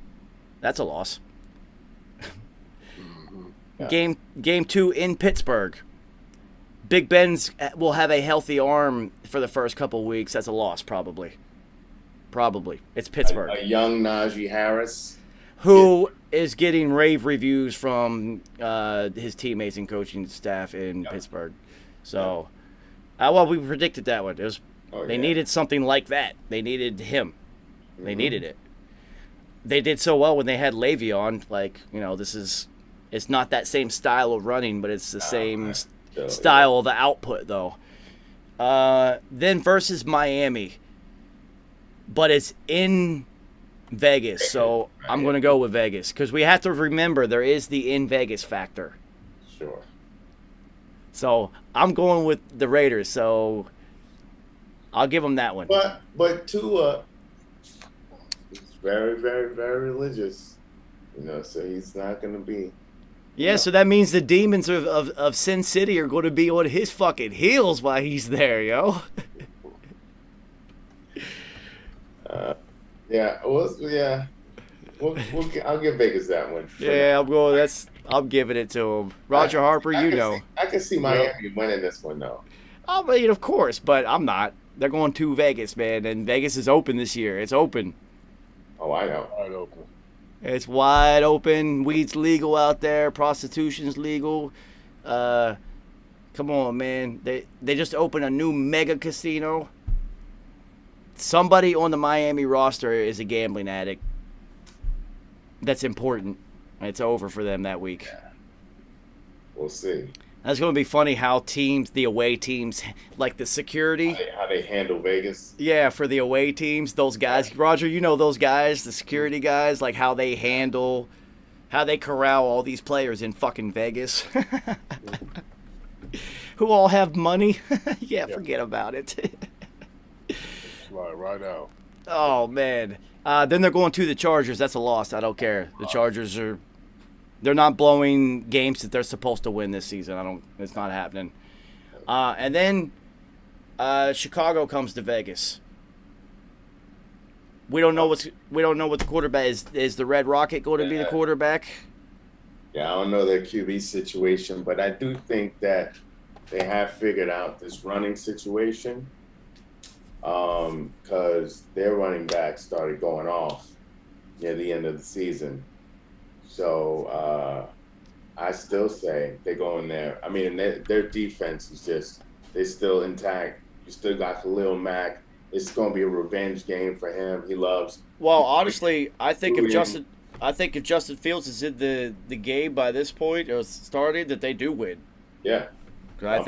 Speaker 1: That's a loss.
Speaker 6: Yeah.
Speaker 1: Game 2 in Pittsburgh. Big Ben's will have a healthy arm for the first couple weeks. That's a loss, probably. It's Pittsburgh.
Speaker 6: A young Najee Harris.
Speaker 1: Who is getting rave reviews from his teammates and coaching staff in Pittsburgh. So, well, we predicted that one. They needed something like that. They needed him. They needed it. They did so well when they had Le'Veon. Like, it's not that same style of running, but it's the same style of the output, though. Then versus Miami. But it's in Vegas, so I'm going to go with Vegas. Because we have to remember there is the in Vegas factor.
Speaker 6: Sure.
Speaker 1: So I'm going with the Raiders, so I'll give them that one.
Speaker 6: But Tua is very, very, very religious. So he's not going to be.
Speaker 1: Yeah, so that means the demons of Sin City are going to be on his fucking heels while he's there, yo.
Speaker 6: I'll give Vegas that one.
Speaker 1: Yeah, I'm giving it to him. Roger Harper,
Speaker 6: I can see Miami winning this one, though.
Speaker 1: I mean, of course, but I'm not. They're going to Vegas, man, and Vegas is open this year. It's open.
Speaker 6: Oh, I know.
Speaker 5: Wide open.
Speaker 1: It's wide open. Weed's legal out there. Prostitution's legal. Come on, man. They just opened a new mega casino. Somebody on the Miami roster is a gambling addict. That's important. It's over for them that week.
Speaker 6: Yeah. We'll see.
Speaker 1: That's going to be funny how the away teams, like the security.
Speaker 6: How they handle Vegas.
Speaker 1: Yeah, for the away teams, those guys. Roger, those guys, the security guys, like how they corral all these players in fucking Vegas. Who all have money. Yeah, forget about it.
Speaker 5: Right out.
Speaker 1: Oh, man. Then they're going to the Chargers. That's a loss. I don't care. The Chargers they're not blowing games that they're supposed to win this season. It's not happening. And then Chicago comes to Vegas. We don't know what the quarterback is. Is the Red Rocket going to be the quarterback?
Speaker 6: Yeah, I don't know their QB situation, but I do think that they have figured out this running situation. Because their running back started going off near the end of the season. So I still say they go in there. I mean, their defense is they're still intact. You still got Khalil Mack. It's going to be a revenge game for him. He loves.
Speaker 1: Well, honestly, I think if Justin Fields is in the game by this point or started, that they do win.
Speaker 6: Yeah.
Speaker 1: I'm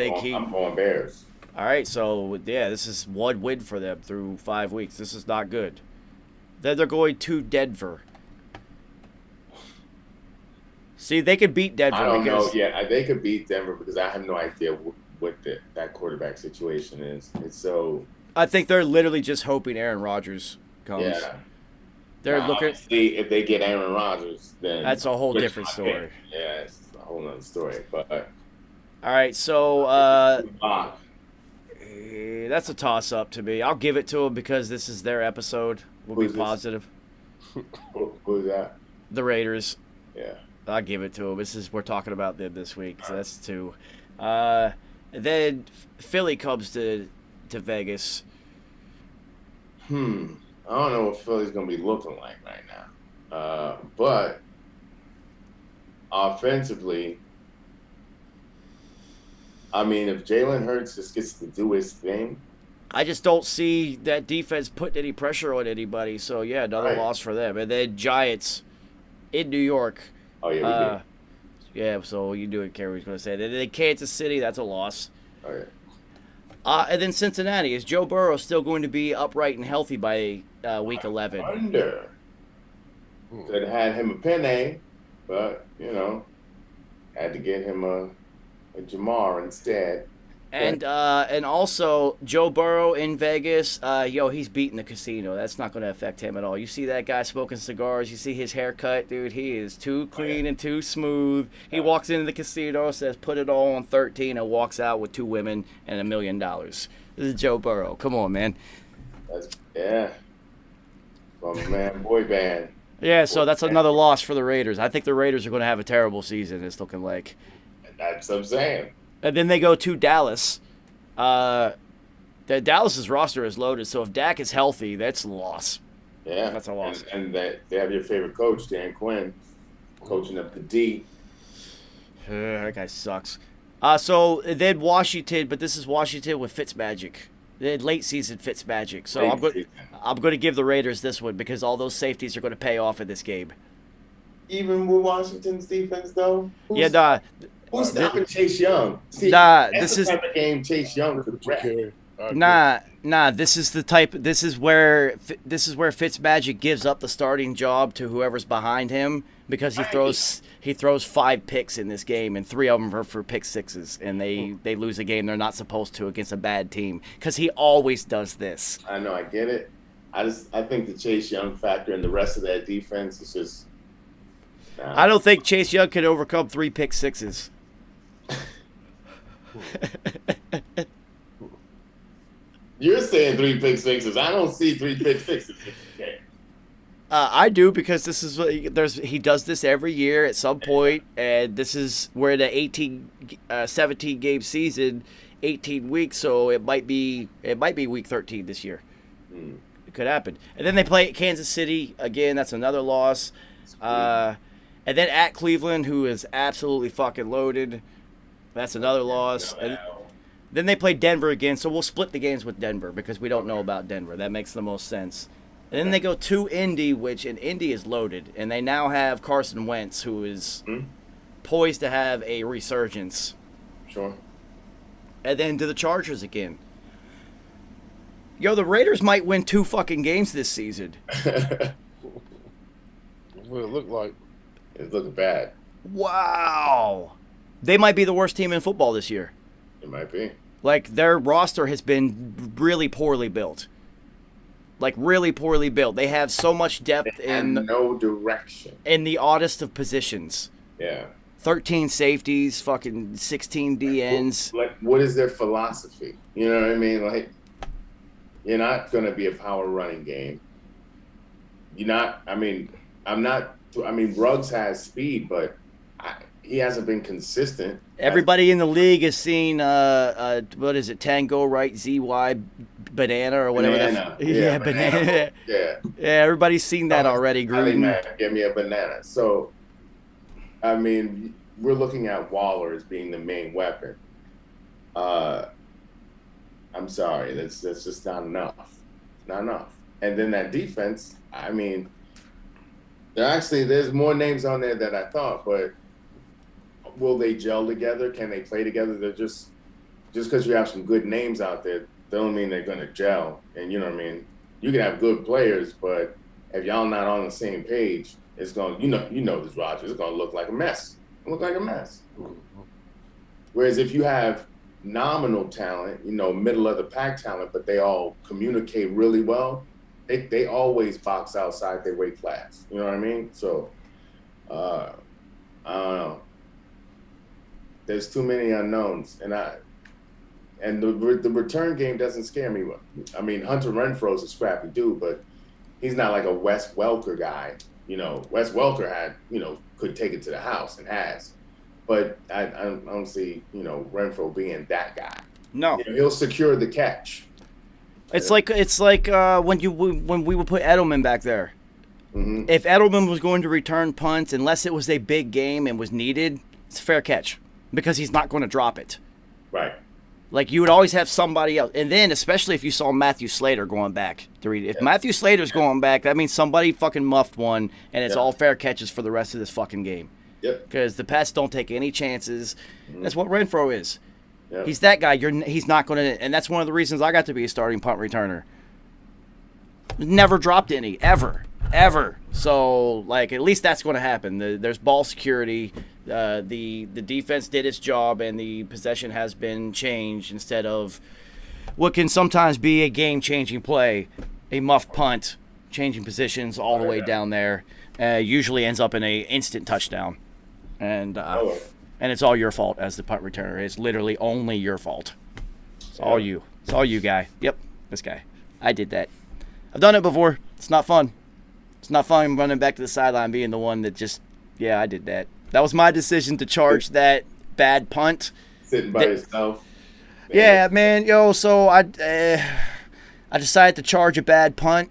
Speaker 6: going Bears.
Speaker 1: All right, so, yeah, this is one win for them through 5 weeks. This is not good. Then they're going to Denver. See, they could beat Denver.
Speaker 6: I don't know. Yeah, they could beat Denver because I have no idea what that quarterback situation is. It's so...
Speaker 1: I think they're literally just hoping Aaron Rodgers comes.
Speaker 6: Yeah.
Speaker 1: They're looking...
Speaker 6: If they get Aaron Rodgers, then...
Speaker 1: That's a whole different story.
Speaker 6: Yeah, it's a whole other story. But...
Speaker 1: All right, so... that's a toss-up to me. I'll give it to them because this is their episode. We'll be positive.
Speaker 6: Who's that?
Speaker 1: The Raiders.
Speaker 6: Yeah.
Speaker 1: I'll give it to them. We're talking about them this week, so that's 2. Then Philly comes to Vegas.
Speaker 6: I don't know what Philly's going to be looking like right now. But offensively, I mean, if Jalen Hurts just gets to do his thing.
Speaker 1: I just don't see that defense putting any pressure on anybody. So, yeah, another loss for them. And then Giants in New York.
Speaker 6: Oh, yeah, we did.
Speaker 1: Yeah, so you do care what he's going to say. And then Kansas City, that's a loss.
Speaker 6: Oh, yeah.
Speaker 1: And then Cincinnati. Is Joe Burrow still going to be upright and healthy by week 11?
Speaker 6: I wonder. Could have had him a penne, but, had to get him a with Jamar instead.
Speaker 1: And also Joe Burrow in Vegas, he's beating the casino. That's not going to affect him at all. You see that guy smoking cigars. You see his haircut, dude. He is too clean and too smooth. He walks into the casino, says, "Put it all on 13," and walks out with 2 women and $1 million. This is Joe Burrow. Come on, man.
Speaker 6: From a man, boy band.
Speaker 1: Yeah, so that's another loss for the Raiders. I think the Raiders are going to have a terrible season. It's looking like.
Speaker 6: That's what I'm saying.
Speaker 1: And then they go to Dallas. Dallas's roster is loaded, so if Dak is healthy, that's a loss.
Speaker 6: Yeah,
Speaker 1: that's a loss.
Speaker 6: And they have your favorite coach, Dan Quinn, coaching up the D.
Speaker 1: That guy sucks. So then Washington, but this is Washington with Fitzmagic. They had late season Fitzmagic. So I'm going to give the Raiders this one because all those safeties are going to pay off in this game.
Speaker 6: Even with Washington's defense, though. Who's stopping Chase Young? See,
Speaker 1: this is
Speaker 6: the type of game Chase Young could wreck.
Speaker 1: This is the type. This is where Fitzmagic gives up the starting job to whoever's behind him because he throws 5 picks in this game and 3 of them are for pick sixes and they lose a game they're not supposed to against a bad team because he always does this.
Speaker 6: I know, I get it. I think the Chase Young factor and the rest of that defense is just.
Speaker 1: I don't think Chase Young can overcome 3 pick sixes.
Speaker 6: You're saying 3 pick sixes. I don't see 3 pick sixes.
Speaker 1: I do because this is he does this every year at some point, and this is where the 17 game season, 18 weeks, so it might be week 13 this year. It could happen. And then they play Kansas City again. That's another loss. And then at Cleveland, who is absolutely fucking loaded. That's another loss. And then they play Denver again, so we'll split the games with Denver because we don't know about Denver. That makes the most sense. And then they go to Indy, and Indy is loaded. And they now have Carson Wentz, who is poised to have a resurgence.
Speaker 6: Sure.
Speaker 1: And then to the Chargers again. The Raiders might win 2 fucking games this season.
Speaker 5: What it look like?
Speaker 6: It's looking bad.
Speaker 1: Wow. They might be the worst team in football this year.
Speaker 6: It might be.
Speaker 1: Like, their roster has been really poorly built. They have so much depth
Speaker 6: and no direction.
Speaker 1: In the oddest of positions.
Speaker 6: Yeah.
Speaker 1: 13 safeties, fucking 16 DNs.
Speaker 6: What is their philosophy? You know what I mean? Like, you're not going to be a power running game. Ruggs has speed, but he hasn't been consistent.
Speaker 1: Everybody in the league has seen, what is it, Tango, right? ZY Banana or whatever.
Speaker 6: Banana.
Speaker 1: Banana.
Speaker 6: Yeah.
Speaker 1: Yeah, everybody's seen that already, Gruden.
Speaker 6: Give me a banana. So, we're looking at Waller as being the main weapon. I'm sorry, that's just not enough. Not enough. And then that defense, there's more names on there than I thought, but will they gel together? Can they play together? They're just because you have some good names out there, don't mean they're gonna gel. And you know what I mean? You can have good players, but if y'all not on the same page, it's gonna this Rodgers, it's gonna look like a mess. Whereas if you have nominal talent, middle of the pack talent, but they all communicate really well, they always box outside their weight class. You know what I mean? So I don't know. There's too many unknowns, and the return game doesn't scare me. Hunter Renfro's a scrappy dude, but he's not like a Wes Welker guy. Wes Welker could take it to the house and has, but I don't see Renfro being that guy.
Speaker 1: No,
Speaker 6: he'll secure the catch.
Speaker 1: It's like when we would put Edelman back there.
Speaker 6: Mm-hmm.
Speaker 1: If Edelman was going to return punts, unless it was a big game and was needed, it's a fair catch because he's not going to drop it.
Speaker 6: Right.
Speaker 1: Like, you would always have somebody else. And then, especially if you saw Matthew Slater going back to read it. If Matthew Slater's going back, that means somebody fucking muffed one, and it's all fair catches for the rest of this fucking game.
Speaker 6: Yep.
Speaker 1: Because the Pats don't take any chances. Mm-hmm. That's what Renfro is.
Speaker 6: Yep.
Speaker 1: He's that guy. He's not going to – and that's one of the reasons I got to be a starting punt returner. Never dropped any, ever. So, at least that's going to happen. There's ball security. The defense did its job, and the possession has been changed instead of what can sometimes be a game-changing play, a muffed punt, changing positions all the way down there. Usually ends up in a instant touchdown, and it's all your fault as the punt returner. It's literally only your fault. It's all you. It's all you, guy. Yep, this guy. I did that. I've done it before. It's not fun. It's not fun running back to the sideline being the one that just, yeah, I did that. That was my decision to charge that bad punt.
Speaker 6: Sitting by yourself.
Speaker 1: Yeah, man. So I decided to charge a bad punt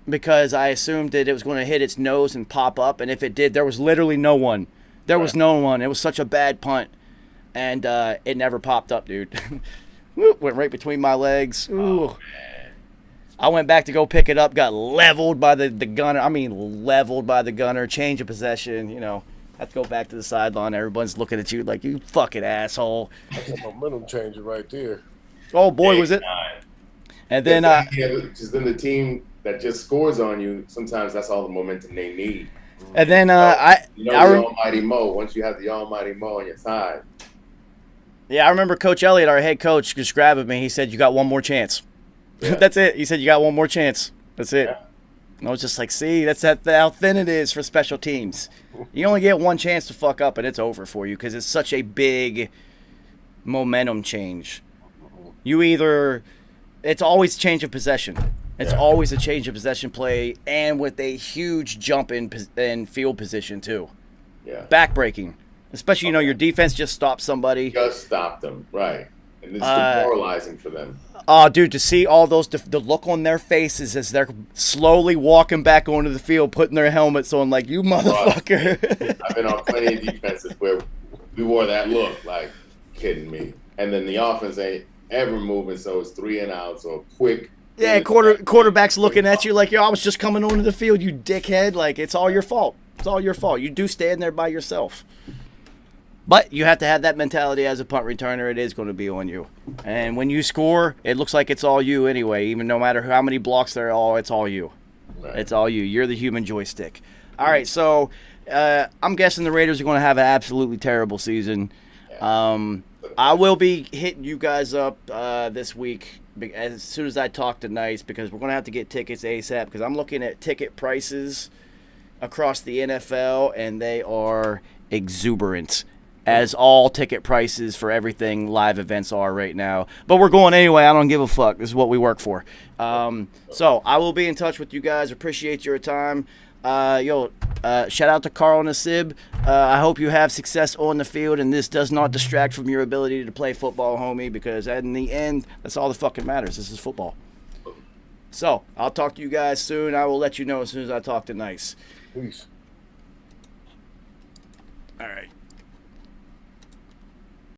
Speaker 1: because I assumed that it was going to hit its nose and pop up, and if it did, there was literally no one. There was no one. It was such a bad punt, and it never popped up, dude. Went right between my legs. Ooh. Oh, man. I went back to go pick it up, got leveled by the gunner. I mean, leveled by the gunner. Change of possession, Have to go back to the sideline. Everyone's looking at you like, you fucking asshole.
Speaker 5: That's a momentum changer right there.
Speaker 1: Oh, boy, was it. And then
Speaker 6: just then the team that just scores on you, sometimes that's all the momentum they need.
Speaker 1: And then
Speaker 6: the almighty Mo, once you have the almighty Mo on your side.
Speaker 1: Yeah, I remember Coach Elliott, our head coach, just grabbed me. He said, you got one more chance. Yeah. That's it. He said, you got one more chance. That's it. Yeah. And I was just like, see, that's how thin it is for special teams. You only get one chance to fuck up, and it's over for you because it's such a big momentum change. It's always change of possession. It's always a change of possession play, and with a huge jump in field position, too. Yeah. Backbreaking. Especially, your defense just stopped somebody.
Speaker 6: Just stopped them, right. And it's demoralizing for them.
Speaker 1: Oh, dude, to see all those, the look on their faces as they're slowly walking back onto the field, putting their helmets on like, you motherfucker.
Speaker 6: I've been on plenty of defenses where we wore that look, like, kidding me. And then the offense ain't ever moving, so it's 3 and outs or quick.
Speaker 1: Yeah, quarterback's looking at you like, yo, I was just coming onto the field, you dickhead. Like, it's all your fault. It's all your fault. You do stand there by yourself. But you have to have that mentality as a punt returner. It is going to be on you. And when you score, it looks like it's all you anyway. Even no matter how many blocks there are, it's all you. Right. It's all you. You're the human joystick. All right, so I'm guessing the Raiders are going to have an absolutely terrible season. I will be hitting you guys up this week as soon as I talk to Nice because we're going to have to get tickets ASAP because I'm looking at ticket prices across the NFL, and they are exuberant. As all ticket prices for everything live events are right now. But we're going anyway. I don't give a fuck. This is what we work for. So I will be in touch with you guys. Appreciate your time. Shout out to Carl Nassib. I hope you have success on the field, and this does not distract from your ability to play football, homie, because in the end, that's all that fucking matters. This is football. So I'll talk to you guys soon. I will let you know as soon as I talk to Nice.
Speaker 5: Peace.
Speaker 1: All right.